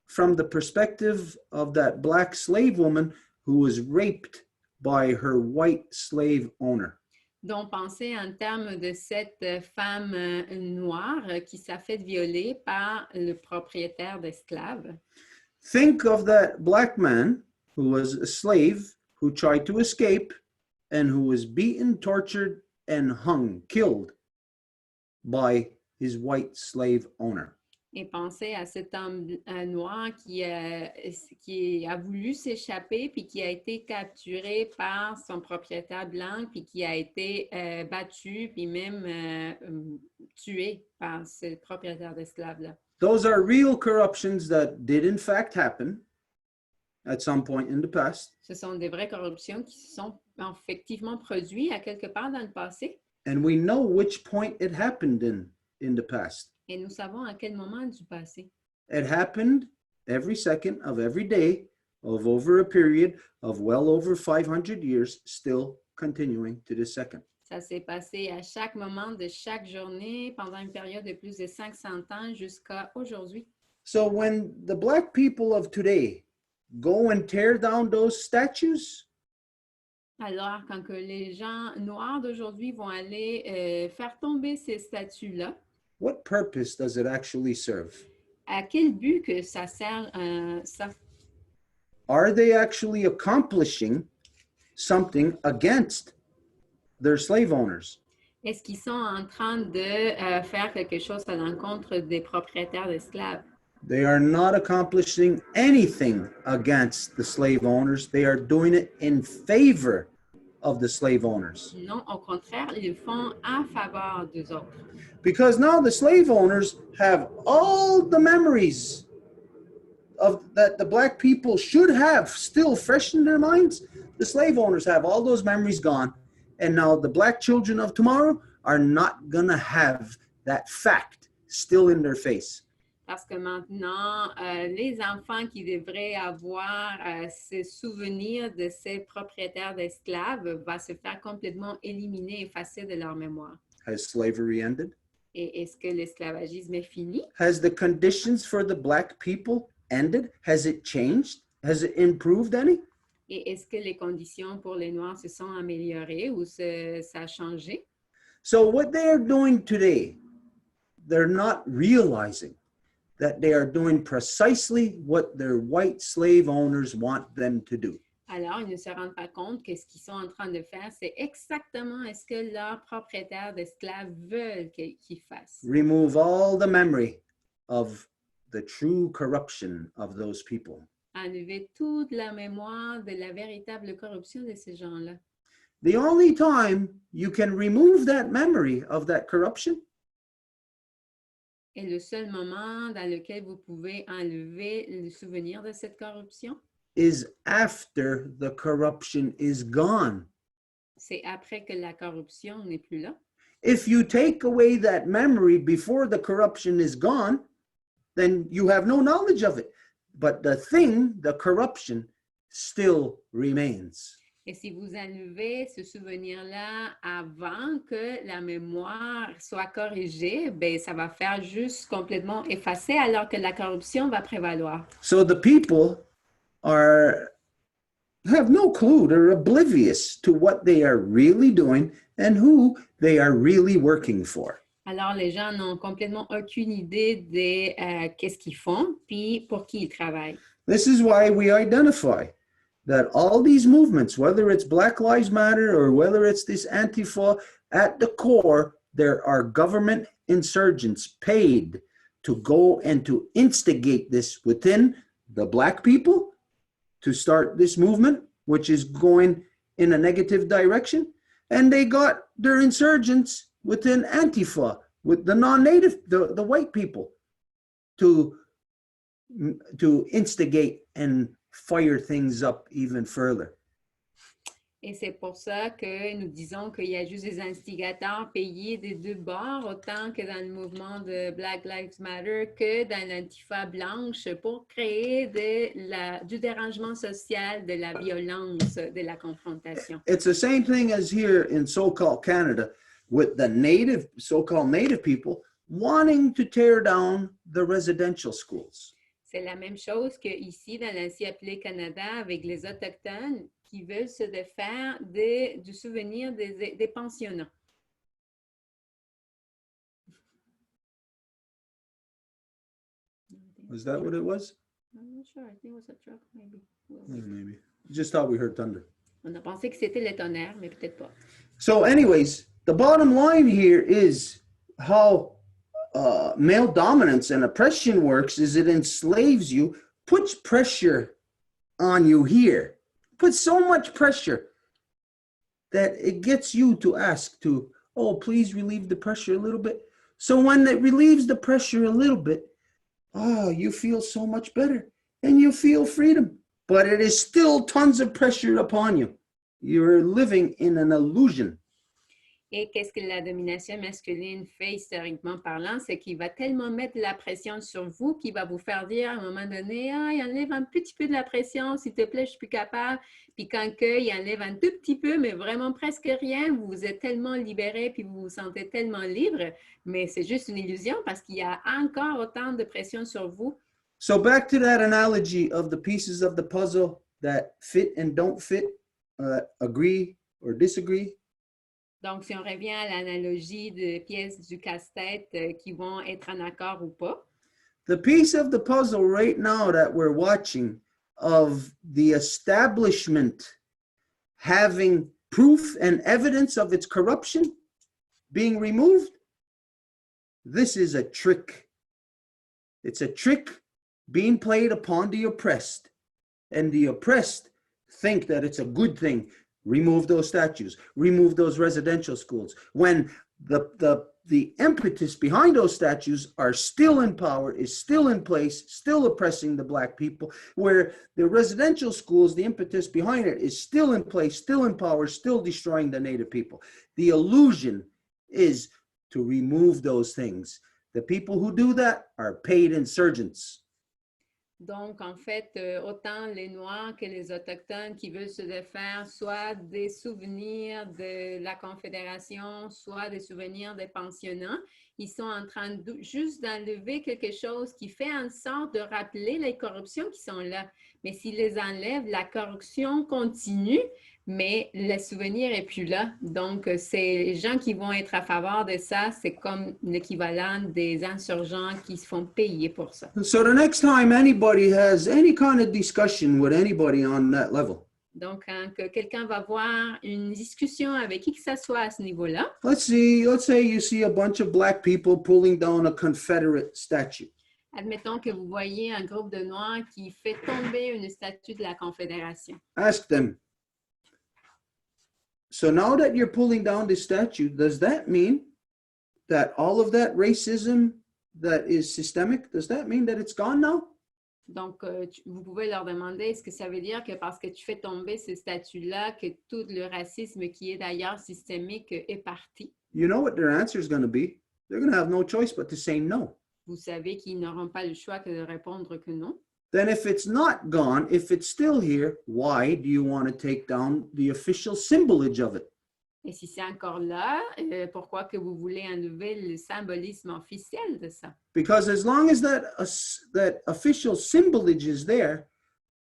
from the perspective of that black slave woman who was raped by her white slave owner. Donc, pensez en termes de cette femme noire qui s'est fait violer par le propriétaire d'esclaves. Think of that black man who was a slave, who tried to escape, and who was beaten, tortured, and hung, killed by his white slave owner. Et pensez à cet homme noir qui a voulu s'échapper puis qui a été capturé par son propriétaire blanc puis qui a été battu puis même tué par ce propriétaire d'esclaves-là. Those are real corruptions that did in fact happen at some point in the past. Ce sont des vraies corruptions qui se sont effectivement produites à quelque part dans le passé. And we know which point it happened in the past. Et nous savons à quel moment du passé. It happened every second of every day of over a period of well over 500 years, still continuing to this second. Ça s'est passé à chaque moment de chaque journée pendant une période de plus de 500 ans jusqu'à aujourd'hui. So when the black people of today go and tear down those statues, Alors, quand que les gens noirs d'aujourd'hui vont aller faire tomber ces statues-là, what purpose does it actually serve? à quel but que ça sert ça? Are they actually accomplishing something against their slave owners? Est-ce qu'ils sont en train de faire quelque chose à l'encontre des propriétaires d'esclaves? They are not accomplishing anything against the slave owners. They are doing it in favor of the slave owners. Non, au contraire, ils le font en faveur des autres. Because now the slave owners have all the memories of that the black people should have still fresh in their minds. The slave owners have all those memories gone. And now the black children of tomorrow are not going to have that fact still in their face. Parce que maintenant, les enfants qui devraient avoir ce souvenir de ces propriétaires d'esclaves va se faire complètement éliminer, effacer de leur mémoire. Has slavery ended? Et est-ce que l'esclavagisme est fini? Has the conditions for the black people ended? Has it changed? Has it improved any? Et est-ce que les conditions pour les Noirs se sont améliorées ou ça a changé? So what they are doing today, they're not realizing that they are doing precisely what their white slave owners want them to do. Alors, ils ne se rendent pas compte que ce qu'ils sont en train de faire, c'est exactement ce que leurs propriétaires d'esclaves veulent qu'ils fassent. Remove all the memory of the true corruption of those people. Enlever toute la mémoire de la véritable corruption de ces gens-là. The only time you can remove that memory of that corruption Et le seul moment dans lequel vous pouvez enlever le souvenir de cette corruption, is after the corruption is gone. c'est après que la corruption n'est plus là. If you take away that memory before the corruption is gone, then you have no knowledge of it. But the thing, the corruption, still remains. Et si vous enlevez ce souvenir-là avant que la mémoire soit corrigée, ben, ça va faire juste complètement effacer alors que la corruption va prévaloir. So the people have no clue. They're oblivious to what they are really doing and who they are really working for. Alors, les gens n'ont complètement aucune idée de qu'est-ce qu'ils font, puis pour qui ils travaillent. This is why we identify that all these movements, whether it's Black Lives Matter or whether it's this Antifa, at the core, there are government insurgents paid to go and to instigate this within the Black people, to start this movement, which is going in a negative direction. And they got their insurgents within Antifa, with the non-native, the white people, to instigate and fire things up even further. Et c'est pour ça que nous disons qu'il y a juste des instigateurs payés des deux bords, autant que dans le mouvement de Black Lives Matter que dans l'Antifa blanche, pour créer du dérangement social, de la violence, de la confrontation. It's the same thing as here in so-called Canada with the native, so-called native people wanting to tear down the residential schools. C'est la même chose qu'ici, dans l'ancien appelé Canada, avec les Autochtones qui veulent se défaire du souvenir des pensionnats. Was that what it was? I'm not sure. I think it was a truck, maybe. Yeah, maybe. Just thought we heard thunder. On a pensé que c'était le tonnerre, mais peut-être pas. So anyways, the bottom line here is how male dominance and oppression works is it enslaves you, puts pressure on you here, puts so much pressure that it gets you to ask to, oh, please relieve the pressure a little bit. So when it relieves the pressure a little bit, oh, you feel so much better and you feel freedom, but it is still tons of pressure upon you. You're living in an illusion. Et qu'est-ce que la domination masculine fait historiquement parlant? C'est qu'il va tellement mettre de la pression sur vous qu'il va vous faire dire à un moment donné, « Ah, il enlève un petit peu de la pression, s'il te plaît, je suis plus capable. » Puis quand il enlève un tout petit peu, mais vraiment presque rien, vous êtes tellement libéré puis vous vous sentez tellement libre, mais c'est juste une illusion parce qu'il y a encore autant de pression sur vous. So back to that analogy of the pieces of the puzzle that fit and don't fit, agree or disagree. Donc, si on revient à l'analogie de pièces du casse-tête qui vont être en accord ou pas. The piece of the puzzle right now that we're watching of the establishment having proof and evidence of its corruption being removed, this is a trick. It's a trick being played upon the oppressed. And the oppressed think that it's a good thing. Remove those statues, remove those residential schools. When the impetus behind those statues are still in power, is still in place, still oppressing the Black people, where the residential schools, the impetus behind it is still in place, still in power, still destroying the Native people. The illusion is to remove those things. The people who do that are paid insurgents. Donc, en fait, autant les Noirs que les Autochtones qui veulent se défaire soit des souvenirs de la Confédération, soit des souvenirs des pensionnats, ils sont en train juste d'enlever quelque chose qui fait en sorte de rappeler les corruptions qui sont là. Mais s'ils les enlèvent, la corruption continue, mais le souvenir n'est plus là. Donc, c'est les gens qui vont être à faveur de ça, c'est comme l'équivalent des insurgents qui se font payer pour ça. So the next time anybody has any kind of discussion with anybody on that level, donc, quand quelqu'un va avoir une discussion avec qui que ce soit à ce niveau-là, let's say you see a bunch of Black people pulling down a Confederate statue. admettons que vous voyez un groupe de Noirs qui fait tomber une statue de la Confédération. Ask them, so now that you're pulling down this statue, does that mean that all of that racism that is systemic, does that mean that it's gone now? Donc, vous pouvez leur demander, est-ce que ça veut dire que parce que tu fais tomber ces statues-là, que tout le racisme qui est d'ailleurs systémique est parti? You know what their answer is going to be? They're going to have no choice but to say no. Vous savez qu'ils n'auront pas le choix que de répondre que non. Then if it's not gone, if it's still here, why do you want to take down the official symbolage of it? Et si c'est encore là, pourquoi que vous voulez enlever le symbolisme officiel de ça? Because as long as that official symbolage is there,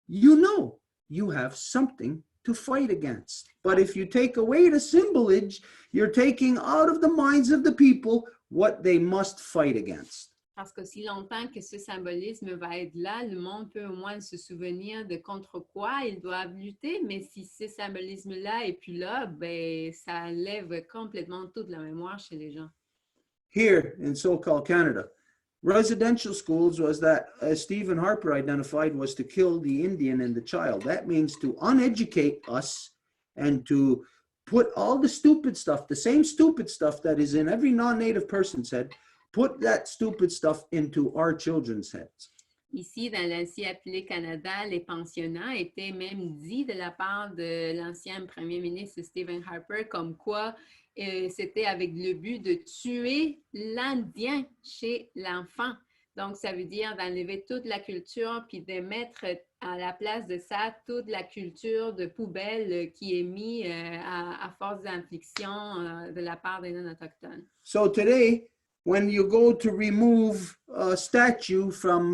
you know you have something to fight against. But if you take away the symbolage, you're taking out of the minds of the people what they must fight against. Parce que si longtemps que ce symbolisme va être là, le monde peut au moins se souvenir de contre quoi ils doivent lutter, mais si ce symbolisme-là n'est plus là, ben, ça enlève complètement toute la mémoire chez les gens. Here in so-called Canada, residential schools was that, as Stephen Harper identified, was to kill the Indian and the child. That means to uneducate us and to put all the stupid stuff, the same stupid stuff that is in every non-native person's head, put that stupid stuff into our children's heads. Ici, dans l'ancien appelé Canada, les pensionnats étaient même dit de la part de l'ancien premier ministre Stephen Harper comme quoi c'était avec le but de tuer l'Indien chez l'enfant. Donc, ça veut dire d'enlever toute la culture puis de mettre à la place de ça toute la culture de poubelle qui est mise à force d'infliction de la part des non-autochtones. So today, when you go to remove a statue from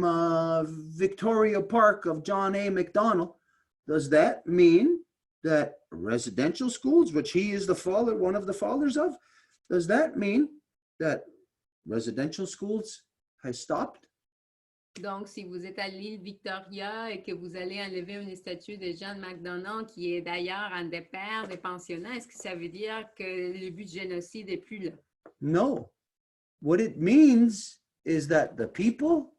Victoria Park of John A. Macdonald, does that mean that residential schools, which he is the father, one of the fathers of, does that mean that residential schools has stopped? Donc, si vous êtes à l'île Victoria et que vous allez enlever une statue de John MacDonald, qui est d'ailleurs un des pères des pensionnats, est-ce que ça veut dire que le but du génocide n'est plus là? No. What it means is that the people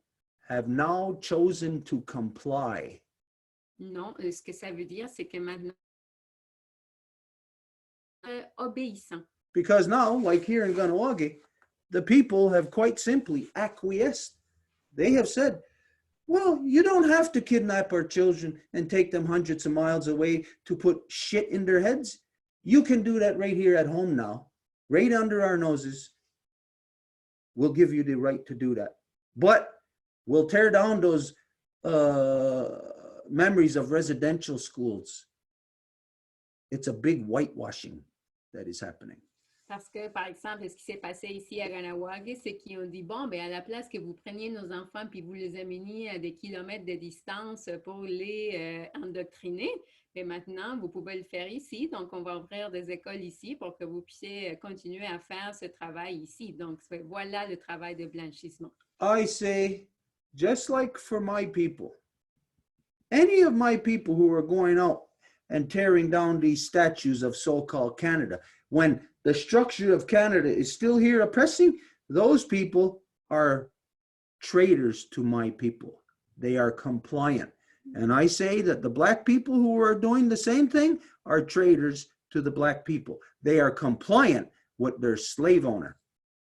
have now chosen to comply. Non, ce que ça veut dire, c'est que maintenant, obéissant. Because now, like here in Ganawagi, the people have quite simply acquiesced. They have said, well, you don't have to kidnap our children and take them hundreds of miles away to put shit in their heads. You can do that right here at home now, right under our noses. We'll give you the right to do that. But we'll tear down those memories of residential schools. It's a big whitewashing that is happening. Parce que, par exemple, ce qui s'est passé ici à Ganawagi, c'est qu'ils ont dit, bon, ben à la place que vous preniez nos enfants puis vous les ameniez à des kilomètres de distance pour les endoctriner, bien maintenant, vous pouvez le faire ici. Donc, on va ouvrir des écoles ici pour que vous puissiez continuer à faire ce travail ici. Donc, voilà le travail de blanchissement. I say, just like for my people, any of my people who are going out and tearing down these statues of so-called Canada, when the structure of Canada is still here oppressing, those people are traitors to my people. They are compliant. And I say that the Black people who are doing the same thing are traitors to the Black people. They are compliant with their slave owner.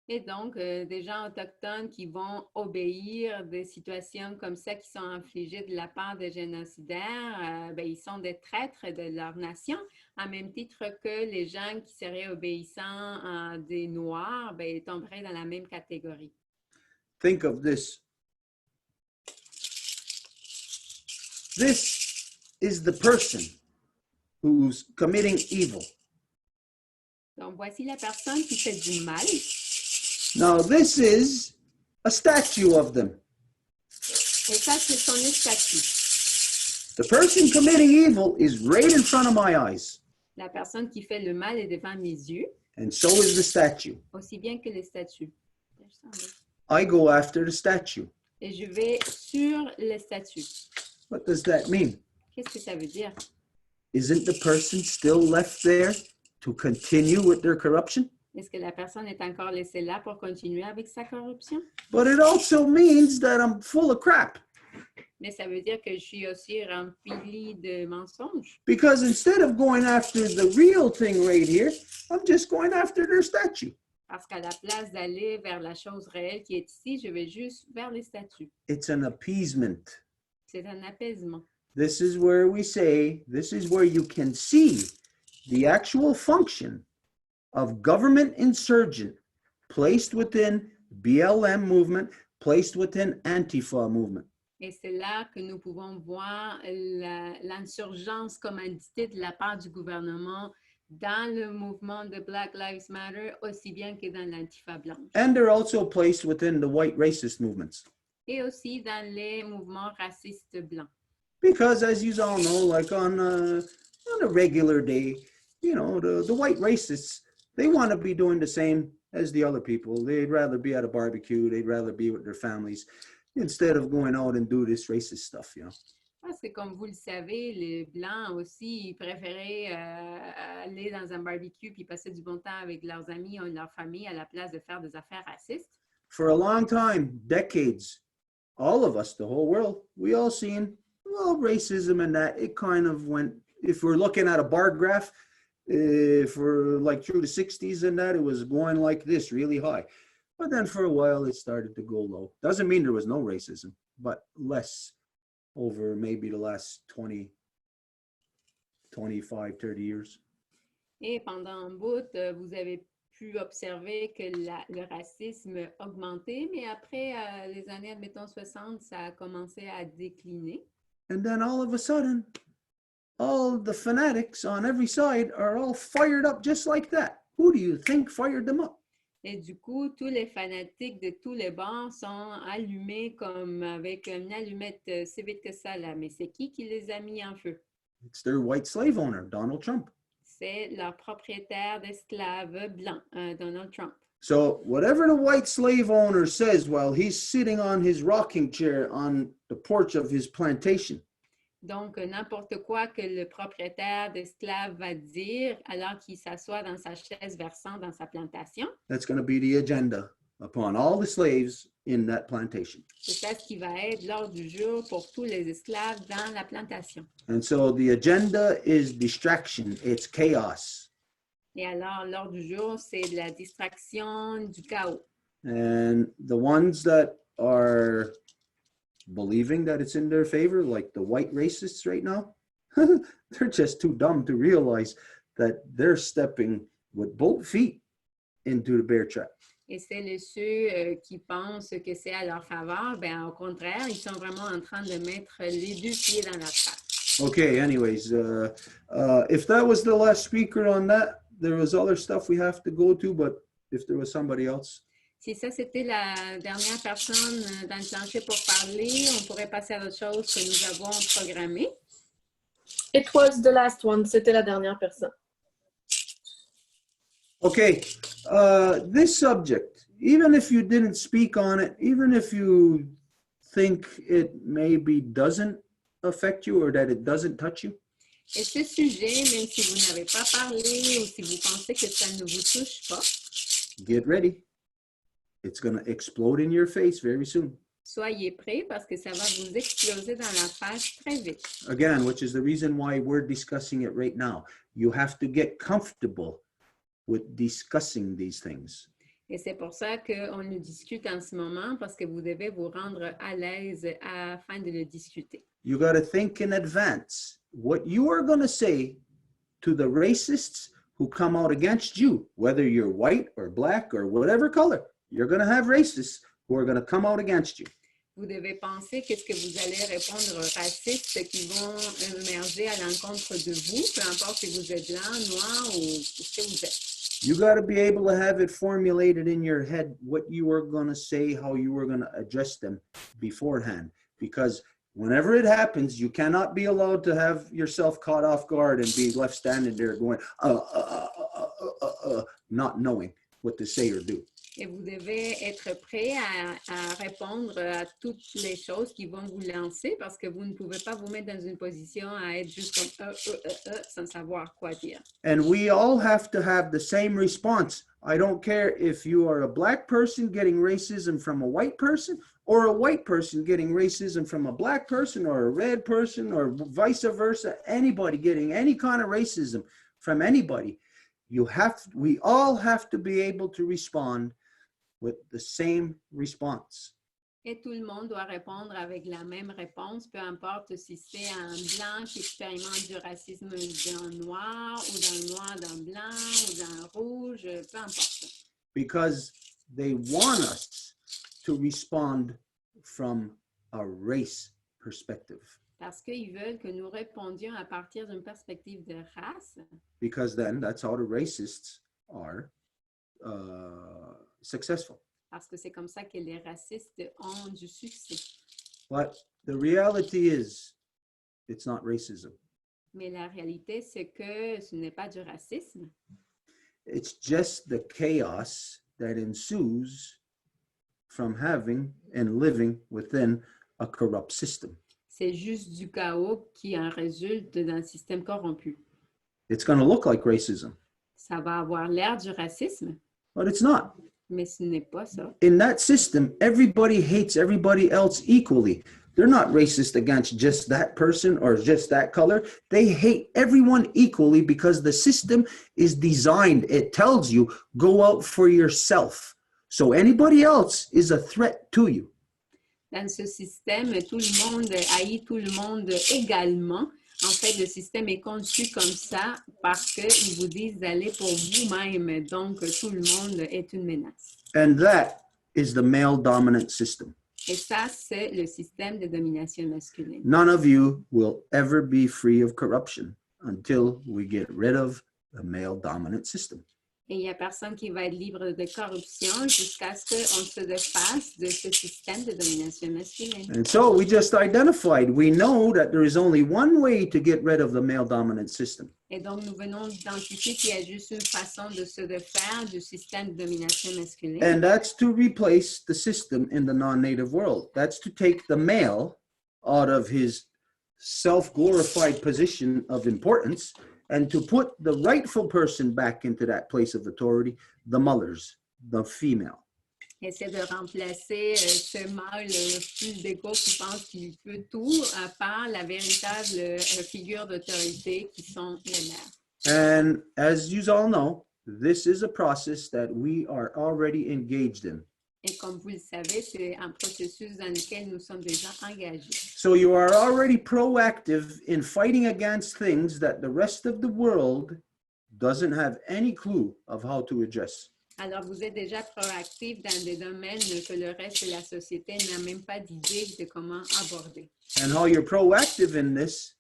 Et donc, des gens autochtones qui vont obéir des situations comme ça qui sont infligées de la part des génocidaires, ben, ils sont des traîtres de leur nation, en même titre que les gens qui seraient obéissants des Noirs, ben, tomberaient dans la même catégorie. Think of this. This is the person who's committing evil. Donc, voici la personne qui fait du mal. Now, this is a statue of them. Et ça, ce sont les statues. The person committing evil is right in front of my eyes, La personne qui fait le mal est devant mes yeux, and so is the statue. aussi bien que les statues. I go after the statue. Et je vais sur les statues. What does that mean? Qu'est-ce que ça veut dire? Isn't the person still left there to continue with their corruption? Est-ce que la personne est encore laissée là pour continuer avec sa corruption? But it also means that I'm full of crap. Mais ça veut dire que je suis aussi remplie de mensonges. Because instead of going after the real thing right here, I'm just going after their statue. Parce qu'à la place d'aller vers la chose réelle qui est ici, je vais juste vers les statues. It's an appeasement. C'est un apaisement. This is where we say, this is where you can see the actual function of government insurgent placed within BLM movement, placed within Antifa movement. Et c'est là que nous pouvons voir l'insurgence commanditée de la part du gouvernement dans le mouvement de Black Lives Matter, aussi bien que dans l'Antifa blanche. And they're also placed within the white racist movements. Et aussi dans les mouvements racistes blancs. Because as you all know, like on a regular day, you know, the white racists, they want to be doing the same as the other people. They'd rather be at a barbecue. They'd rather be with their families instead of going out and do this racist stuff, you know. Parce que comme vous le savez, les Blancs aussi, ils préféraient aller dans un barbecue puis passer du bon temps avec leurs amis ou leur famille à la place de faire des affaires racistes. For a long time, decades, all of us, the whole world, we all seen, well, racism and that, it kind of went, if we're looking at a bar graph, for like through the 60s and that, it was going like this, really high. But then for a while, it started to go low. Doesn't mean there was no racism, but less over maybe the last 20, 25, 30 years. Et pendant un bout, vous avez pu observer que le racisme a augmenté, mais après les années, admettons, 60, ça a commencé à décliner. And then all of a sudden, all the fanatics on every side are all fired up just like that. Who do you think fired them up? Et du coup, tous les fanatiques de tous les bords sont allumés comme avec une allumette, c'est vite que ça là. Mais c'est qui les a mis en feu? It's their white slave owner, Donald Trump. C'est leur propriétaire d'esclaves blancs, Donald Trump. So whatever the white slave owner says while he's sitting on his rocking chair on the porch of his plantation, Donc, n'importe quoi que le propriétaire d'esclaves va dire alors qu'il s'assoit dans sa chaise versante dans sa plantation, that's going to be the agenda upon all the slaves in that plantation. c'est ça ce qui va être l'ordre du jour pour tous les esclaves dans la plantation. And so the agenda is distraction, it's chaos. Et alors, l'ordre du jour, c'est de la distraction, du chaos. And the ones that are believing that it's in their favor, like the white racists right now, they're just too dumb to realize that they're stepping with both feet into the bear trap. Et c'est ceux qui pensent que c'est à leur faveur, ben au contraire, ils sont vraiment en train de mettre les deux pieds dans la trappe. Okay, anyways, if that was the last speaker on that, there was other stuff we have to go to, but if there was somebody else. Si ça, c'était la dernière personne dans le plancher pour parler, on pourrait passer à d'autres choses que nous avons programmées. It was the last one. C'était la dernière personne. Okay, this subject, even if you didn't speak on it, even if you think it maybe doesn't affect you or that it doesn't touch you, Et ce sujet, même si vous n'avez pas parlé ou si vous pensez que ça ne vous touche pas, get ready. It's going to explode in your face very soon. soyez prêts parce que ça va vous exploser dans la face très vite. Again, which is the reason why we're discussing it right now. You have to get comfortable with discussing these things. Et c'est pour ça qu'on le discute en ce moment, parce que vous devez vous rendre à l'aise afin de le discuter. You got to think in advance what you are going to say to the racists who come out against you, whether you're white or black or whatever color. You're going to have racists who are going to come out against you. Vous devez penser qu'est-ce que vous allez répondre aux racistes qui vont émerger à l'encontre de vous, peu importe si vous êtes blanc, noir ou ce que vous êtes. You got to be able to have it formulated in your head what you are going to say, how you are going to address them beforehand. Because whenever it happens, you cannot be allowed to have yourself caught off guard and be left standing there going, not knowing what to say or do. Et vous devez être prêt à répondre à toutes les choses qui vont vous lancer parce que vous ne pouvez pas vous mettre dans une position à être juste comme sans savoir quoi dire. And we all have to have the same response. I don't care if you are a black person getting racism from a white person or a white person getting racism from a black person or a red person or vice versa, anybody getting any kind of racism from anybody. We all have to be able to respond with the same response. Et tout le monde doit répondre avec la même réponse, peu importe si c'est un blanc qui expérimente du racisme dans le noir ou dans le noir dans le blanc ou dans le rouge, peu importe. Because they want us to respond from a race perspective. Parce qu'ils veulent que nous répondions à partir d'une perspective de race. Because then that's how the racists are successful. Parce que c'est comme ça que les racistes ont du succès. But the reality is, it's not racism. Mais la réalité, c'est que ce n'est pas du racisme. It's just the chaos that ensues from having and living within a corrupt system. C'est juste du chaos qui en résulte d'un système corrompu. It's going to look like racism, Ça va avoir l'air du racisme, but it's not. mais ce n'est pas ça. In that system, everybody hates everybody else equally. They're not racist against just that person or just that color. They hate everyone equally because the system is designed. It tells you, go out for yourself. So anybody else is a threat to you. Dans ce système, tout le monde haït tout le monde également. En fait, le système est conçu comme ça parce qu'ils vous disent d'aller pour vous-même. Donc, tout le monde est une menace. And that is the male dominant system. Et ça, c'est le système de domination masculine. None of you will ever be free of corruption until we get rid of the male dominant system. Et il n'y a personne qui va être libre de corruption jusqu'à ce qu'on se défasse de ce système de domination masculine. And so we just identified, we know that there is only one way to get rid of the male dominant system. Et donc, nous venons d'identifier qu'il y a juste une façon de se défaire du système de domination masculine. And that's to replace the system in the non-native world. That's to take the male out of his self-glorified position of importance and to put the rightful person back into that place of authority, the mothers, the female. Et c'est de remplacer ce mâle plus d'ego qui pense qu'il peut tout par la véritable figure d'autorité qui sont les mères. And as you all know, this is a process that we are already engaged in. Et comme vous le savez, c'est un processus dans lequel nous sommes déjà engagés. So you are already proactive in fighting against things that the rest of the world doesn't have any clue of how to address. Alors, vous êtes déjà proactif dans des domaines que le reste de la société n'a même pas d'idée de comment aborder. And how you're proactive in this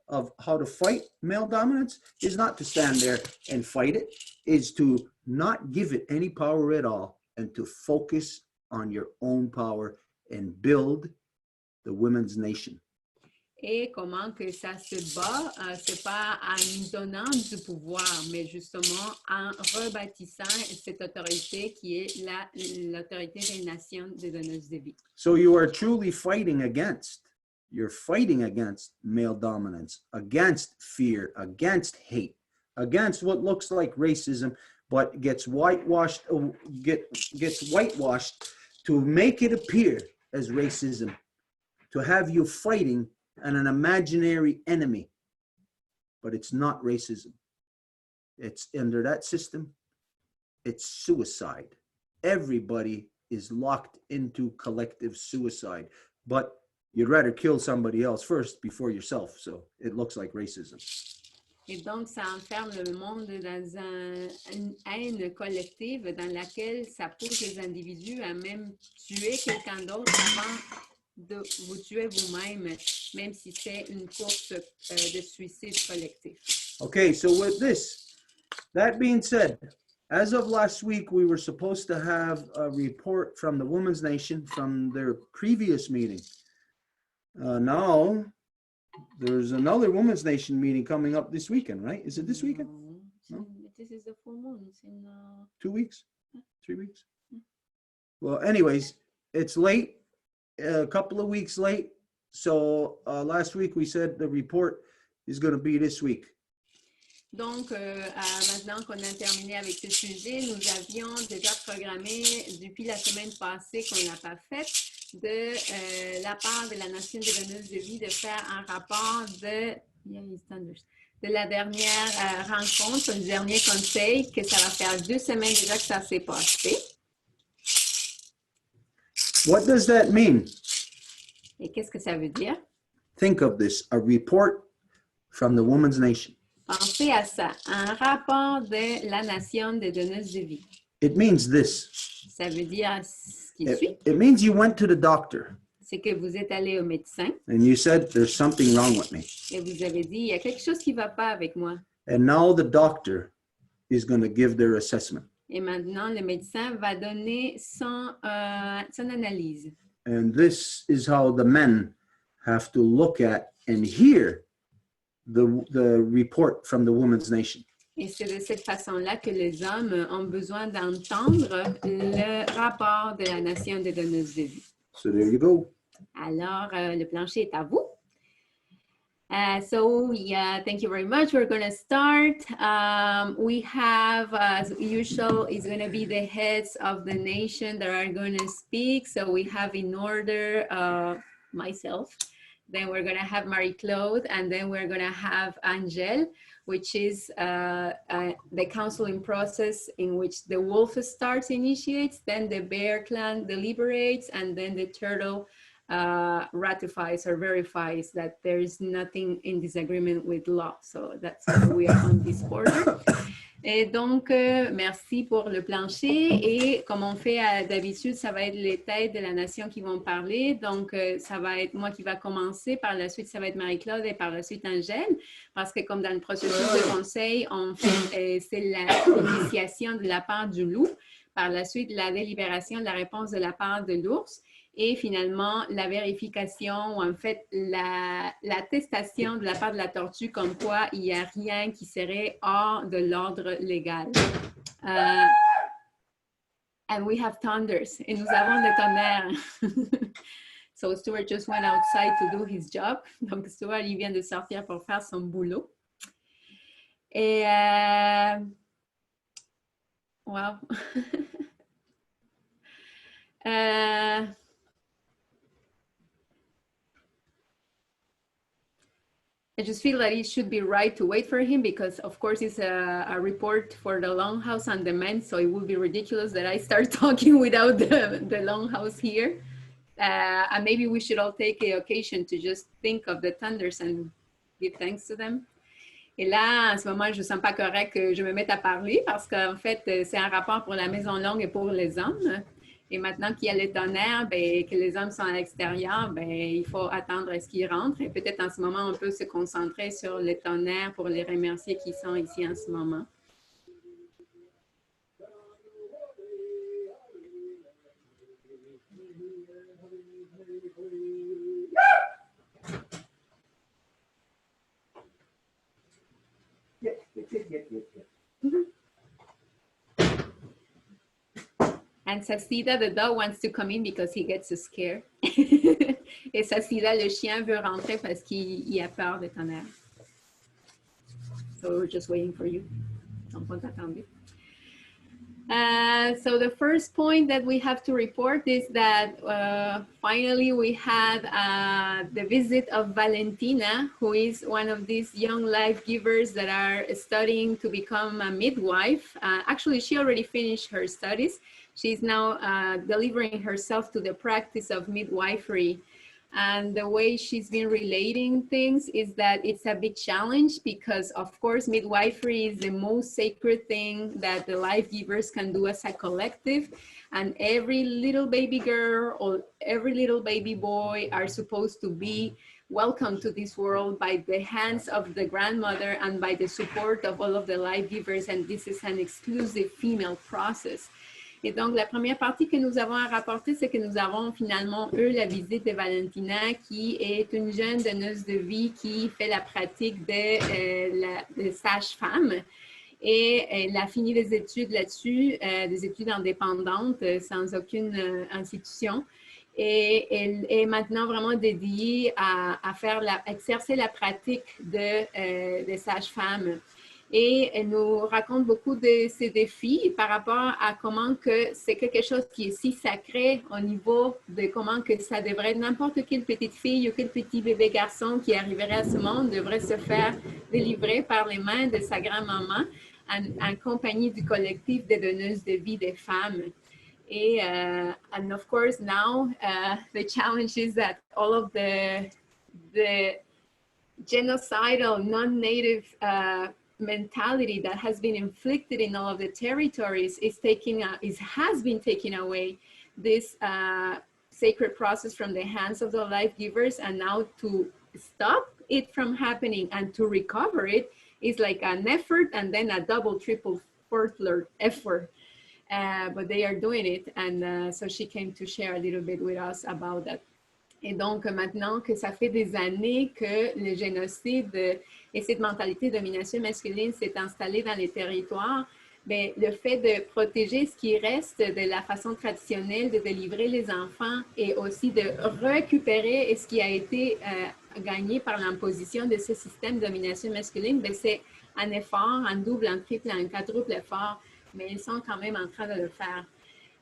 of how to fight male dominance is not to stand there and fight it, is to not give it any power at all and to focus on your own power and build the women's nation. Et comment que ça se bat, c'est pas en nous donnant du pouvoir, mais justement en rebâtissant cette autorité qui est l'autorité des nations des donneuses de vie. So you are truly fighting against male dominance, against fear, against hate, against what looks like racism, but gets whitewashed to make it appear as racism, to have you fighting an imaginary enemy, but it's not racism. It's under that system, it's suicide. Everybody is locked into collective suicide, but you'd rather kill somebody else first before yourself, so it looks like racism. Et donc, ça enferme le monde dans une haine collective dans laquelle ça pousse les individus à même tuer quelqu'un d'autre avant de vous tuer vous-même, même si c'est une course de suicide collectif. Okay, so with this, that being said, as of last week, we were supposed to have a report from the Women's Nation from their previous meeting. Now, there's another Women's Nation meeting coming up this weekend, right? Is it this weekend? No? This is the full moon. It's in 2 weeks? 3 weeks? Well, anyways, it's late, a couple of weeks late. So last week we said the report is going to be this week. Donc, maintenant qu'on a terminé avec ce sujet, nous avions déjà programmé depuis la semaine passée qu'on n'a pas fait de la part de la Nation des donneuses de vie de faire un rapport de la dernière rencontre, du dernier conseil, que ça va faire 2 semaines déjà que ça s'est passé. What does that mean? Et qu'est-ce que ça veut dire? Think of this, a report from the Women's Nation. Pensez à ça, un rapport de la Nation des donneuses de vie. It means this. Ça veut dire ce qui suit. It means you went to the doctor C'est que vous êtes allé au médecin and you said, there's something wrong with me. et vous avez dit, il y a quelque chose qui ne va pas avec moi. And now the doctor is going to give their assessment. Et maintenant, le médecin va donner son analyse. And this is how the men have to look at and hear the report from the Women's Nation. Et c'est de cette façon-là que les hommes ont besoin d'entendre le rapport de la Nation des donneuses de vie. So there you go. Alors, le plancher est à vous. Thank you very much. We're going to start. We have, as usual, is going to be the heads of the nation that are going to speak. So we have in order myself, then we're going to have Marie-Claude, and then we're going to have Angèle, which is the counseling process in which the wolf starts, initiates, then the bear clan deliberates, and then the turtle ratifies or verifies that there is nothing in disagreement with law. So that's why we are on this border. Et donc, merci pour le plancher. Et comme on fait d'habitude, ça va être les têtes de la nation qui vont parler. Donc, ça va être moi qui va commencer. Par la suite, ça va être Marie-Claude et par la suite Angèle. Parce que comme dans le processus de conseil, on fait, c'est l'initiation de la part du loup. Par la suite, la délibération de la réponse de la part de l'ours. Et finalement, la vérification ou en fait l'attestation de la part de la tortue comme quoi il n'y a rien qui serait hors de l'ordre légal. And we have thunders. Et nous avons le tonnerre. So Stuart just went outside to do his job. Donc Stuart, il vient de sortir pour faire son boulot. Et wow. I just feel that it should be right to wait for him because, of course, it's a report for the Longhouse on demand, so it would be ridiculous that I start talking without the Longhouse here. And maybe we should all take the occasion to just think of the thunders and give thanks to them. Et là, en ce moment, je ne sens pas correct que je me mette à parler parce qu'en fait, c'est un rapport pour la Maison Longue et pour les hommes. Et maintenant qu'il y a les tonnerres, ben, que les hommes sont à l'extérieur, ben, il faut attendre à ce qu'ils rentrent. Et peut-être en ce moment, on peut se concentrer sur les tonnerres pour les remercier qui sont ici en ce moment. And Sasida, the dog, wants to come in because he gets scared. Et Sasida, le chien, veut rentrer parce qu'il a peur des tonnerres. So we're just waiting for you. Donc, on t'attendait. So the first point that we have to report is that finally we had the visit of Valentina, who is one of these young life givers that are studying to become a midwife. Actually, she already finished her studies. She's now delivering herself to the practice of midwifery. And the way she's been relating things is that it's a big challenge because, of course, midwifery is the most sacred thing that the life givers can do as a collective. And every little baby girl or every little baby boy are supposed to be welcomed to this world by the hands of the grandmother and by the support of all of the life givers. And this is an exclusive female process. Et donc, la première partie que nous avons à rapporter, c'est que nous avons finalement eu la visite de Valentina, qui est une jeune donneuse de vie qui fait la pratique de sage-femme. Et elle a fini des études là-dessus, des études indépendantes, sans aucune institution. Et elle est maintenant vraiment dédiée à exercer la pratique de sage-femme. Et elle nous raconte beaucoup de ses défis par rapport à comment que c'est quelque chose qui est si sacré au niveau de comment que ça devrait être. N'importe quelle petite fille ou quel petit bébé garçon qui arriverait à ce monde devrait se faire délivrer par les mains de sa grand-maman en compagnie du collectif des donneuses de vie des femmes. Et and of course now the challenge is that all of the genocidal non-native mentality that has been inflicted in all of the territories has been taking away this sacred process from the hands of the life givers, and now to stop it from happening and to recover it is like an effort and then a double, triple, fourth effort. But they are doing it, and so she came to share a little bit with us about that. Et donc, maintenant que ça fait des années que le génocide et cette mentalité de domination masculine s'est installée dans les territoires, bien, le fait de protéger ce qui reste de la façon traditionnelle de délivrer les enfants et aussi de récupérer ce qui a été gagné par l'imposition de ce système de domination masculine, bien, c'est un effort, un double, un triple, un quadruple effort, mais ils sont quand même en train de le faire.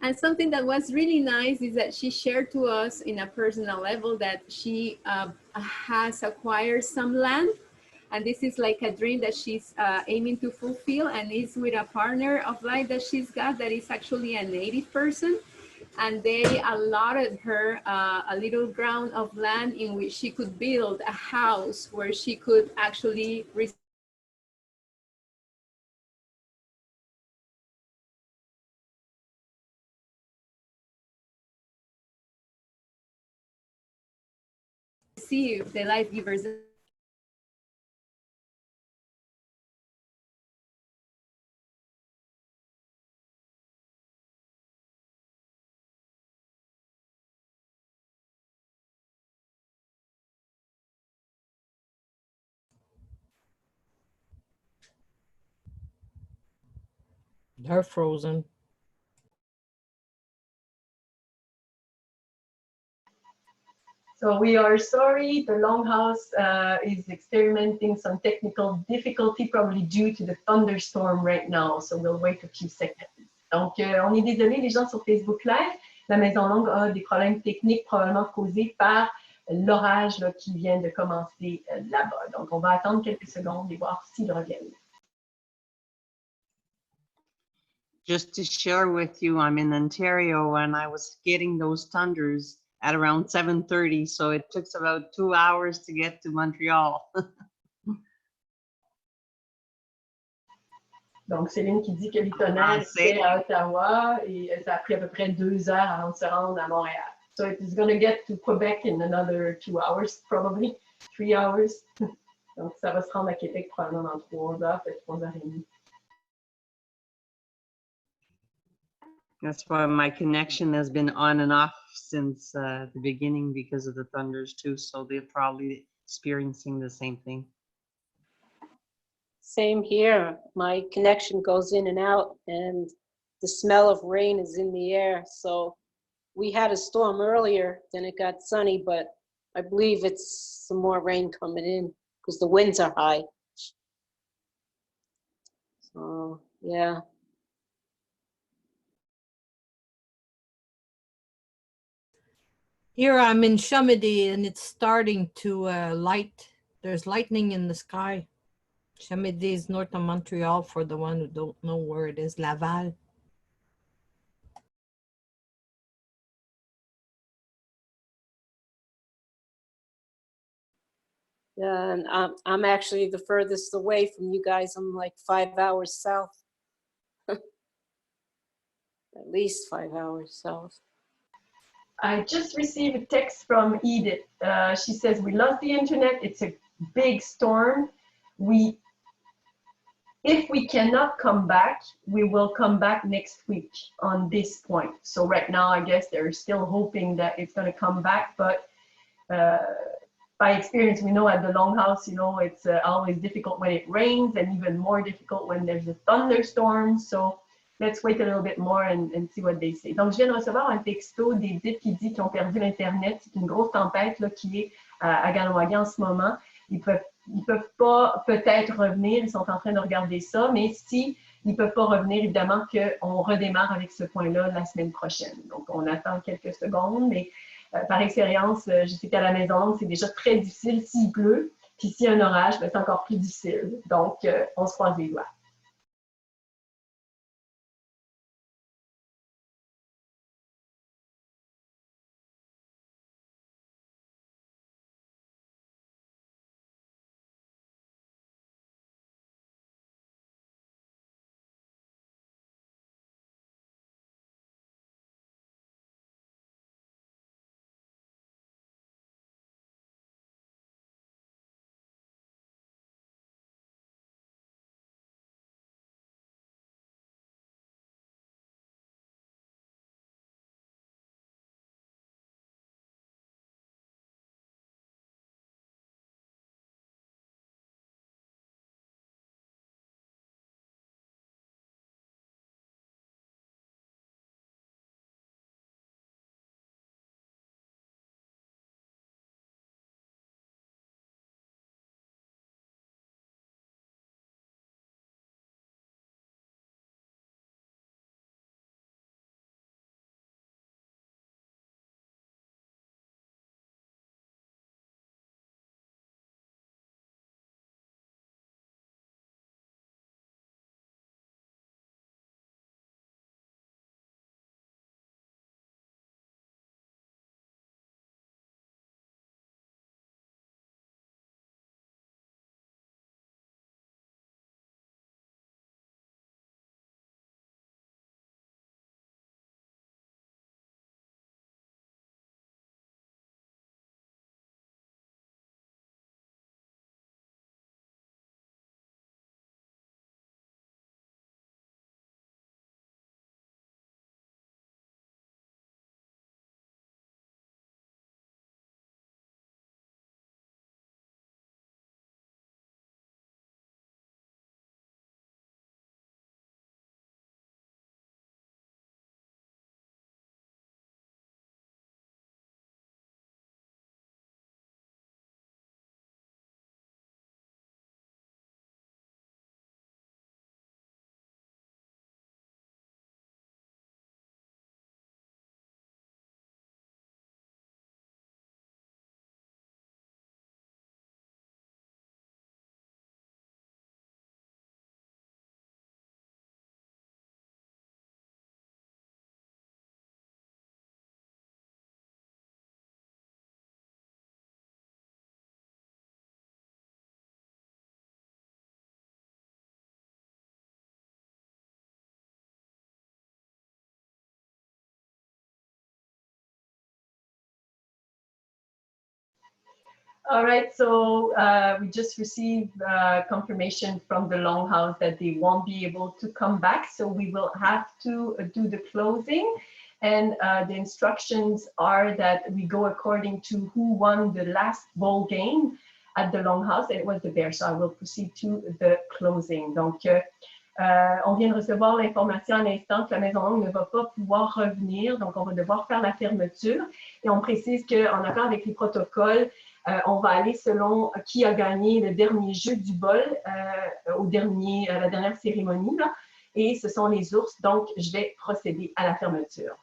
And something that was really nice is that she shared to us in a personal level that she has acquired some land. And this is like a dream that she's aiming to fulfill, and is with a partner of life that she's got that is actually a native person. and they allotted her a little ground of land in which she could build a house where she could actually receive the life givers. They're frozen. So we are sorry, the Longhouse is experimenting some technical difficulty, probably due to the thunderstorm right now. So we'll wait a few seconds. Donc, on est désolé, les gens sur Facebook Live. La Maison Longue a des problèmes techniques probablement causés par l'orage qui vient de commencer là-bas. Donc, on va attendre quelques secondes et voir s'ils reviennent. Just to share with you, I'm in Ontario and I was getting those thunders at around 7:30, so it took about 2 hours to get to Montreal. Donc, Céline qui dit que les tonnerres étaient à Ottawa et ça a pris à peu près 2 heures avant de se rendre à Montréal. So it is going to get to Quebec in another 2 hours, probably 3 hours. Donc, ça va se rendre à Québec probablement dans 3 heures, peut-être 3 heures et demie. That's why my connection has been on and off since the beginning because of the thunders too. So they're probably experiencing the same thing. Same here. My connection goes in and out, and the smell of rain is in the air. So we had a storm earlier, then it got sunny, but I believe it's some more rain coming in because the winds are high. So, yeah. Here I'm in Chamedy and it's starting to light. There's lightning in the sky. Chamedy is north of Montreal for the one who don't know where it is, Laval. Yeah, and I'm actually the furthest away from you guys. I'm like 5 hours south. At least 5 hours south. I just received a text from Edith. She says, we lost the internet. It's a big storm. If we cannot come back, we will come back next week on this point. So right now, I guess they're still hoping that it's going to come back. But by experience, we know at the Longhouse, it's always difficult when it rains and even more difficult when there's a thunderstorm. So let's wait a little bit more and see what they say. Donc, je viens de recevoir un texto d'Edith qui dit qu'ils ont perdu l'Internet. C'est une grosse tempête là, qui est à Ganawagé en ce moment. Ils peuvent pas peut-être revenir. Ils sont en train de regarder ça. Mais si ils peuvent pas revenir, évidemment qu'on redémarre avec ce point-là la semaine prochaine. Donc, on attend quelques secondes. Mais par expérience, je sais qu'à la maison, c'est déjà très difficile s'il pleut. Puis s'il y a un orage, c'est encore plus difficile. Donc, on se croise les doigts. All right, so we just received confirmation from the Longhouse that they won't be able to come back, so we will have to do the closing. And the instructions are that we go according to who won the last bowl game at the Longhouse, and it was the Bears. So I will proceed to the closing. Donc, on vient de recevoir l'information à l'instant que la Maison Longue ne va pas pouvoir revenir, donc on va devoir faire la fermeture. Et on précise qu'en accord avec les protocoles, on va aller selon qui a gagné le dernier jeu du bol à la dernière cérémonie. Là, et ce sont les ours, donc je vais procéder à la fermeture.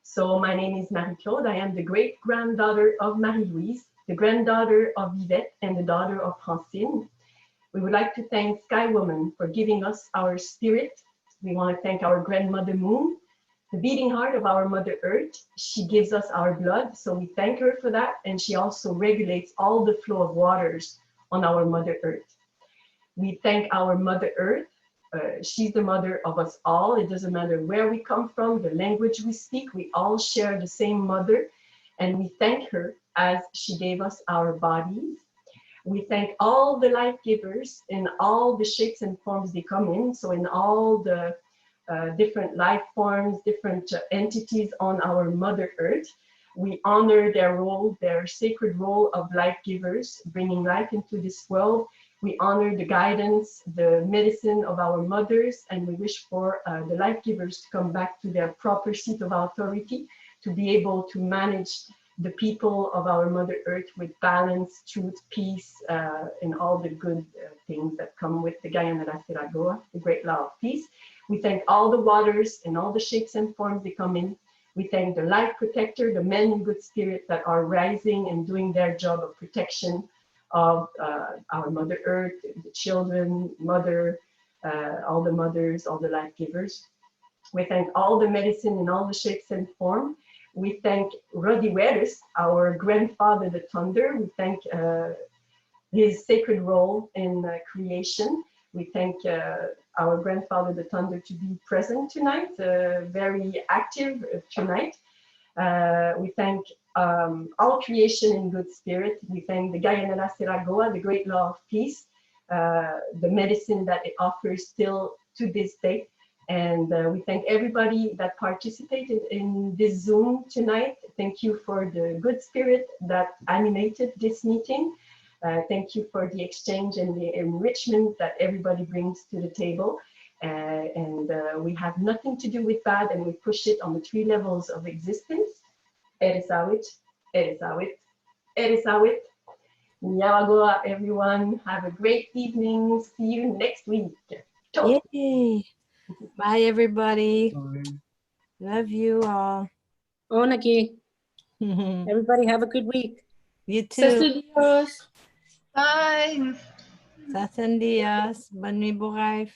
So my name is Marie-Claude. I am the great-granddaughter of Marie-Louise, the granddaughter of Yvette, and the daughter of Francine. We would like to thank Sky Woman for giving us our spirit. We want to thank our grandmother Moon, the beating heart of our Mother Earth. She gives us our blood, so we thank her for that. And she also regulates all the flow of waters on our Mother Earth. We thank our Mother Earth. She's the mother of us all. It doesn't matter where we come from, the language we speak, we all share the same mother. And we thank her as she gave us our bodies. We thank all the life givers in all the shapes and forms they come in. So in all the different life forms, different entities on our Mother Earth, we honor their role, their sacred role of life givers, bringing life into this world. We honor the guidance, the medicine of our mothers, and we wish for the life givers to come back to their proper seat of authority, to be able to manage the people of our Mother Earth with balance, truth, peace, and all the good things that come with the Guyana de la Siragoa, the great law of peace. We thank all the waters and all the shapes and forms they come in. We thank the life protector, the men in good spirit that are rising and doing their job of protection of our Mother Earth, the children, mother, all the mothers, all the life givers. We thank all the medicine in all the shapes and forms. We thank Rodiweris, our grandfather, the thunder. We thank his sacred role in creation. We thank our grandfather, the thunder, to be present tonight, very active tonight. We thank all creation in good spirit. We thank the Guyana de la Siragoa, the great law of peace, the medicine that it offers still to this day. And we thank everybody that participated in this Zoom tonight. Thank you for the good spirit that animated this meeting. Thank you for the exchange and the enrichment that everybody brings to the table. We have nothing to do with bad, and we push it on the 3 levels of existence. Eresawit, Eresawit, Eresawit. Nyawagoa, everyone. Have a great evening. See you next week. Ciao. Yay. Bye, everybody. Love you all. Onaki. You Everybody have a good week. too. Dios. Bye. Sasan Diaz. Bonne nuit, beau rêve.